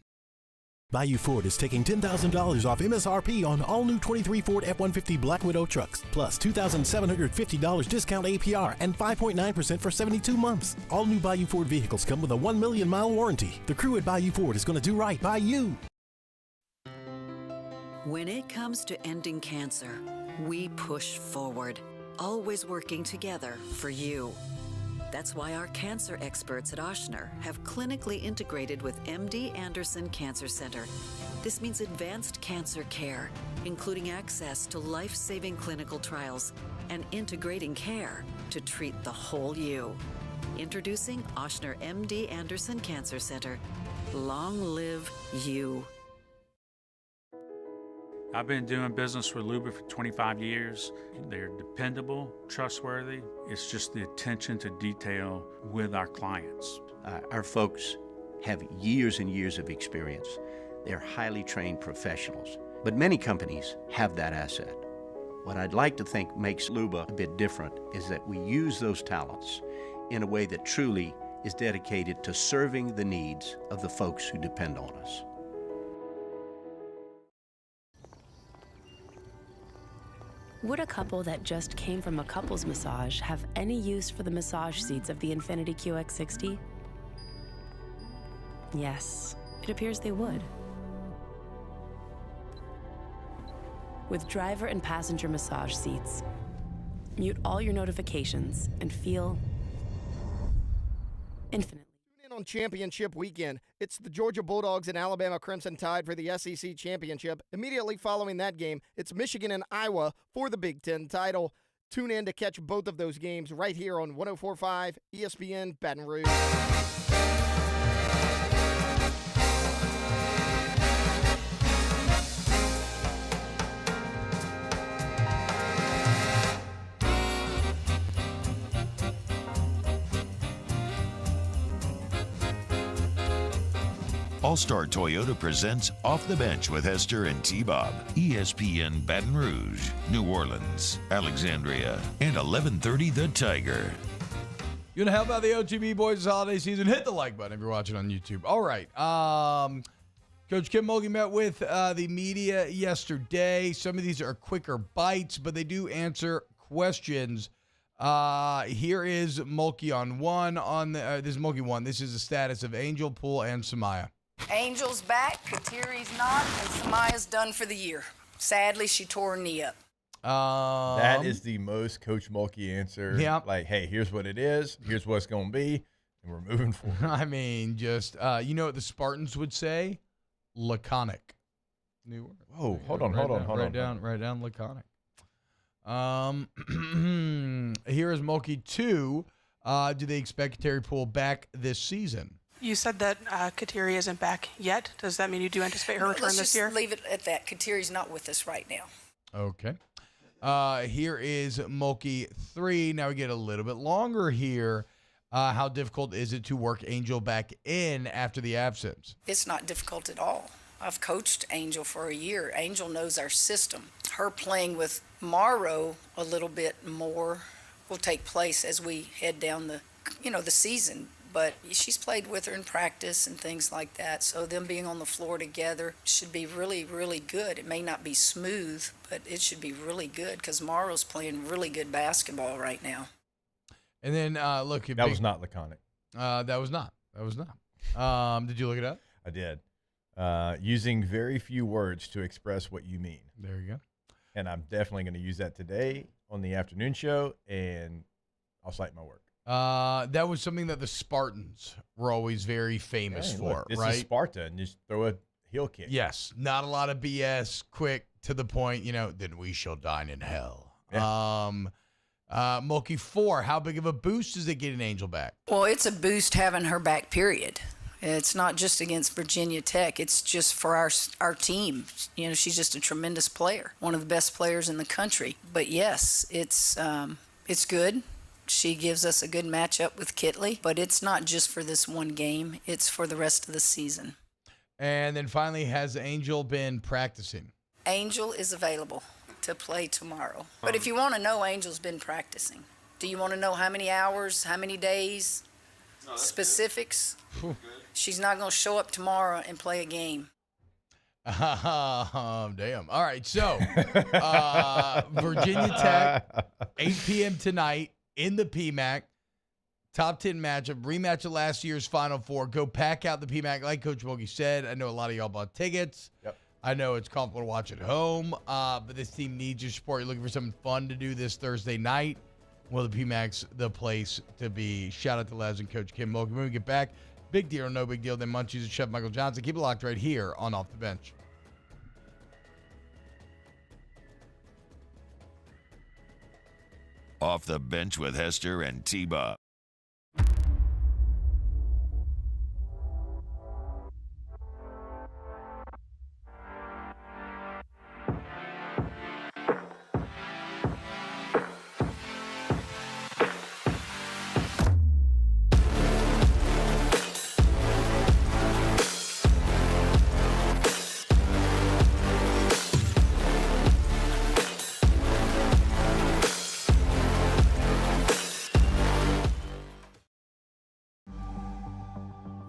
Bayou Ford is taking $10,000 off MSRP on all new 23 Ford F-150 Black Widow trucks, plus $2,750 discount APR and 5.9% for 72 months. All new Bayou Ford vehicles come with a 1 million mile warranty. The crew at Bayou Ford is going to do right by you. When it comes to ending cancer, we push forward, always working together for you. That's why our cancer experts at Ochsner have clinically integrated with MD Anderson Cancer Center. This means advanced cancer care, including access to life-saving clinical trials and integrating care to treat the whole you. Introducing Ochsner MD Anderson Cancer Center. Long live you. I've been doing business with Luba for 25 years. They're dependable, trustworthy. It's just the attention to detail with our clients. Our folks have years and years of experience. They're highly trained professionals, but many companies have that asset. What I'd like to think makes Luba a bit different is that we use those talents in a way that truly is dedicated to serving the needs of the folks who depend on us. Would a couple that just came from a couples massage have any use for the massage seats of the Infiniti QX60? Yes, it appears they would. With driver and passenger massage seats, mute all your notifications and feel infinite. Tune in on championship weekend. It's the Georgia Bulldogs and Alabama Crimson Tide for the SEC championship. Immediately following that game, it's Michigan and Iowa for the Big Ten title. Tune in to catch both of those games right here on 104.5 ESPN Baton Rouge. All-Star Toyota presents Off the Bench with Hester and T-Bob. ESPN Baton Rouge, New Orleans, Alexandria, and 1130 The Tiger. You want to help out the OTB boys this holiday season? Hit the like button if you're watching on YouTube. All right. Coach Kim Mulkey met with the media yesterday. Some of these are quicker bites, but they do answer questions. Here is Mulkey on one. This is Mulkey one. This is the status of Angel, Poole, and Samaya. Angel's back, Katiri's not, and Samaya's done for the year. Sadly, she tore her knee up. That is the most Coach Mulkey answer. Yeah. Like, hey, here's what it is. Here's what it's going to be. And we're moving forward. I mean, just, you know what the Spartans would say? Laconic. New word. Whoa, hold on. Write down laconic. Here is Mulkey 2. Do they expect Kateri Poole back this season? You said that Kateri isn't back yet. Does that mean you do anticipate her return this year? Let's just leave it at that. Katiri's not with us right now. Okay. Here is Mulkey 3. Now we get a little bit longer here. How difficult is it to work Angel back in after the absence? It's not difficult at all. I've coached Angel for a year. Angel knows our system. Her playing with Morrow a little bit more will take place as we head down the season. But she's played with her in practice and things like that. So them being on the floor together should be really, really good. It may not be smooth, but it should be really good because Morrow's playing really good basketball right now. And then, look. That was not laconic. That was not. Did you look it up? I did. Using very few words to express what you mean. There you go. And I'm definitely going to use that today on the afternoon show, and I'll cite my work. That was something that the Spartans were always very famous for, this right? is Sparta, and just throw a heel kick. Yes, not a lot of BS, quick, to the point, then we shall dine in hell. Yeah. Mulkey 4, how big of a boost does it get an Angel back? Well, it's a boost having her back, period. It's not just against Virginia Tech. It's just for our team. She's just a tremendous player, one of the best players in the country. But yes, it's good. She gives us a good matchup with Kitley, but it's not just for this one game. It's for the rest of the season. And then finally, has Angel been practicing? Angel is available to play tomorrow. But if you want to know, Angel's been practicing. Do you want to know how many hours, how many days, specifics? She's not going to show up tomorrow and play a game. Damn. All right, so Virginia Tech, 8 p.m. tonight in the PMAC. Top 10 matchup, rematch of last year's Final Four. Go pack out the PMAC. Like Coach Bogey said, I know a lot of y'all bought tickets. Yep. I know it's comfortable to watch at home, but this team needs your support. You're looking for something fun to do this Thursday night. Well, the PMAC's the place to be. Shout out to Les and Coach Kim Mulkey. When we get back, big deal or no big deal, then Munchies and Chef Michael Johnson. Keep it locked right here on Off the Bench. Off the Bench with Hester and T-Bob.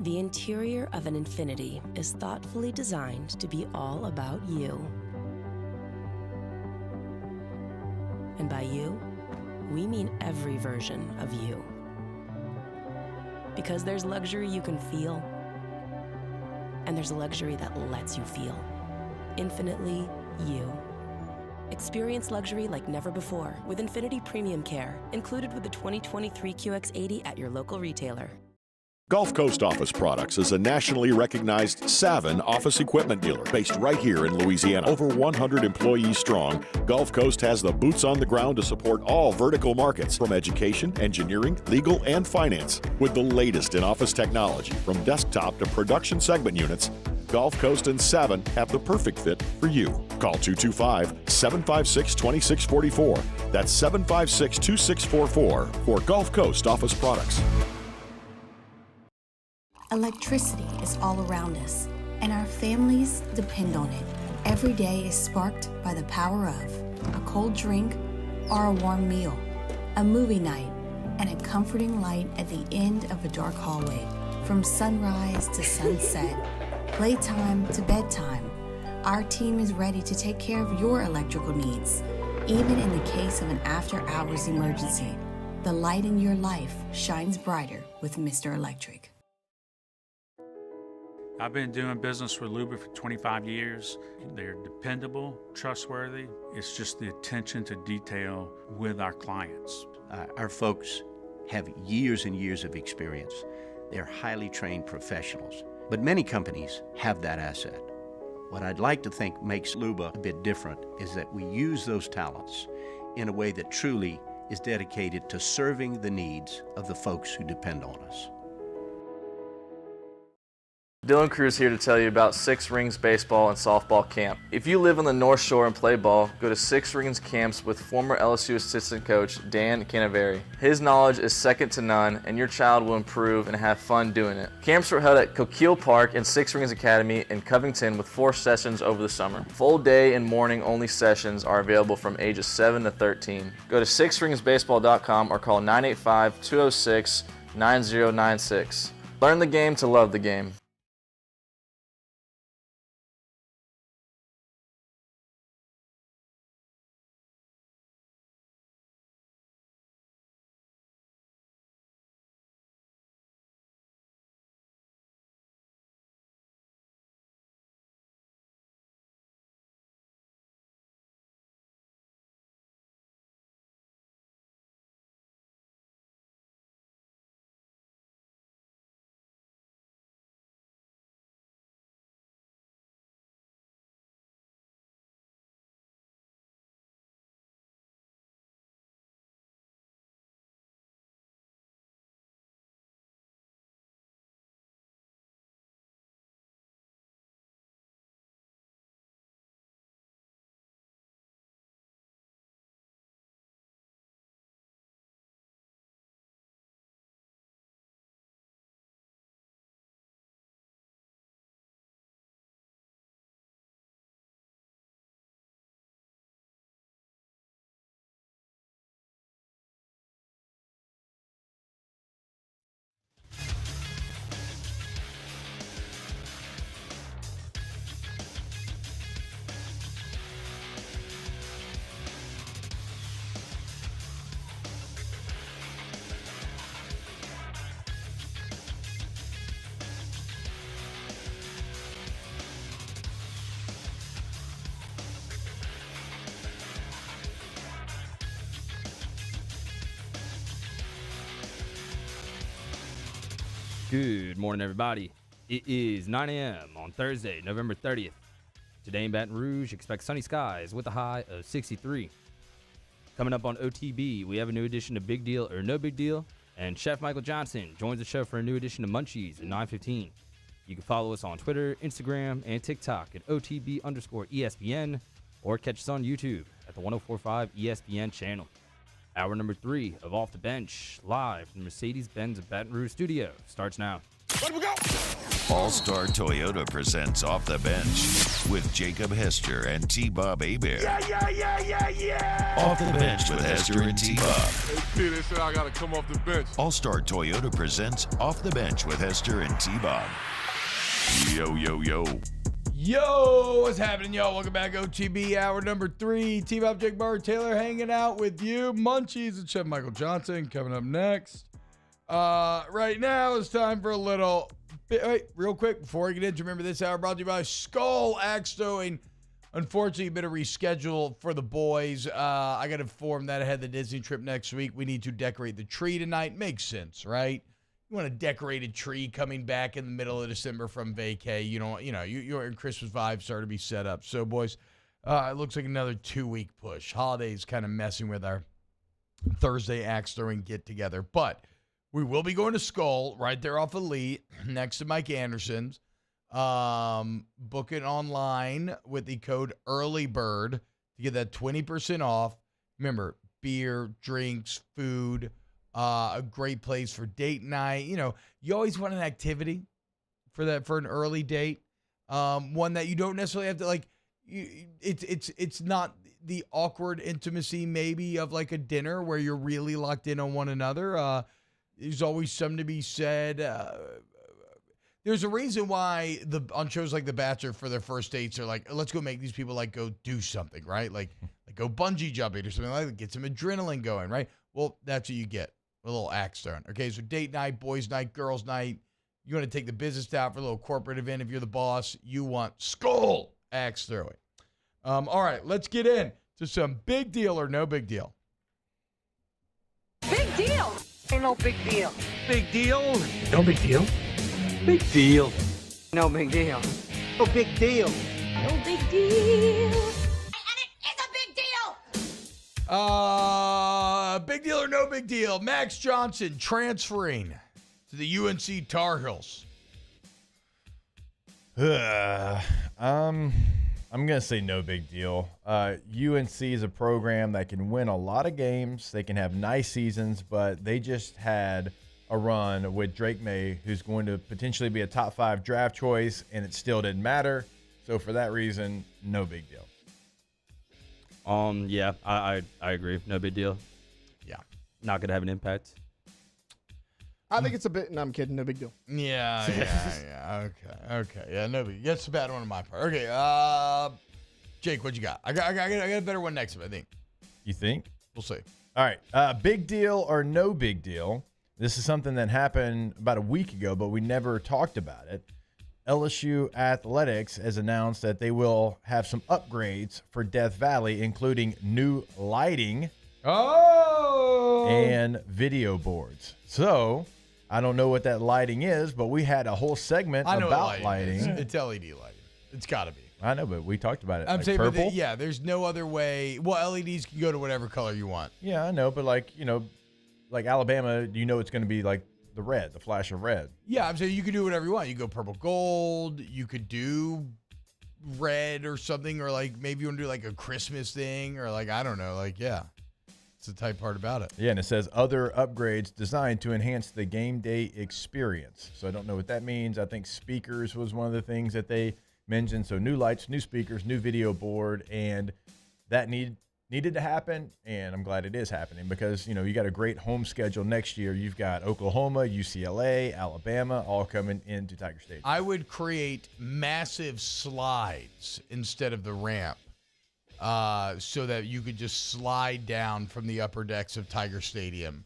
The interior of an Infiniti is thoughtfully designed to be all about you. And by you, we mean every version of you. Because there's luxury you can feel, and there's luxury that lets you feel. Infinitely you. Experience luxury like never before with Infiniti Premium Care, included with the 2023 QX80 at your local retailer. Gulf Coast Office Products is a nationally recognized Savin office equipment dealer based right here in Louisiana. Over 100 employees strong, Gulf Coast has the boots on the ground to support all vertical markets from education, engineering, legal, and finance. With the latest in office technology from desktop to production segment units, Gulf Coast and Savin have the perfect fit for you. Call 225-756-2644. That's 756-2644 for Gulf Coast Office Products. Electricity is all around us, and our families depend on it. Every day is sparked by the power of a cold drink or a warm meal, a movie night, and a comforting light at the end of a dark hallway. From sunrise to sunset, playtime to bedtime, our team is ready to take care of your electrical needs. Even in the case of an after-hours emergency, the light in your life shines brighter with Mr. Electric. I've been doing business with Lumis for 25 years. They're dependable, trustworthy. It's just the attention to detail with our clients. Our folks have years and years of experience. They're highly trained professionals. But many companies have that asset. What I'd like to think makes Luba a bit different is that we use those talents in a way that truly is dedicated to serving the needs of the folks who depend on us. Dylan Cruz here to tell you about Six Rings Baseball and Softball Camp. If you live on the North Shore and play ball, go to Six Rings Camps with former LSU assistant coach Dan Canaveri. His knowledge is second to none, and your child will improve and have fun doing it. Camps were held at Coquille Park and Six Rings Academy in Covington with 4 sessions over the summer. Full day and morning only sessions are available from ages 7 to 13. Go to sixringsbaseball.com or call 985-206-9096. Learn the game to love the game. Good morning, everybody. It is 9 a.m. on Thursday, November 30th. Today in Baton Rouge, expect sunny skies with a high of 63. Coming up on OTB, we have a new edition of Big Deal or No Big Deal, and Chef Michael Johnson joins the show for a new edition of Munchies at 9:15. You can follow us on Twitter, Instagram, and TikTok at OTB_ESPN, or catch us on YouTube at the 1045 ESPN channel. Hour number 3 of Off the Bench, live from the Mercedes-Benz Baton Rouge studio, starts now. Let we go! All-Star Toyota presents Off the Bench with Jacob Hester and T-Bob Hebert. Yeah. Off the Bench with Hester and T-Bob. Hey, they said I got to come off the bench. All-Star Toyota presents Off the Bench with Hester and T-Bob. Yo, yo, yo. Yo, what's happening, y'all? Welcome back, OTB, hour number 3. T-Bob, Jake Barr, Taylor hanging out with you. Munchies and Chef Michael Johnson coming up next. Right now it's time for a little bit. Wait, real quick before we get into, remember this hour brought to you by Skull Axe Throwing. Unfortunately, a bit of reschedule for the boys. I got informed that ahead of the Disney trip next week. We need to decorate the tree tonight. Makes sense, right? You want a decorated tree coming back in the middle of December from vacay. Your Christmas vibes start to be set up. So, boys, it looks like another 2-week push. Holidays kind of messing with our Thursday axe throwing get together, but we will be going to Skull right there off Elite next to Mike Anderson's. Book it online with the code EARLYBIRD to get that 20% off. Remember, beer, drinks, food, a great place for date night. You always want an activity for an early date. One that you don't necessarily have to it's not the awkward intimacy maybe of like a dinner where you're really locked in on one another. There's always something to be said. There's a reason why on shows like The Bachelor for their first dates are like, let's go make these people go do something, right? Like go bungee jumping or something like that. Get some adrenaline going, right? Well, that's what you get. A little axe throwing. Okay, so date night, boys night, girls night. You want to take the business out for a little corporate event. If you're the boss, you want Skull axe throwing. All right, let's get in to some big deal or no big deal. Big deal. Ain't no big deal. Big deal. No big deal. Big deal. No big deal. No big deal. No big deal. Big deal or no big deal? Max Johnson transferring to the UNC Tar Heels. I'm going to say no big deal. UNC is a program that can win a lot of games. They can have nice seasons, but they just had a run with Drake May, who's going to potentially be a top 5 draft choice, and it still didn't matter. So for that reason, no big deal. Yeah, I agree. No big deal. Yeah. Not going to have an impact. I think it's a bit, and I'm kidding, no big deal. Yeah. Okay. Yeah, no big deal. That's a bad one on my part. Okay, Jake, what you got? I got a better one next, I think. You think? We'll see. All right. Big deal or no big deal? This is something that happened about a week ago, but we never talked about it. LSU Athletics has announced that they will have some upgrades for Death Valley, including new lighting and video boards. So I don't know what that lighting is, but we had a whole segment about lighting. It's LED lighting. It's got to be. I know, but we talked about it. I'm saying, purple? there's no other way. Well, LEDs can go to whatever color you want. Yeah, I know, but like Alabama, it's going to be like the red, the flash of red. Yeah, I'm saying you can do whatever you want. You go purple gold. You could do red or something, or maybe you want to do a Christmas thing, or I don't know. It's the tight part about it. Yeah, and it says other upgrades designed to enhance the game day experience. So I don't know what that means. I think speakers was one of the things that they mentioned. So new lights, new speakers, new video board, and that needed to happen, and I'm glad it is happening because, you got a great home schedule next year. You've got Oklahoma, UCLA, Alabama, all coming into Tiger Stadium. I would create massive slides instead of the ramp so that you could just slide down from the upper decks of Tiger Stadium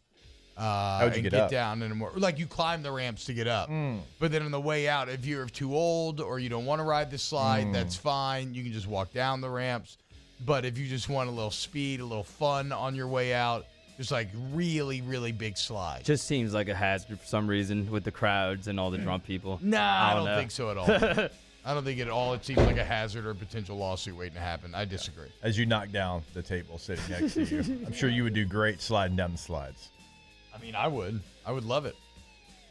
How would you and get up? down in a more, you climb the ramps to get up. But then on the way out, if you're too old or you don't want to ride the slide, that's fine. You can just walk down the ramps. But if you just want a little speed, a little fun on your way out, Just like really, really big slides. Just seems like a hazard for some reason with the crowds and all the drunk people. Nah, I don't know. think so at all. I don't think at all it seems like a hazard or a potential lawsuit waiting to happen. I disagree. As you knock down the table sitting next to you, I'm sure you would do great sliding down the slides. I mean, I would. I would love it.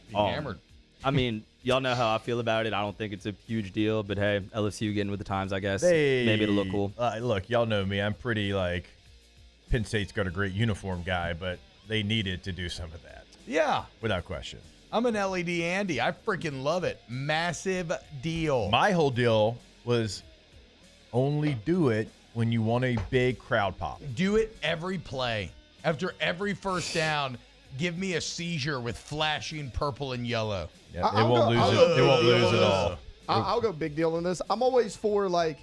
Be hammered. I mean, y'all know how I feel about it. I don't think it's a huge deal, but hey, LSU getting with the times, I guess. Hey, Maybe it'll look cool. Look, y'all know me. I'm pretty like Penn State's got a great uniform guy, but they needed to do some of that. Yeah. Without question. I'm an LED Andy. I freaking love it. Massive deal. My whole deal was only do it when you want a big crowd pop. Do it every play. After every first down, give me a seizure with flashing purple and yellow. Yeah, it won't lose at all. I'll go big deal on this. I'm always for, like,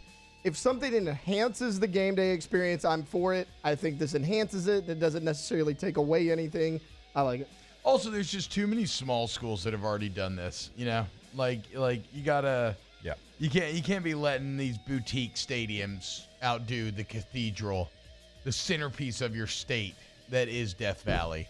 if something enhances the game day experience, I'm for it. I think this enhances it. It doesn't necessarily take away anything. I like it. Also, there's just too many small schools that have already done this. You know, like you gotta. Yeah. You can't be letting these boutique stadiums outdo the cathedral, the centerpiece of your state that is Death Valley.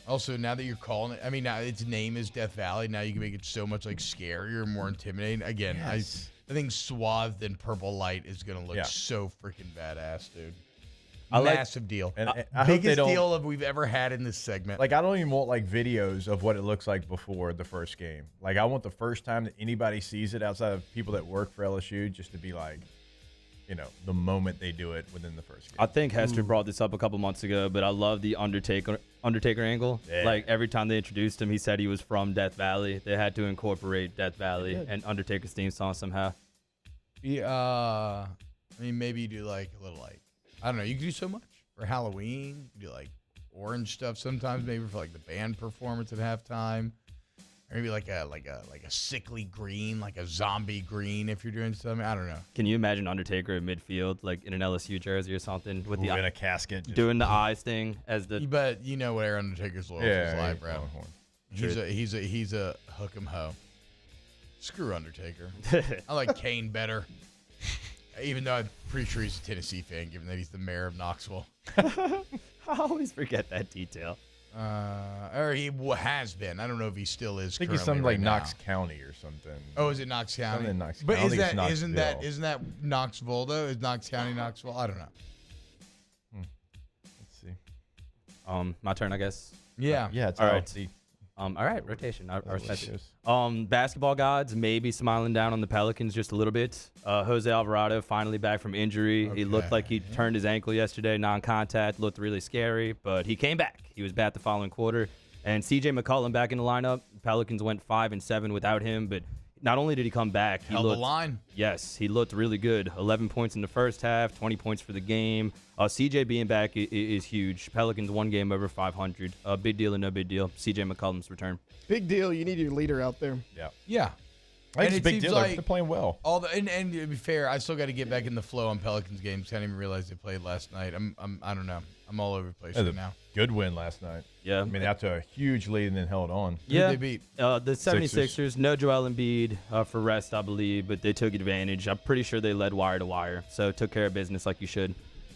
Also, now that you're calling it, I mean, now its name is Death Valley. Now you can make it so much like scarier and more intimidating. Again, Yes. I think swathed in purple light is gonna look so freaking badass, dude. I like- Massive deal. And I hope they Biggest don't- deal we've ever had in this segment. Like, I don't even want, like, videos of what it looks like before the first game. Like, I want the first time that anybody sees it outside of people that work for LSU just to be like, you know, the moment they do it within the first game. I think Hester brought this up a couple months ago, but I love the Undertaker angle. Yeah. Like, every time they introduced him, he said he was from Death Valley. They had to incorporate Death Valley and Undertaker's theme song somehow. Yeah, I mean, maybe you do like a little, like, I don't know. You can do so much for Halloween. You can do like orange stuff sometimes, maybe for like the band performance at halftime. Or maybe like a sickly green, like a zombie green if you're doing something. I don't know. Can you imagine Undertaker at midfield, like in an LSU jersey or something, with in a casket, just doing the eyes thing as the? But you know where Undertaker's loyalty is like, bro. He's a hook 'em ho. Screw Undertaker. I like Kane better. Even though I'm pretty sure he's a Tennessee fan, given that he's the mayor of Knoxville. I always forget that detail. Or he has been. I don't know if he still is. I think he's something like Knox County or something. Oh, is it Knox County? Something in Knox But County. isn't that Knoxville though? Is Knox County Knoxville? I don't know. Let's see. My turn, I guess. Yeah. Yeah, it's all all right. C. All right, rotation. I respect Delicious. it. Basketball gods maybe smiling down on the Pelicans just a little bit. Jose Alvarado finally back from injury. He looked like he turned his ankle yesterday, non-contact, looked really scary, but he came back. He was back the following quarter. And CJ McCollum back in the lineup. Pelicans went 5-7 without him, but not only did he come back, he Held the looked line. Yes, he looked really good. 11 points in the first half, 20 points for the game. CJ being back is huge. Pelicans one game over 500. Big deal and no big deal. CJ McCollum's return. Big deal. You need your leader out there. Yeah. Yeah. I think it's a big seems deal. They're playing well. And to be fair, I still got to get back in the flow on Pelicans games. I didn't even realize they played last night. I don't know. I'm all over the place right now. Good win last night. Yeah. I mean, after a huge lead and then held on. Yeah. Who'd they beat? The 76ers. No Joel Embiid for rest, I believe, but they took advantage. I'm pretty sure they led wire to wire, so took care of business like you should.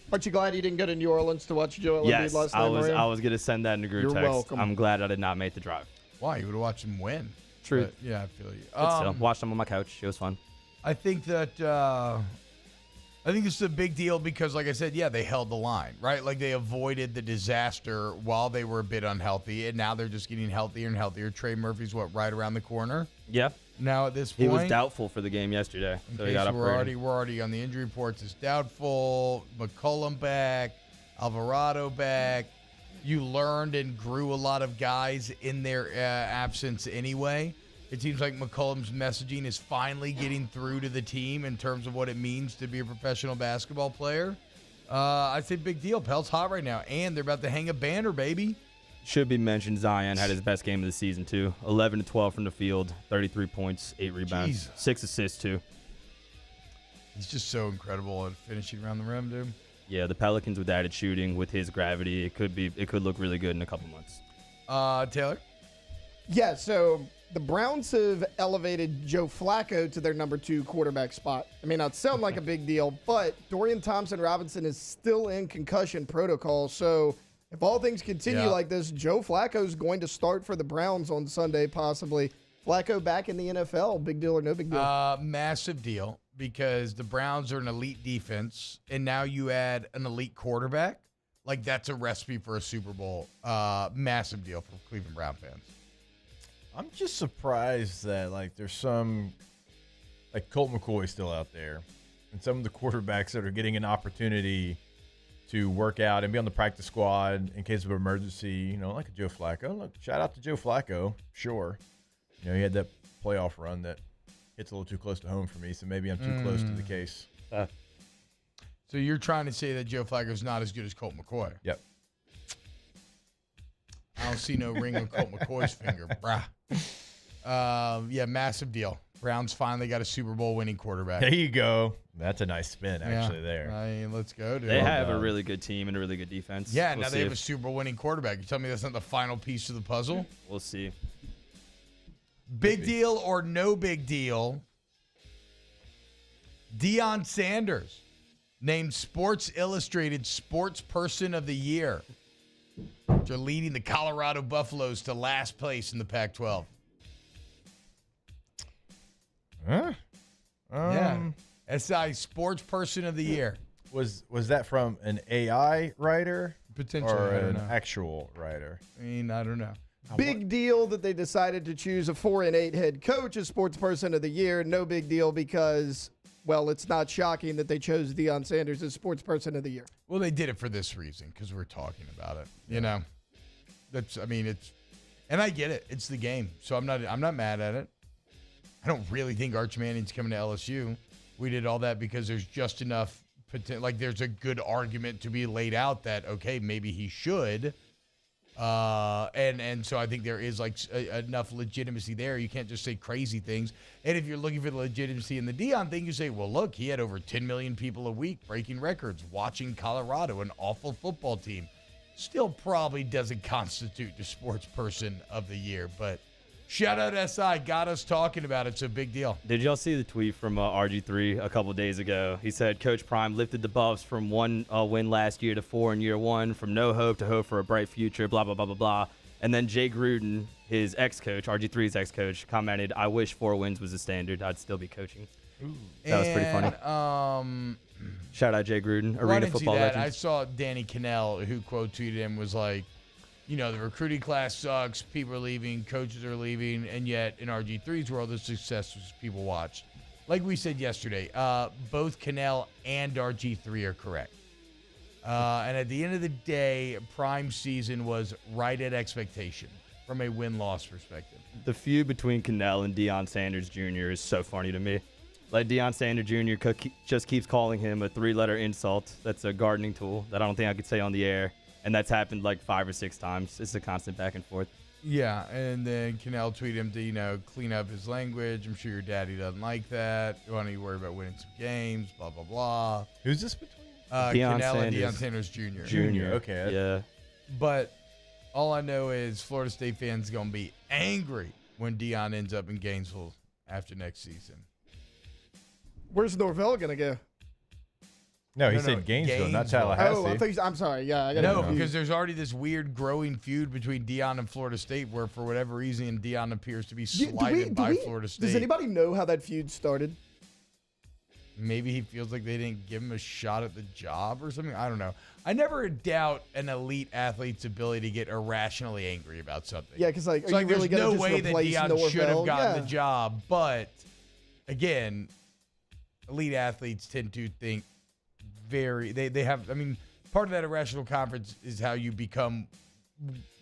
Aren't you glad you didn't go to New Orleans to watch Joel Embiid last night, Mario? I was going to send that in the group You're text. welcome. I'm glad I did not make the drive. Why? You would have watched them win. Truth. But, yeah, I feel you. But still, watched them on my couch. It was fun. I think that this is a big deal because, like I said, yeah, they held the line, right? Like they avoided the disaster while they were a bit unhealthy, and now they're just getting healthier and healthier. Trey Murphy's right around the corner. Yeah. Now at this point, He was doubtful for the game yesterday, so he Okay, got so upgraded. we're already on the injury reports. It's doubtful. McCollum back, Alvarado back. You learned and grew a lot of guys in their absence anyway. It seems like McCollum's messaging is finally getting through to the team in terms of what it means to be a professional basketball player. I'd say big deal. Pel's hot right now, and they're about to hang a banner, baby. Should be mentioned, Zion had his best game of the season, too. 11-12 from the field, 33 points, 8 rebounds, Jesus. 6 assists, too. He's just so incredible at finishing around the rim, dude. Yeah, the Pelicans with added shooting, with his gravity, it could look really good in a couple months. Taylor? Yeah, so the Browns have elevated Joe Flacco to their number 2 quarterback spot. I may not sound like a big deal, but Dorian Thompson-Robinson is still in concussion protocol, so If all things continue like this, Joe Flacco's going to start for the Browns on Sunday, possibly. Flacco back in the NFL. Big deal or no big deal? Massive deal, because the Browns are an elite defense, and now you add an elite quarterback. Like, that's a recipe for a Super Bowl. Massive deal for Cleveland Brown fans. I'm just surprised that, like, there's some, like, Colt McCoy still out there, and some of the quarterbacks that are getting an opportunity to work out and be on the practice squad in case of emergency, you know, like a Joe Flacco. Look, shout out to Joe Flacco, sure. You know, he had that playoff run that hits a little too close to home for me, so maybe I'm too close to the case. So you're trying to say that Joe Flacco's not as good as Colt McCoy? Yep. I don't see no ring on Colt McCoy's finger, brah. Yeah, massive deal. Browns finally got a Super Bowl winning quarterback. There you go. That's a nice spin, actually, there. I mean, let's go, dude. They have a really good team and a really good defense. Yeah, now they have a Super Bowl winning quarterback. You tell me that's not the final piece of the puzzle? We'll see. Big deal or no big deal? Deion Sanders named Sports Illustrated Sports Person of the Year. They're leading the Colorado Buffaloes to last place in the Pac-12. Huh? Yeah. SI Sports Person of the Year. Was that from an AI writer? Potentially, or I don't an know. actual writer? I mean, I don't know. Big deal that they decided to choose a 4-8 head coach as Sports Person of the Year. No big deal because, well, it's not shocking that they chose Deion Sanders as Sports Person of the Year. Well, they did it for this reason, because we're talking about it. You know, and I get it. It's the game, so I'm not mad at it. I don't really think Arch Manning's coming to LSU. We did all that because there's just enough like there's a good argument to be laid out that, okay, maybe he should. And so I think there is enough legitimacy there. You can't just say crazy things. And if you're looking for the legitimacy in the Deion thing, you say, well, look, he had over 10 million people a week breaking records, watching Colorado, an awful football team. Still probably doesn't constitute the Sports Person of the Year, but shout out SI, got us talking about it. It's a big deal. Did y'all see the tweet from RG3 a couple days ago? He said Coach Prime lifted the Buffs from 1 win last year to 4 in year 1, from no hope to hope for a bright future, blah, blah, blah, blah, blah. And then Jay Gruden, his ex-coach, RG3's ex-coach, commented, I wish 4 wins was the standard. I'd still be coaching. Ooh. That was pretty funny. Shout out Jay Gruden, arena football legend. I saw Danny Cannell, who quote tweeted him, was like, you know, the recruiting class sucks, people are leaving, coaches are leaving, and yet in RG3's world, the success was people watched. Like we said yesterday, both Cannell and RG3 are correct. And at the end of the day, Prime season was right at expectation from a win-loss perspective. The feud between Cannell and Deion Sanders Jr. is so funny to me. Like, Deion Sanders Jr. just keeps calling him a 3-letter insult. That's a gardening tool that I don't think I could say on the air. And that's happened like 5 or 6 times. It's a constant back and forth. Yeah, and then Cannell tweeted him to, you know, clean up his language. I'm sure your daddy doesn't like that. Why don't you worry about winning some games, blah, blah, blah. Who's this between? Cannell and Deion Sanders Jr. Jr. Okay. Yeah. But all I know is Florida State fans going to be angry when Deion ends up in Gainesville after next season. Where's Norvell going to go? No, he said Gainesville, not Tallahassee. Oh, I thought I'm sorry. Yeah, I got no, because there's already this weird growing feud between Deion and Florida State, where for whatever reason Deion appears to be slighted by Florida State. Does anybody know how that feud started? Maybe he feels like they didn't give him a shot at the job or something. I don't know. I never doubt an elite athlete's ability to get irrationally angry about something. Yeah, because like, it's like really there's no just way that Deion Norvell? should have gotten the job. But again, elite athletes tend to think they have, I mean, part of that irrational confidence is how you become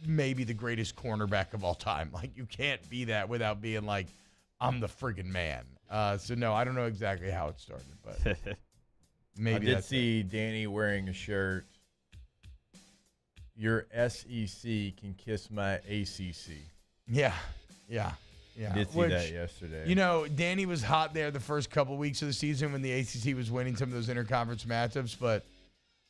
maybe the greatest cornerback of all time. Like, you can't be that without being like, I'm the friggin' man. So no, I don't know exactly how it started, but maybe I did see Danny wearing a shirt. Your SEC can kiss my ACC. Yeah. I did see that yesterday. You know, Danny was hot there the first couple weeks of the season when the ACC was winning some of those interconference matchups, but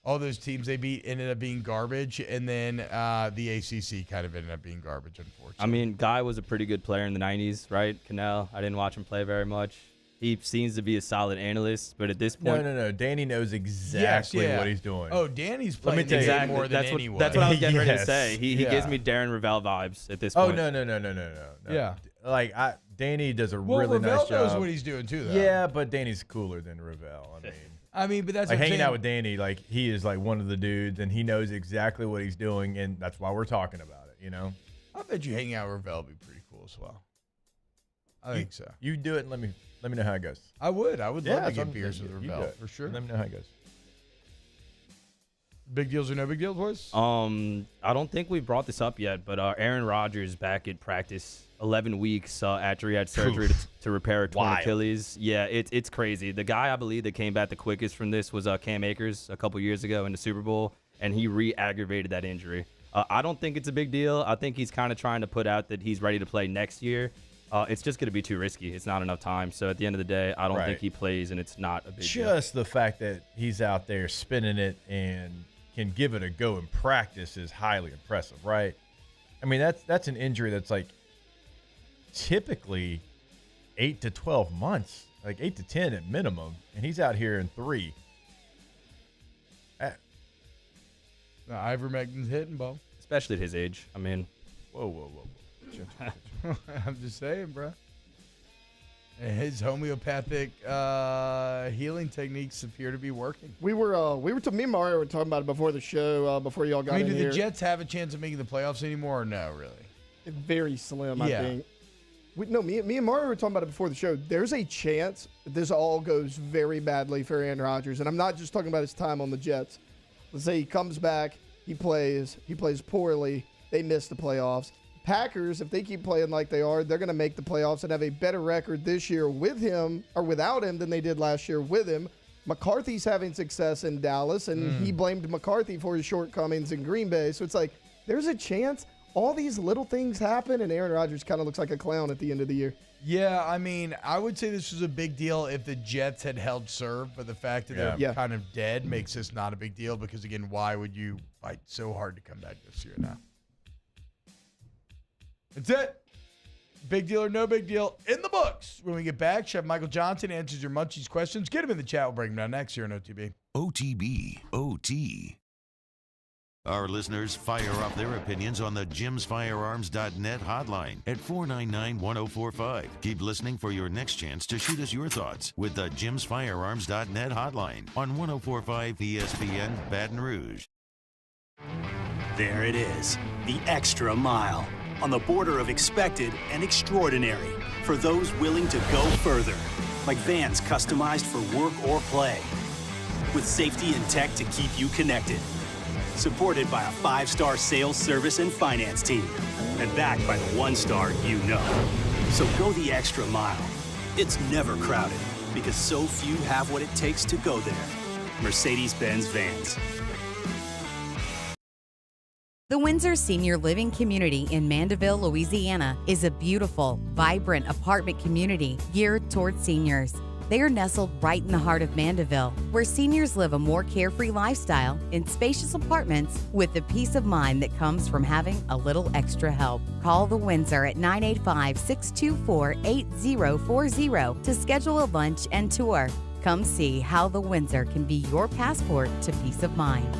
all those teams they beat ended up being garbage, and then the ACC kind of ended up being garbage, unfortunately. I mean, Guy was a pretty good player in the 90s, right? Cannell, I didn't watch him play very much. He seems to be a solid analyst, but at this point, No. Danny knows exactly what he's doing. Oh, Danny's playing the game more than anyone. That's what I was getting ready to Yes. say. He gives me Darren Ravel vibes at this Oh point. no. Yeah. Like Danny does a Well, really Ravel nice job. knows what he's doing too, though. Yeah, but Danny's cooler than Ravel. But that's like what I'm hanging saying. out with Danny. Like he is like one of the dudes, and he knows exactly what he's doing, and that's why we're talking about it. You know. I bet you hanging out with Ravel would be pretty cool as well. I think so. You do it and let me know how it goes. I would love to that's get what beers I'm with saying. You do Ravel it. for sure. Let me know how it goes. Big deals or no big deals, boys? I don't think we brought this up yet, but Aaron Rodgers back at practice 11 weeks after he had surgery to repair a torn Achilles. Yeah, it's crazy. The guy I believe that came back the quickest from this was Cam Akers a couple years ago in the Super Bowl, and he re-aggravated that injury. I don't think it's a big deal. I think he's kind of trying to put out that he's ready to play next year. It's just going to be too risky. It's not enough time. So at the end of the day, I don't think he plays, and it's not a big deal. Just the fact that he's out there spinning it and can give it a go in practice is highly impressive, right? I mean, that's an injury that's like typically 8 to 12 months, like 8 to 10 at minimum, and he's out here in 3. Ivermectin's hitting, Bo. Especially at his age. I mean, whoa. I'm just saying, bro. And his homeopathic healing techniques appear to be working. Me and Mario were talking about it before the show, before y'all got in do here. the Jets have a chance of making the playoffs anymore or no, really? Very slim, I think. Me and Mario were talking about it before the show. There's a chance this all goes very badly for Aaron Rodgers, and I'm not just talking about his time on the Jets. Let's say he comes back, he plays poorly, they miss the playoffs. Packers, if they keep playing like they are, they're going to make the playoffs and have a better record this year with him or without him than they did last year with him. McCarthy's having success in Dallas, and he blamed McCarthy for his shortcomings in Green Bay. So it's like there's a chance all these little things happen, and Aaron Rodgers kind of looks like a clown at the end of the year. Yeah, I mean, I would say this was a big deal if the Jets had held serve, but the fact that they're kind of dead makes this not a big deal because, again, why would you fight so hard to come back this year now? That's it. Big deal or no big deal in the books. When we get back, Chef Michael Johnson answers your Munchies questions. Get him in the chat. We'll bring him down next here on OTB. OTB, OT. Our listeners fire off their opinions on the jimsfirearms.net hotline at 499-1045. Keep listening for your next chance to shoot us your thoughts with the jimsfirearms.net hotline on 1045 ESPN Baton Rouge. There it is, the extra mile. On the border of expected and extraordinary for those willing to go further. Like vans customized for work or play. With safety and tech to keep you connected. Supported by a 5-star sales, service, and finance team. And backed by the 1-star you know. So go the extra mile. It's never crowded because so few have what it takes to go there. Mercedes-Benz Vans. The Windsor Senior Living Community in Mandeville, Louisiana is a beautiful, vibrant apartment community geared towards seniors. They are nestled right in the heart of Mandeville, where seniors live a more carefree lifestyle in spacious apartments with the peace of mind that comes from having a little extra help. Call the Windsor at 985-624-8040 to schedule a lunch and tour. Come see how the Windsor can be your passport to peace of mind.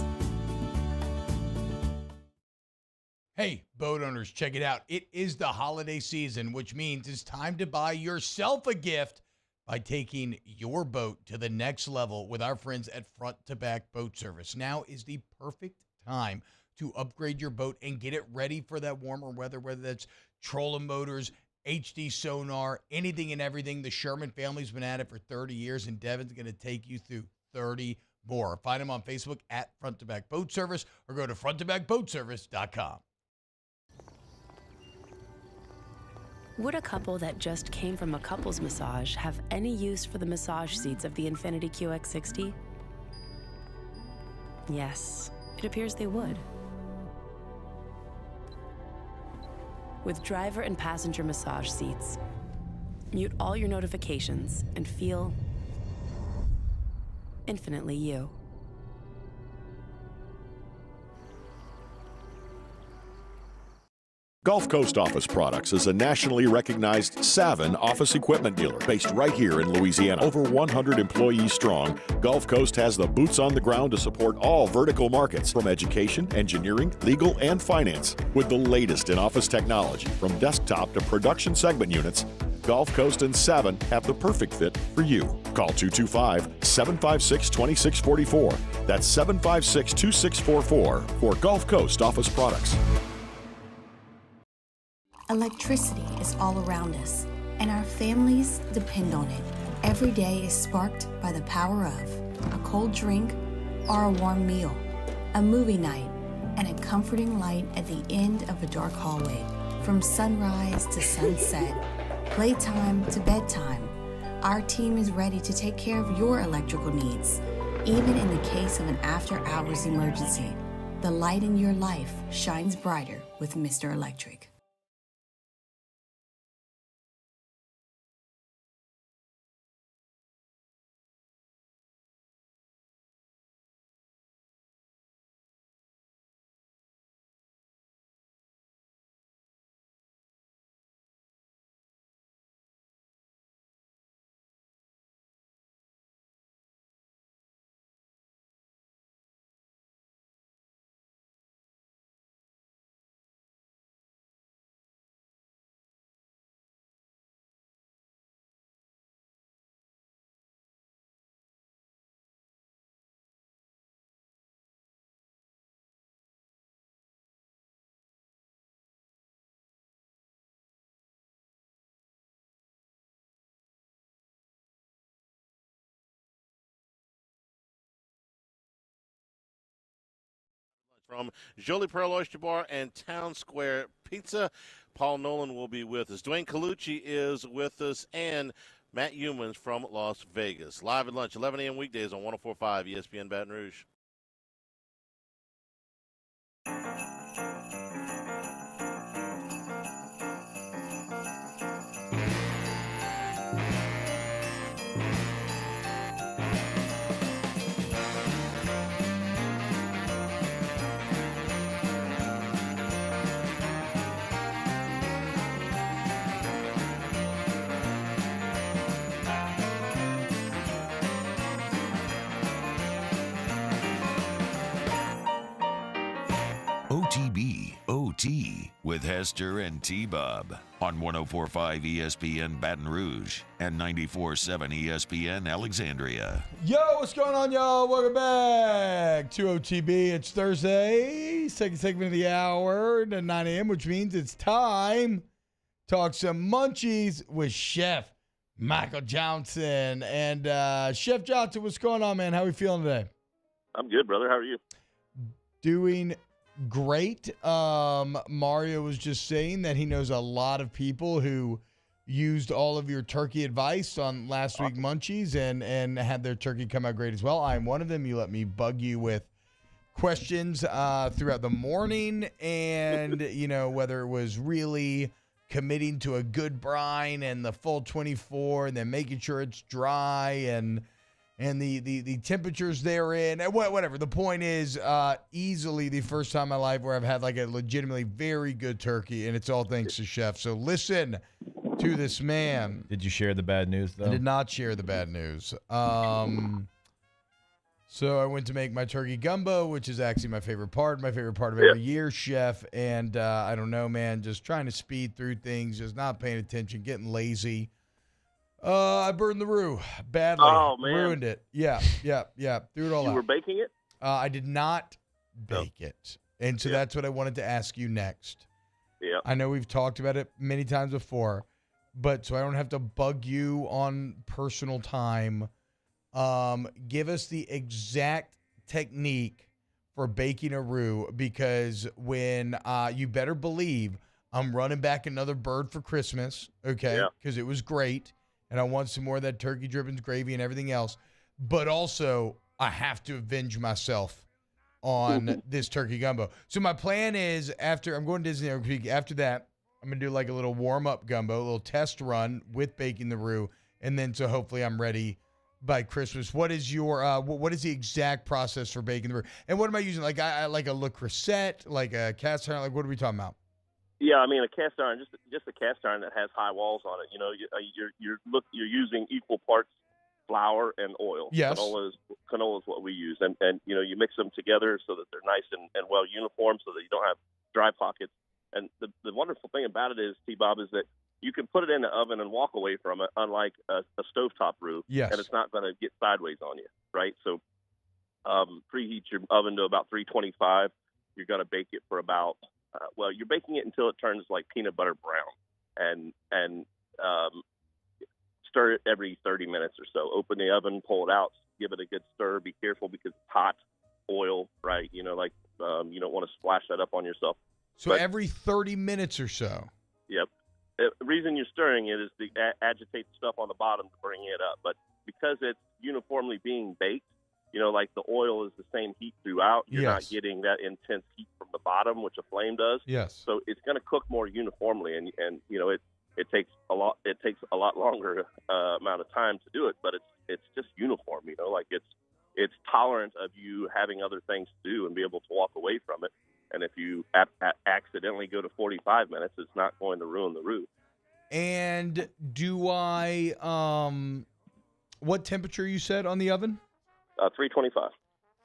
Hey, boat owners, check it out. It is the holiday season, which means it's time to buy yourself a gift by taking your boat to the next level with our friends at Front to Back Boat Service. Now is the perfect time to upgrade your boat and get it ready for that warmer weather, whether that's trolling motors, HD sonar, anything and everything. The Sherman family's been at it for 30 years, and Devin's going to take you through 30 more. Find them on Facebook at Front to Back Boat Service or go to fronttobackboatservice.com. Would a couple that just came from a couples massage have any use for the massage seats of the Infiniti QX60? Yes, it appears they would. With driver and passenger massage seats, mute all your notifications and feel infinitely you. Gulf Coast Office Products is a nationally recognized Savin office equipment dealer based right here in Louisiana. Over 100 employees strong, Gulf Coast has the boots on the ground to support all vertical markets, from education, engineering, legal, and finance. With the latest in office technology, from desktop to production segment units, Gulf Coast and Savin have the perfect fit for you. Call 225-756-2644. That's 756-2644 for Gulf Coast Office Products. Electricity is all around us, and our families depend on it. Every day is sparked by the power of a cold drink or a warm meal, a movie night, and a comforting light at the end of a dark hallway. From sunrise to sunset, playtime to bedtime, our team is ready to take care of your electrical needs. Even in the case of an after-hours emergency, the light in your life shines brighter with Mr. Electric. From Jolie Pearl Oyster Bar and Town Square Pizza, Paul Nolan will be with us. Dwayne Colucci is with us, and Matt Humans from Las Vegas. Live at lunch, 11 a.m. weekdays on 104.5 ESPN Baton Rouge. OTB OT with Hester and T-Bob on 104.5 ESPN Baton Rouge and 94.7 ESPN Alexandria. Yo, what's going on, y'all? Welcome back to OTB. It's Thursday, second segment of the hour to 9 a.m., which means it's time to talk some munchies with Chef Michael Johnson. And Chef Johnson, what's going on, man? How are we feeling today? I'm good, brother. How are you? Doing great. Mario was just saying that he knows a lot of people who used all of your turkey advice on last week Munchies and had their turkey come out great as well. I'm one of them. You let me bug you with questions throughout the morning, and you know whether it was really committing to a good brine and the full 24 and then making sure it's dry and the temperatures therein, whatever. The point is, easily the first time in my life where I've had like a legitimately very good turkey, and it's all thanks to Chef. So listen to this man. Did you share the bad news, though? I did not share the bad news. So I went to make my turkey gumbo, which is actually my favorite part of every year, Chef. And I don't know, man, just trying to speed through things, just not paying attention, getting lazy. I burned the roux badly. Oh, man. Ruined it. Yeah. Threw it all out. You were baking it? I did not bake it. And so that's what I wanted to ask you next. Yeah. I know we've talked about it many times before, but so I don't have to bug you on personal time. Give us the exact technique for baking a roux, because when you better believe I'm running back another bird for Christmas, okay? Because it was great. And I want some more of that turkey drippings, gravy, and everything else. But also, I have to avenge myself on this turkey gumbo. So my plan is, after I'm going to Disney every week, after that, I'm going to do like a little warm-up gumbo, a little test run with baking the roux, and then so hopefully I'm ready by Christmas. What is your what is the exact process for baking the roux? And what am I using? Like a Le Creuset, like a cast iron? Like what are we talking about? Yeah, I mean a cast iron, just a cast iron that has high walls on it. You know, you're using equal parts flour and oil. Yes. Canola is what we use, and you know, you mix them together so that they're nice and well uniform, so that you don't have dry pockets. And the wonderful thing about it is, T-Bob, is that you can put it in the oven and walk away from it, unlike a stovetop roux. Yes. And it's not going to get sideways on you, right? So preheat your oven to about 325. You're going to bake it for about, you're baking it until it turns like peanut butter brown. And stir it every 30 minutes or so. Open the oven, pull it out, give it a good stir. Be careful because it's hot oil, right? You know, you don't want to splash that up on yourself. So every 30 minutes or so. Yep. The reason you're stirring it is to agitate the stuff on the bottom to bring it up. But because it's uniformly being baked, you know, like the oil is the same heat throughout. You're not getting that intense heat from the bottom, which a flame does. Yes. So it's going to cook more uniformly, and you know, it takes a lot. It takes a lot longer amount of time to do it, but it's just uniform. You know, like it's tolerant of you having other things to do and be able to walk away from it. And if you accidentally go to 45 minutes, it's not going to ruin the roux. And do I, what temperature you said on the oven? 325.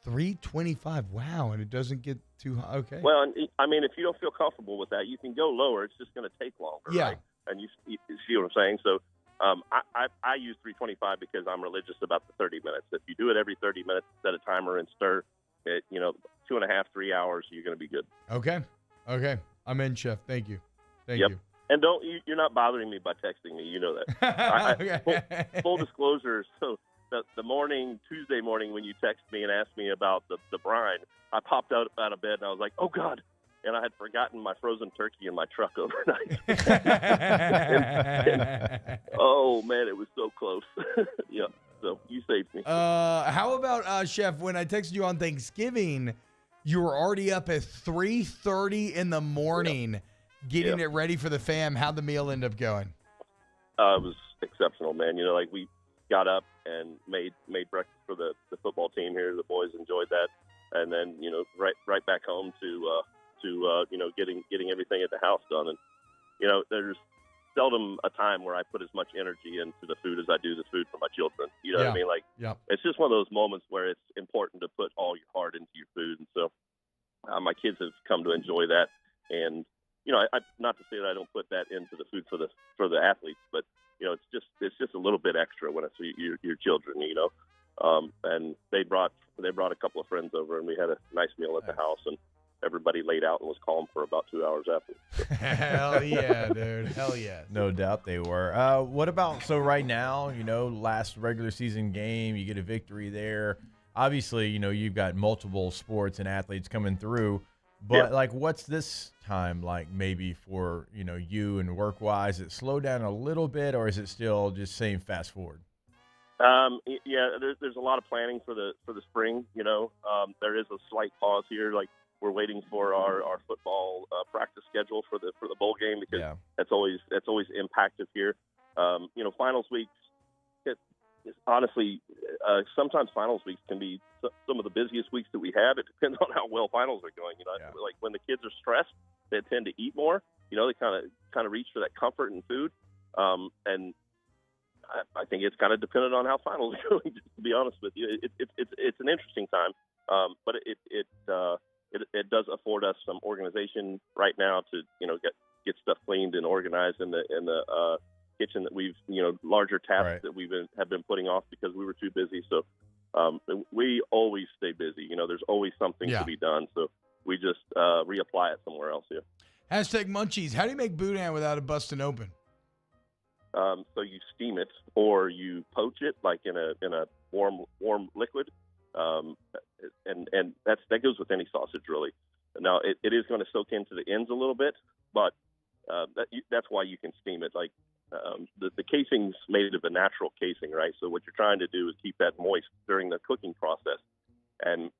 325. Wow. And it doesn't get too hot. Okay. Well, I mean, if you don't feel comfortable with that, you can go lower. It's just going to take longer. Yeah. Right? And you see what I'm saying? So I use 325 because I'm religious about the 30 minutes. If you do it every 30 minutes, set a timer and stir it, you know, 2.5, 3 hours, you're going to be good. Okay. I'm in, Chef. Thank you. Thank you. And you're not bothering me by texting me. You know that. Full disclosure. So the Tuesday morning, when you text me and asked me about the brine, I popped out of bed and I was like, oh God. And I had forgotten my frozen turkey in my truck overnight. Oh man, it was so close. Yeah. So you saved me. How about, Chef, when I texted you on Thanksgiving, you were already up at 3:30 in the morning getting it ready for the fam. How'd the meal end up going? It was exceptional, man. You know, like we got up and made breakfast for the football team here. The boys enjoyed that. And then, you know, right back home to you know, getting everything at the house done. And, you know, there's seldom a time where I put as much energy into the food as I do the food for my children. You know what I mean? Like, it's just one of those moments where it's important to put all your heart into your food. And so my kids have come to enjoy that. And, you know, I not to say that I don't put that into the food for the athletes, but, you know, it's just a little bit extra when it's your children, you know. And they brought a couple of friends over, and we had a nice meal at the house, and everybody laid out and was calm for about 2 hours after. Hell yeah, dude. Hell yeah. No doubt they were. What about, so right now, you know, last regular season game, you get a victory there. Obviously, you know, you've got multiple sports and athletes coming through. But, like, what's this time like maybe for, you know, you and work-wise? Is it slowed down a little bit, or is it still just same fast forward? Yeah, there's a lot of planning for the spring, you know. There is a slight pause here, like, we're waiting for our football practice schedule for the bowl game because that's always impacted here. You know, finals weeks. Honestly, sometimes finals weeks can be some of the busiest weeks that we have. It depends on how well finals are going. You know, like when the kids are stressed, they tend to eat more. You know, they kind of reach for that comfort in food. And I think it's kind of dependent on how finals are going. To be honest with you, it's an interesting time, but it does afford us some organization right now to, you know, get stuff cleaned and organized in the kitchen that we've, you know, larger tasks that have been putting off because we were too busy. So we always stay busy. You know, there's always something to be done. So we just reapply it somewhere else. Yeah. Hashtag Munchies. How do you make boudin without it busting open? So you steam it or you poach it like in a warm liquid. And that goes with any sausage really. Now it is going to soak into the ends a little bit, but that's why you can steam it. Like the casing's made of a natural casing, right? So what you're trying to do is keep that moist during the cooking process, and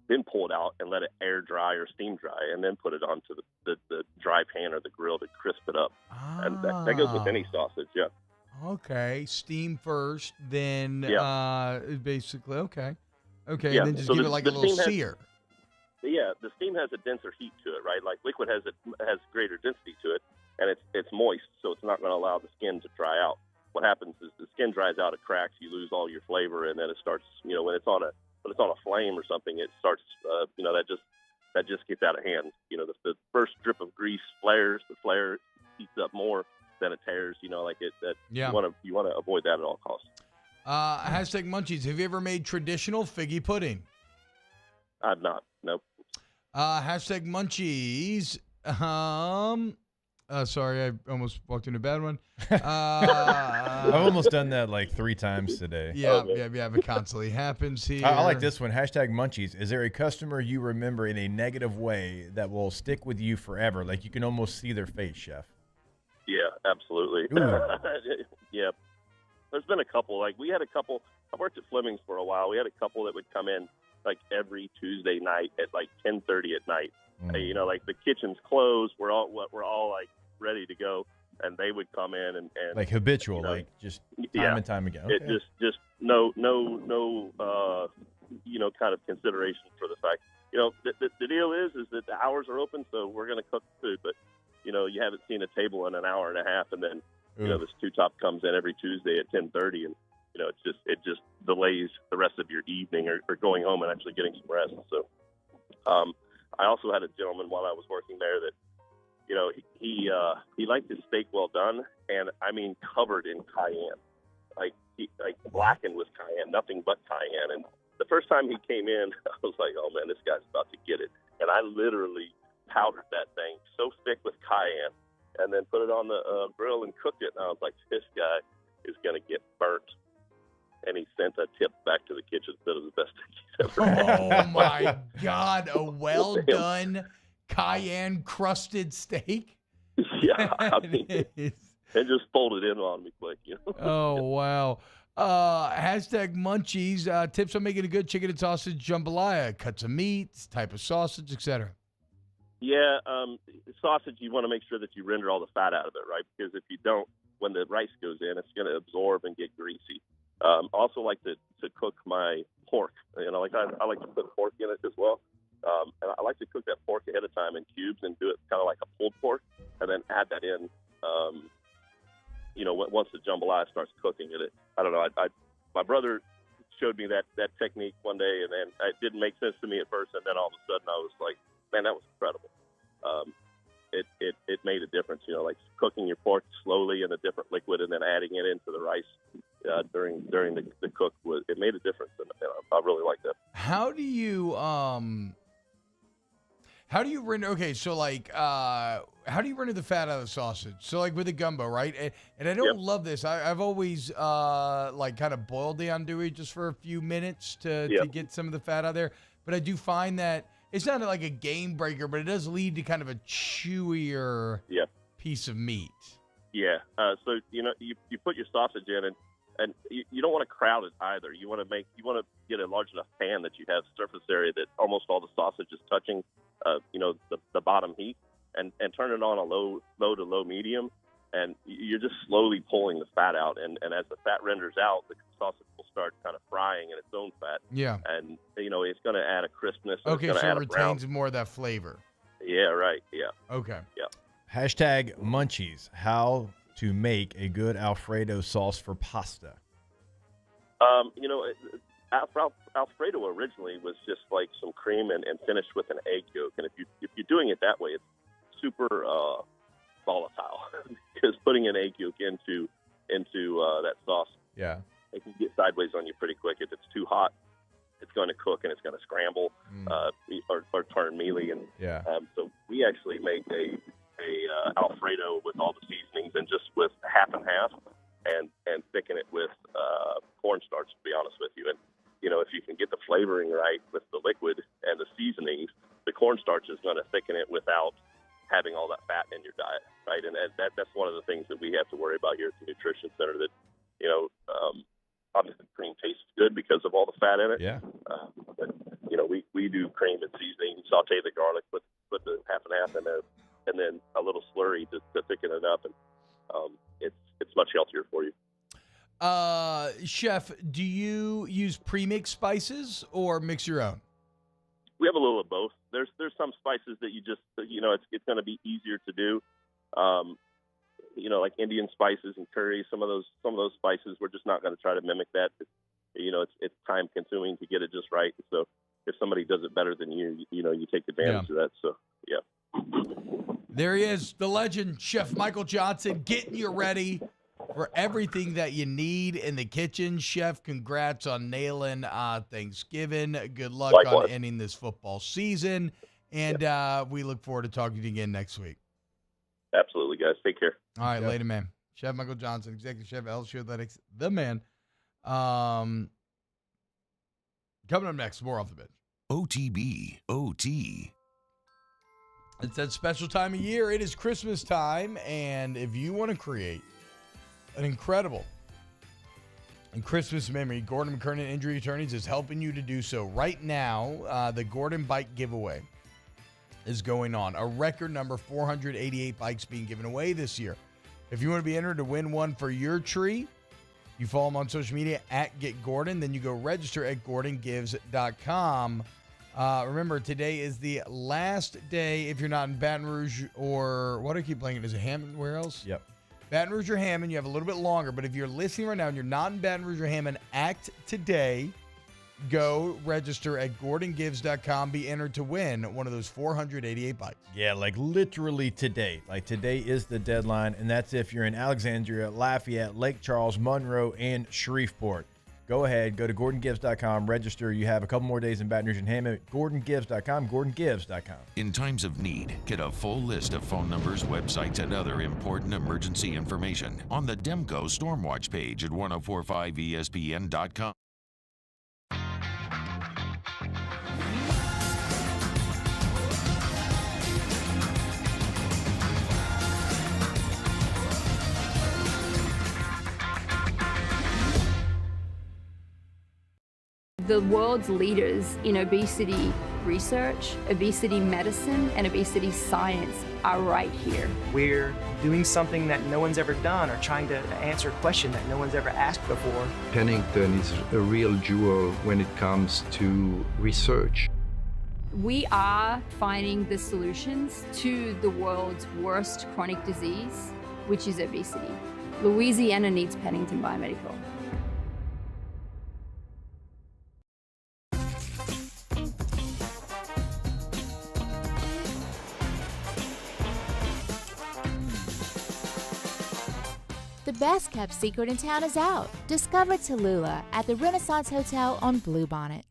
then pull it out and let it air dry or steam dry, and then put it onto the dry pan or the grill to crisp it up. And that goes with any sausage, yeah. Okay, steam first, then basically, okay, Yeah. and then just So give the- it like the a little steam has- sear. the steam has a denser heat to it, right? Like liquid has greater density to it, and it's moist, so it's not going to allow the skin to dry out. What happens is the skin dries out, it cracks, you lose all your flavor, and then it starts, when it's on a flame or something, it starts, that just gets out of hand. The first drip of grease flares, the flare heats up more than it tears. You want to avoid that at all costs. Hashtag Munchies. Have you ever made traditional figgy pudding? I've not. Nope. Hashtag Munchies. Sorry, I almost walked into a bad one. I've almost done that like 3 times today. Yeah, it constantly happens here. I like this one. Hashtag Munchies. Is there a customer you remember in a negative way that will stick with you forever? Like you can almost see their face, Chef. Yeah, absolutely. Yeah. There's been a couple. Like we had a couple. I worked at Fleming's for a while. We had a couple that would come in like every Tuesday night at like 10:30 at night. Like the kitchen's closed. We're all like ready to go, and they would come in and like habitual, like just time and time again. Okay. It just no kind of consideration for the fact. The deal is that the hours are open, so we're going to cook food, but you haven't seen a table in an hour and a half, and then this two-top comes in every Tuesday at 10:30, and it just delays the rest of your evening or going home and actually getting some rest. So I also had a gentleman while I was working there that he liked his steak well done, and I mean covered in cayenne, like blackened with cayenne, nothing but cayenne. And the first time he came in, I was like, oh man, this guy's about to get it. And I literally powdered that thing so thick with cayenne, and then put it on the grill and cooked it. And I was like, this guy is going to get burnt. And he sent a tip back to the kitchen that was the best thing he's ever had. Oh, my God. A well-done cayenne-crusted steak? Yeah. I mean, it just folded in on me quick. Oh, wow. Hashtag Munchies. Tips on making a good chicken and sausage jambalaya. Cuts of meat, type of sausage, etc. Yeah, sausage, you want to make sure that you render all the fat out of it, right? Because if you don't, when the rice goes in, it's going to absorb and get greasy. Also like to cook my pork. I like to put pork in it as well. And I like to cook that pork ahead of time in cubes and do it kind of like a pulled pork, and then add that in. Once the jambalaya starts cooking it. I don't know. My brother showed me that technique one day, and then it didn't make sense to me at first, and then all of a sudden I was like, man, that was incredible. It made a difference, like cooking your pork slowly in a different liquid and then adding it into the rice during the cook. It made a difference, and I really like that. How do you render? Okay, so like, how do you render the fat out of the sausage? So like with the gumbo, right? And I don't love this. I've always kind of boiled the andouille just for a few minutes to get some of the fat out of there. But I do find that it's not like a game breaker, but it does lead to kind of a chewier piece of meat. Yeah. So you put your sausage in, and you don't want to crowd it either. You want to get a large enough pan that you have surface area that almost all the sausage is touching, the bottom heat, and turn it on a low to low medium, and you're just slowly pulling the fat out, and as the fat renders out, the sausage will start kind of frying in its own fat. Yeah. And it's going to add a crispness. Okay, so it retains more of that flavor. Yeah. Right. Yeah. Okay. Yeah. Hashtag Munchies. How to make a good Alfredo sauce for pasta? Alfredo originally was just like some cream and finished with an egg yolk. And if you're doing it that way, it's super volatile because putting an egg yolk into that sauce, it can get sideways on you pretty quick. If it's too hot, it's going to cook and it's going to scramble or turn mealy. And so we actually make a Alfredo with all the seasonings and just with half and half, and thicken it with cornstarch, to be honest with you. And if you can get the flavoring right with the liquid and the seasonings, the cornstarch is going to thicken it without having all that fat in your diet, right? And that's one of the things that we have to worry about here at the Nutrition Center. That obviously cream tastes good because of all the fat in it. Yeah. But we do cream and seasoning, saute the garlic, put the half and half in there, and then a little slurry to thicken it up, and it's much healthier for you. Chef, do you use pre-mixed spices or mix your own? We have a little of both. There's some spices that you just, it's going to be easier to do. Like Indian spices and curry, some of those spices, we're just not going to try to mimic that. It's time consuming to get it just right. So if somebody does it better than you, you take advantage of that. So, yeah. There he is, the legend, Chef Michael Johnson, getting you ready for everything that you need in the kitchen. Chef, congrats on nailing Thanksgiving. Good luck Likewise. on ending this football season. And we look forward to talking to you again next week. Absolutely, guys. Take care. All right, later, man. Chef Michael Johnson, Executive Chef, LSU Athletics, the man. Coming up next, more off the bench. OTB, OT. It's that special time of year. It is Christmas time, and if you want to create an incredible and Christmas memory, Gordon McKernan Injury Attorneys is helping you to do so. Right now, the Gordon Bike Giveaway is going on. A record number, 488 bikes being given away this year. If you want to be entered to win one for your tree, you follow them on social media at GetGordon. Then you go register at GordonGives.com. Remember, today is the last day if you're not in Baton Rouge or what do I keep playing? Is it Hammond? Where else? Yep. Baton Rouge or Hammond, you have a little bit longer. But if you're listening right now and you're not in Baton Rouge or Hammond, act today. Go register at GordonGives.com. Be entered to win one of those 488 bikes. Yeah, like literally today. Like today is the deadline, and that's if you're in Alexandria, Lafayette, Lake Charles, Monroe, and Shreveport. Go ahead, go to GordonGives.com, register. You have a couple more days in Baton Rouge and Hammond. GordonGives.com, GordonGives.com. In times of need, get a full list of phone numbers, websites, and other important emergency information on the Demco Stormwatch page at 1045ESPN.com. The world's leaders in obesity research, obesity medicine, and obesity science are right here. We're doing something that no one's ever done or trying to answer a question that no one's ever asked before. Pennington is a real jewel when it comes to research. We are finding the solutions to the world's worst chronic disease, which is obesity. Louisiana needs Pennington Biomedical. The best kept secret in town is out. Discover Tallulah at the Renaissance Hotel on Bluebonnet.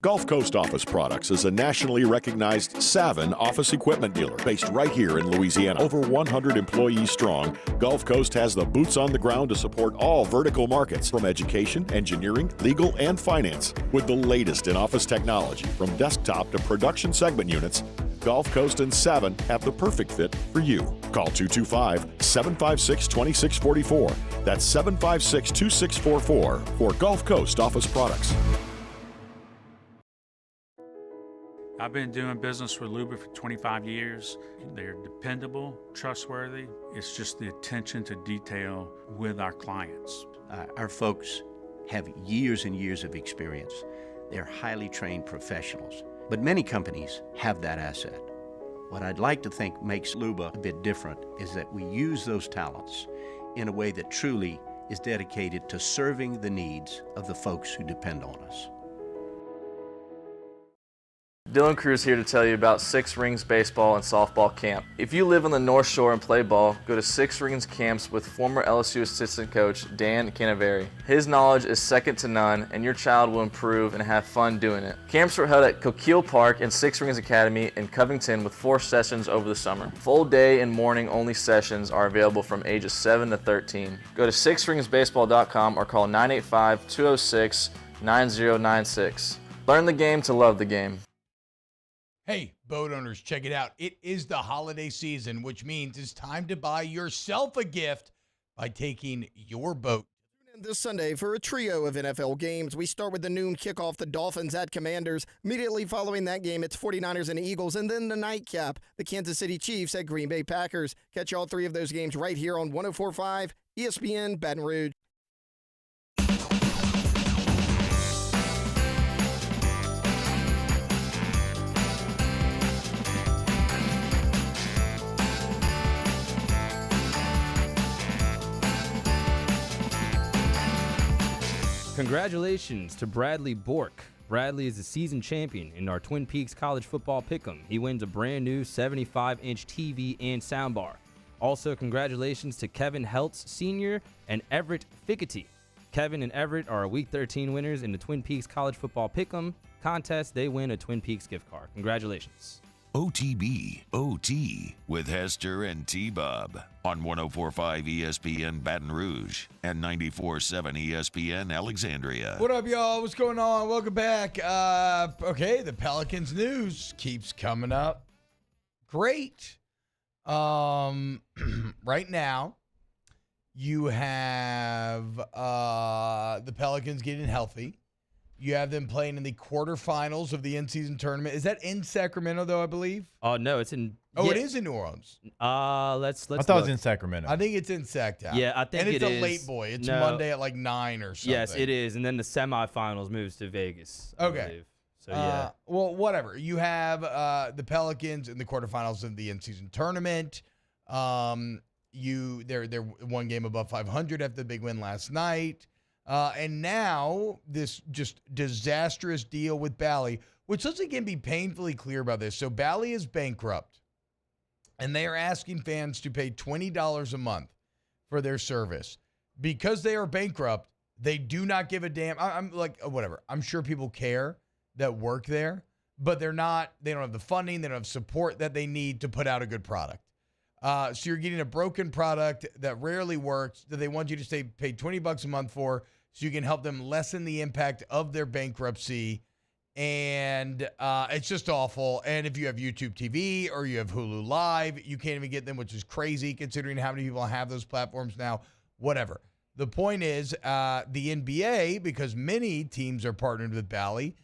Gulf Coast Office Products is a nationally recognized Savin office equipment dealer based right here in Louisiana. Over 100 employees strong, Gulf Coast has the boots on the ground to support all vertical markets from education, engineering, legal, and finance. With the latest in office technology from desktop to production segment units, Gulf Coast and Savin have the perfect fit for you. Call 225-756-2644. That's 756-2644 for Gulf Coast Office Products. I've been doing business with Lumis for 25 years. They're dependable, trustworthy. It's just the attention to detail with our clients. Our folks have years and years of experience. They're highly trained professionals. But many companies have that asset. What I'd like to think makes Luba a bit different is that we use those talents in a way that truly is dedicated to serving the needs of the folks who depend on us. Dylan Cruz here to tell you about Six Rings Baseball and Softball Camp. If you live on the North Shore and play ball, go to Six Rings Camps with former LSU assistant coach Dan Canaveri. His knowledge is second to none, and your child will improve and have fun doing it. Camps were held at Coquille Park and Six Rings Academy in Covington with 4 sessions over the summer. Full day and morning only sessions are available from ages 7 to 13. Go to sixringsbaseball.com or call 985-206-9096. Learn the game to love the game. Hey, boat owners, check it out. It is the holiday season, which means it's time to buy yourself a gift by taking your boat This Sunday for a trio of NFL games. We start with the noon kickoff, the Dolphins at Commanders. Immediately following that game, it's 49ers and Eagles. And then the nightcap, the Kansas City Chiefs at Green Bay Packers. Catch all three of those games right here on 104.5 ESPN Baton Rouge. Congratulations to Bradley Bork. Bradley is the season champion in our Twin Peaks College Football Pick'em. He wins a brand new 75-inch TV and soundbar. Also, congratulations to Kevin Heltz Sr. and Everett Fickety. Kevin and Everett are Week 13 winners in the Twin Peaks College Football Pick'em contest. They win a Twin Peaks gift card. Congratulations. OTB, OT, with Hester and T-Bob on 104.5 ESPN Baton Rouge and 94.7 ESPN Alexandria. What up, y'all? What's going on? Welcome back. Okay, the Pelicans news keeps coming up. Great. Right now, you have the Pelicans getting healthy. You have them playing in the quarterfinals of the in-season tournament. Is that in Sacramento, though, I believe? Oh, no, it's in... Oh, it is in New Orleans. Let's I thought it was in Sacramento. I think it's in Sac-Town. Yeah, I think and it's it a is. late boy. It's No. Monday at like 9 or something. Yes, it is. And then the semifinals moves to Vegas. I Okay. believe. So, yeah. Well, whatever. You have the Pelicans in the quarterfinals of the in-season tournament. They're one game above 500 after the big win last night. And now this just disastrous deal with Bally, which let's again be painfully clear about this. So Bally is bankrupt, and they are asking fans to pay $20 a month for their service. Because they are bankrupt, they do not give a damn. I'm like, whatever. I'm sure people care that work there, but they don't have the funding, they don't have support that they need to put out a good product. So you're getting a broken product that rarely works, that they want you to pay $20 a month for, so you can help them lessen the impact of their bankruptcy. And it's just awful. And if you have YouTube TV or you have Hulu Live, you can't even get them, which is crazy considering how many people have those platforms now. Whatever. The point is, the NBA, because many teams are partnered with Bally,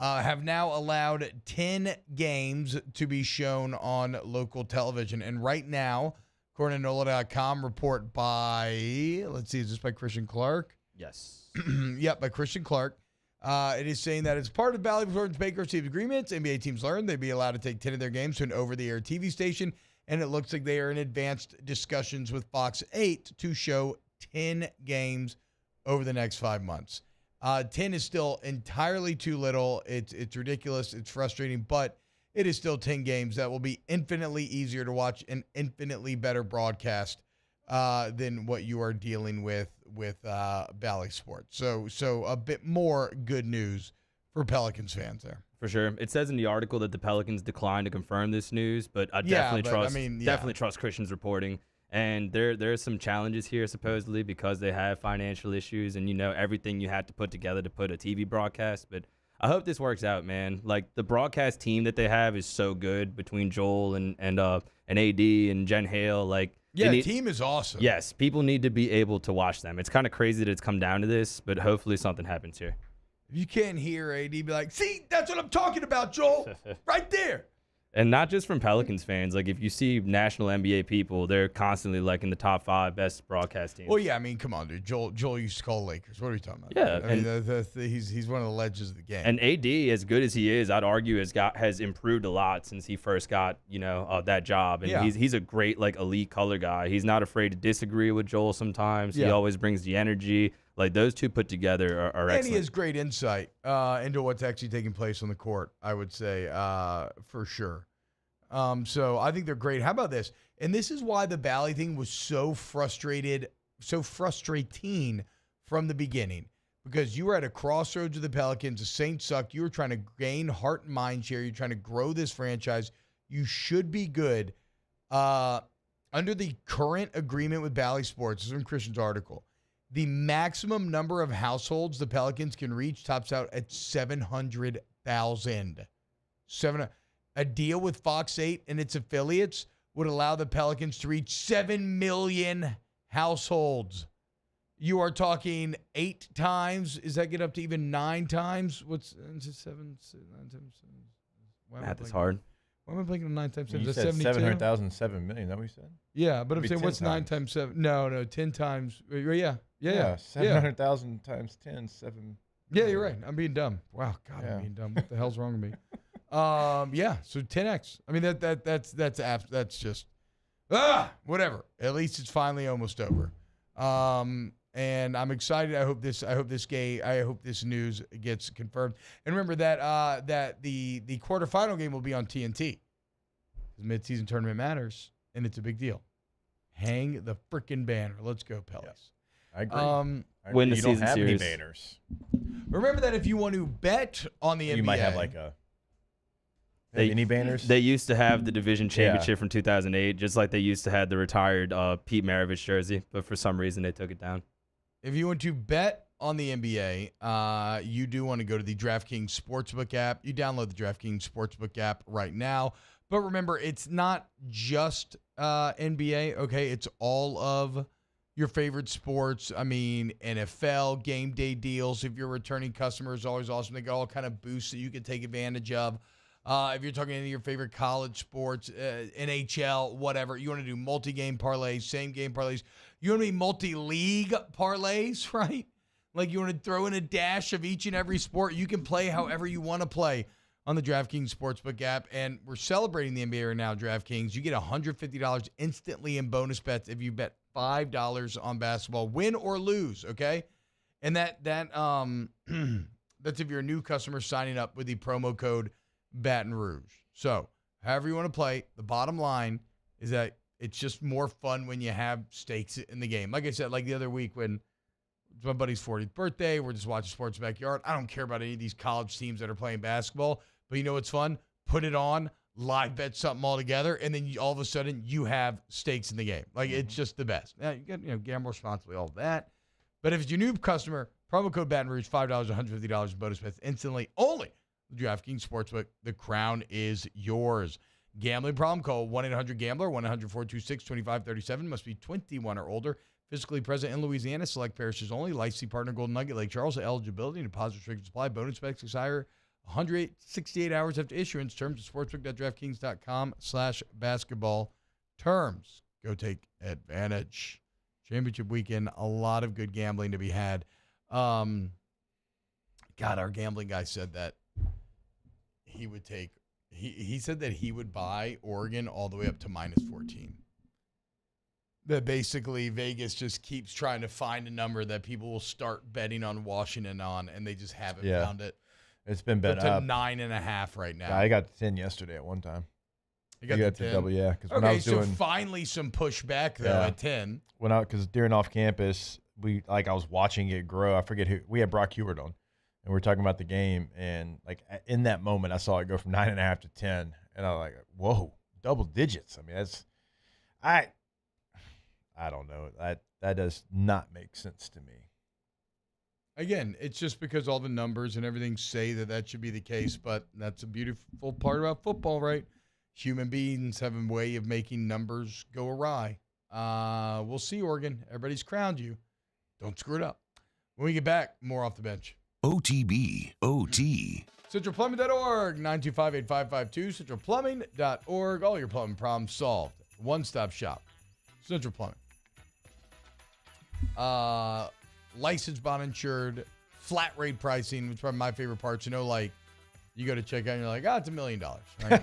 have now allowed 10 games to be shown on local television. And right now, according to NOLA.com, report by, let's see, is this by Christian Clark? Yes. Yep, by Christian Clark. It is saying that as part of Bally Resort's bankruptcy agreements, NBA teams learned they'd be allowed to take 10 of their games to an over-the-air TV station, and it looks like they are in advanced discussions with Fox 8 to show 10 games over the next 5 months. 10 is still entirely too little. It's ridiculous. It's frustrating, but it is still 10 games that will be infinitely easier to watch and infinitely better broadcast than what you are dealing with Bally Sports. So a bit more good news for Pelicans fans there. For sure. It says in the article that the Pelicans declined to confirm this news, but I definitely trust Christian's reporting. And there's some challenges here, supposedly, because they have financial issues and, everything you have to put together to put a TV broadcast. But I hope this works out, man. Like, the broadcast team that they have is so good between Joel and AD and Jen Hale. Like, the team is awesome. Yes, people need to be able to watch them. It's kind of crazy that it's come down to this, but hopefully something happens here. If you can't hear AD, be like, see, that's what I'm talking about, Joel. Right there. And not just from Pelicans fans. Like, if you see national NBA people, they're constantly, like, in the top 5 best broadcast teams. Well, yeah, I mean, come on, dude. Joel used to call Lakers. What are you talking about? Yeah. I mean, he's one of the legends of the game. And AD, as good as he is, I'd argue has improved a lot since he first got, that job. And he's a great, like, elite color guy. He's not afraid to disagree with Joel sometimes. Yeah. He always brings the energy. Like, those two put together are excellent. And he has great insight into what's actually taking place on the court, I would say, for sure. So I think they're great. How about this? And this is why the Bally thing was so frustrating from the beginning. Because you were at a crossroads with the Pelicans. The Saints sucked. You were trying to gain heart and mind share. You're trying to grow this franchise. You should be good. Under the current agreement with Bally Sports, this is from Christian's article, the maximum number of households the Pelicans can reach tops out at 700,000. A deal with Fox 8 and its affiliates would allow the Pelicans to reach 7 million households. You are talking 8 times. Does that get up to even 9 times? What's 7? 9 times 7. Math is hard. Why am I blinking on 9 times 7? You Is that said 72? 700,000, 7 million. Is that what you said? Yeah, but I'm It'd be saying 10 what's 9 times 7? No, 10 times. Yeah. 700,000 times 10, 7. Yeah, you're right. I'm being dumb. Wow, God, I'm being dumb. What the hell's wrong with me? Yeah, so 10x. I mean that's just whatever. At least it's finally almost over. And I'm excited. I hope this news gets confirmed. And remember that that the quarterfinal game will be on TNT. The midseason tournament matters, and it's a big deal. Hang the frickin' banner. Let's go, Pelis. Yeah, I agree. Win the you season don't have series. any banners. Remember that if you want to bet on the NBA, You might have like a. Any banners? They used to have the division championship from 2008, just like they used to have the retired Pete Maravich jersey, but for some reason they took it down. if you want to bet on the NBA, you do want to go to the DraftKings Sportsbook app. You download the DraftKings Sportsbook app right now. But remember, it's not just NBA, okay? It's all of your favorite sports. I mean, NFL, game day deals. If you're a returning customer, it's always awesome. They got all kind of boosts that you can take advantage of. If you're talking any of your favorite college sports, NHL, whatever, you want to do multi-game parlays, same-game parlays. You want to be multi-league parlays, right? Like you want to throw in a dash of each and every sport. You can play however you want to play on the DraftKings Sportsbook app. And we're celebrating the NBA right now, DraftKings. You get $150 instantly in bonus bets if you bet $5 on basketball, win or lose, okay? And that's if you're a new customer signing up with the promo code Baton Rouge. So, however you want to play, the bottom line is that it's just more fun when you have stakes in the game. Like I said, like the other week when it's my buddy's 40th birthday, we're just watching Sports Backyard. I don't care about any of these college teams that are playing basketball, but you know what's fun? Put it on, live bet something all together, and then all of a sudden you have stakes in the game. Like it's just the best. Now, you got gamble responsibly, all of that. But if it's your new customer, promo code Baton Rouge, $5, $150 in bonus bets instantly only. DraftKings Sportsbook, the crown is yours. Gambling problem? Call 1-800-GAMBLER, 1-800-426-2537. Must be 21 or older. Physically present in Louisiana. Select parishes only. Licensee partner Golden Nugget, Lake Charles. Eligibility and deposit restrictions apply. Bonus specs expire 168 hours after issuance. Terms at sportsbook.draftkings.com/basketball. Terms. Go take advantage. Championship weekend. A lot of good gambling to be had. God, our gambling guy said that he would take he said that he would buy Oregon all the way up to -14. That basically Vegas just keeps trying to find a number that people will start betting on Washington on, and they just haven't found it. It's been bet up up to 9.5 right now. Yeah, I got to 10 yesterday at one time. You got to double, yeah. Because okay, when I was so doing, finally some pushback though at 10. Because during off campus, I was watching it grow. I forget who we had Brock Heward on. And we were talking about the game, and like in that moment, I saw it go from 9.5 to 10, and I was like, "Whoa, double digits!" I mean, I don't know. That does not make sense to me. Again, it's just because all the numbers and everything say that should be the case, but that's a beautiful part about football, right? Human beings have a way of making numbers go awry. We'll see, Oregon. Everybody's crowned you. Don't screw it up. When we get back, more off the bench. OTB, OT. CentralPlumbing.org, 925-8552, CentralPlumbing.org. All your plumbing problems solved. One-stop shop. Central Plumbing. Licensed, bond insured, flat rate pricing, which is probably my favorite parts. You know, like you go to check out and you're like, it's $1 million. Right?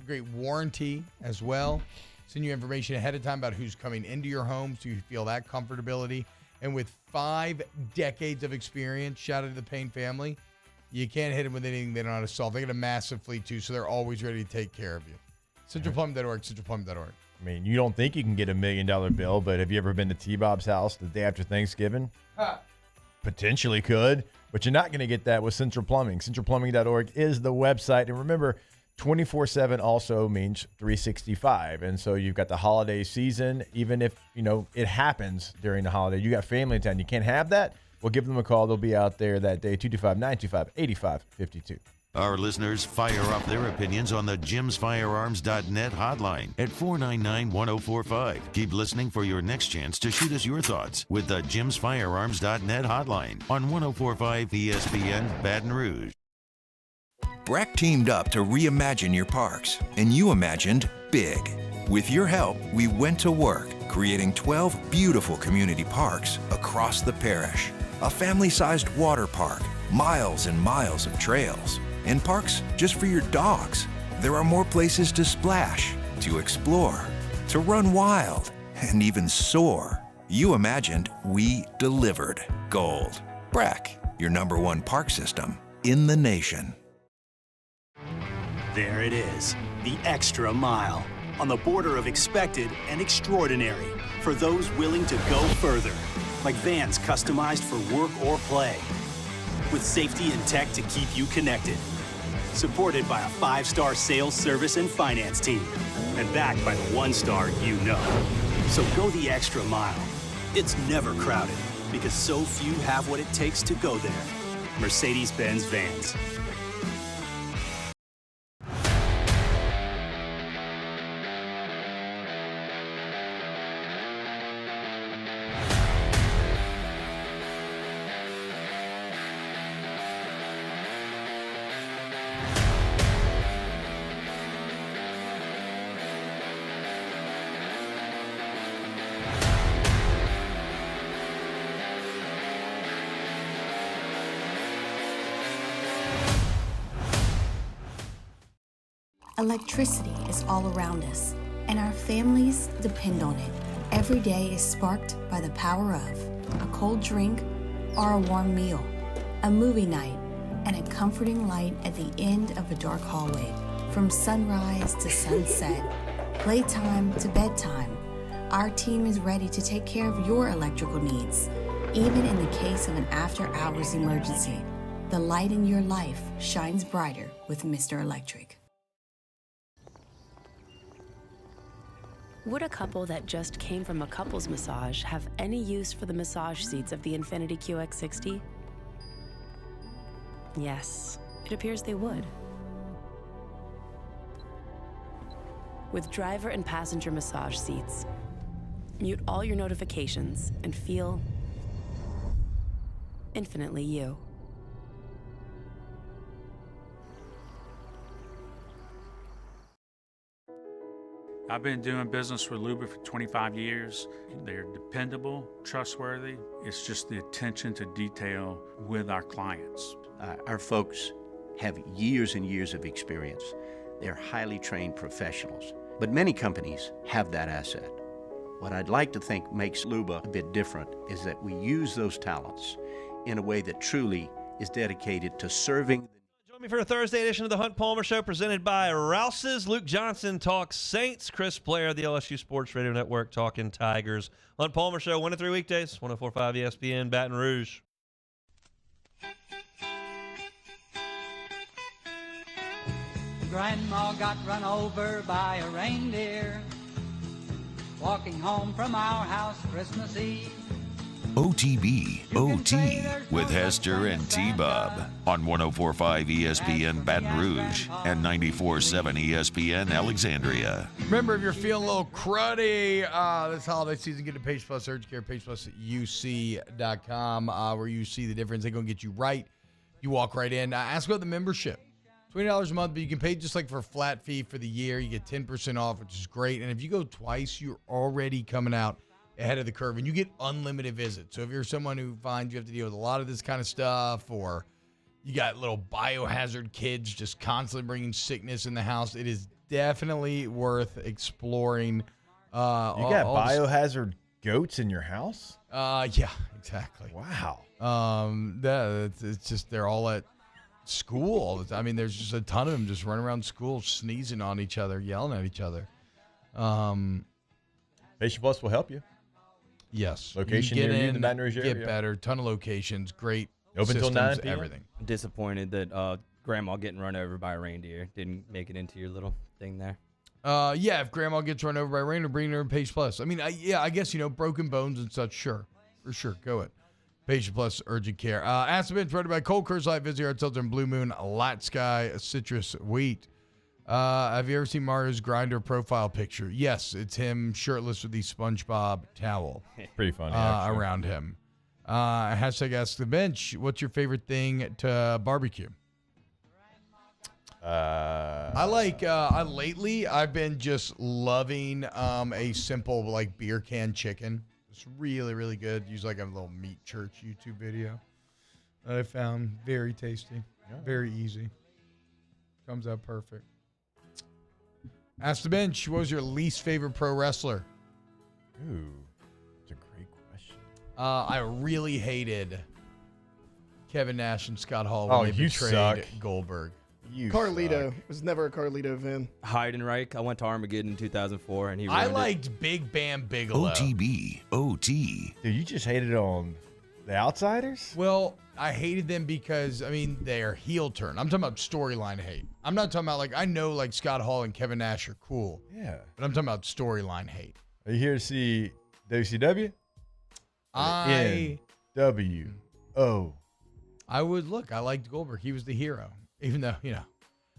Great warranty as well. Send you information ahead of time about who's coming into your home so you feel that comfortability. And with 5 decades of experience, shout out to the Payne family, you can't hit them with anything they don't know how to solve. They got a massive fleet, too, so they're always ready to take care of you. CentralPlumbing.org, CentralPlumbing.org. I mean, you don't think you can get $1 million bill, but have you ever been to T-Bob's house the day after Thanksgiving? Potentially could, but you're not going to get that with Central Plumbing. CentralPlumbing.org is the website. And remember, 24/7 also means 365. And so you've got the holiday season. Even if, it happens during the holiday, you got family in town. You can't have that? Well, give them a call. They'll be out there that day, 225-925-8552. Our listeners fire off their opinions on the jimsfirearms.net hotline at 499-1045. Keep listening for your next chance to shoot us your thoughts with the jimsfirearms.net hotline on 1045 ESPN Baton Rouge. Breck teamed up to reimagine your parks, and you imagined big. With your help, we went to work, creating 12 beautiful community parks across the parish. A family-sized water park, miles and miles of trails, and parks just for your dogs. There are more places to splash, to explore, to run wild, and even soar. You imagined, we delivered. Gold. Breck, your #1 park system in the nation. There it is, the extra mile, on the border of expected and extraordinary, for those willing to go further, like vans customized for work or play, with safety and tech to keep you connected, supported by a 5-star sales, service, and finance team, and backed by the 1-star you know. So go the extra mile. It's never crowded, because so few have what it takes to go there. Mercedes-Benz Vans. Electricity is all around us, and our families depend on it. Every day is sparked by the power of a cold drink or a warm meal, a movie night, and a comforting light at the end of a dark hallway. From sunrise to sunset, playtime to bedtime, our team is ready to take care of your electrical needs, even in the case of an after-hours emergency. The light in your life shines brighter with Mr. Electric. Would a couple that just came from a couples massage have any use for the massage seats of the Infiniti QX60? Yes, it appears they would. With driver and passenger massage seats, mute all your notifications and feel infinitely you. I've been doing business with Lumis for 25 years. They're dependable, trustworthy. It's just the attention to detail with our clients. Our folks have years and years of experience. They're highly trained professionals. But many companies have that asset. What I'd like to think makes Luba a bit different is that we use those talents in a way that truly is dedicated to serving. Join me for a Thursday edition of the Hunt Palmer Show presented by Rouse's. Luke Johnson talks Saints. Chris Blair, the LSU Sports Radio Network, talking Tigers. Hunt Palmer Show, 1 to 3 weekdays, 104.5 ESPN, Baton Rouge. Grandma got run over by a reindeer walking home from our house Christmas Eve. OTB, OT, with Hester and T-Bob on 104.5 ESPN Baton Rouge and 94.7 ESPN Alexandria. Remember, if you're feeling a little cruddy this holiday season, get to Pace Plus Urgent Care, Pace Plus at UC.com, where you see the difference. They're going to get you right. You walk right in. Ask about the membership. $20 a month, but you can pay just like for a flat fee for the year. You get 10% off, which is great. And if you go twice, you're already coming out ahead of the curve, and you get unlimited visits. So if you're someone who finds you have to deal with a lot of this kind of stuff, or you got little biohazard kids just constantly bringing sickness in the house, it is definitely worth exploring. You got biohazard goats in your house? Yeah, exactly. Wow. It's just they're all at school all the time. I mean, there's just a ton of them just running around school, sneezing on each other, yelling at each other. Patient Plus will help you. Yes. Location you near get you in, in the Baton Rouge area. Get better. Ton of locations. Great. Open till 9 p.m. Everything. Disappointed that Grandma getting run over by a reindeer didn't make it into your little thing there. Yeah, if Grandma gets run over by a reindeer, bring her to Pace Plus. I mean, I guess, broken bones and such, sure. For sure. Go it. Patient Plus Urgent Care. Ask the Bench, brought to you by Cold Curse Light, Visit Yard Shelter, and Blue Moon, Light Sky, Citrus Wheat. Have you ever seen Mario's Grindr profile picture? Yes, it's him shirtless with the SpongeBob towel. Pretty funny, around him. Hashtag Ask the Bench. What's your favorite thing to barbecue? Lately I've been just loving a simple like beer can chicken. It's really, really good. Use like a little Meat Church YouTube video that I found very tasty, very easy. Comes out perfect. Ask the Bench. What was your least favorite pro wrestler? Ooh, that's a great question. I really hated Kevin Nash and Scott Hall Oh, when they you betrayed suck. Goldberg. Carlito. Was never a Carlito fan. Heidenreich. I went to Armageddon in 2004, and he. I ruined it. liked Big Bam Bigelow. OT. Dude, you just hated on the Outsiders? Well, I hated them because, I mean, they're heel turn. I'm talking about storyline hate. I'm not talking about, like, I know, like, Scott Hall and Kevin Nash are cool. Yeah. But I'm talking about storyline hate. Are you here to see WCW? NWO. I would look. I liked Goldberg. He was the hero. Even though, you know,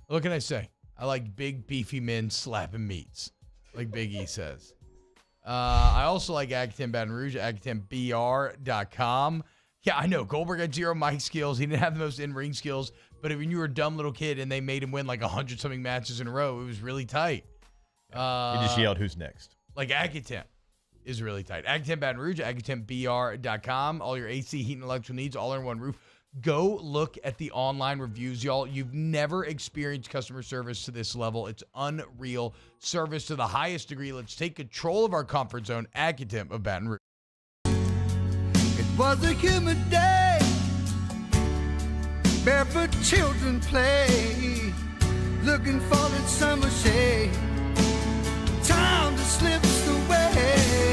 what can I say? I like big, beefy men slapping meats, like Big E says. I also like Agatem Baton Rouge, AgatemBR.com. Yeah, I know. Goldberg had 0 mic skills. He didn't have the most in-ring skills. But if you were a dumb little kid and they made him win like 100-something matches in a row, it was really tight. He just yelled, who's next? Like Agatem is really tight. Agatem Baton Rouge, AgatemBR.com. All your AC, heat, and electrical needs all under one roof. Go look at the online reviews, y'all. You've never experienced customer service to this level. It's unreal. Service to the highest degree. Let's take control of our comfort zone. Agatem of Baton Rouge. It was a humid day. Barefoot children play, looking for that summer shade.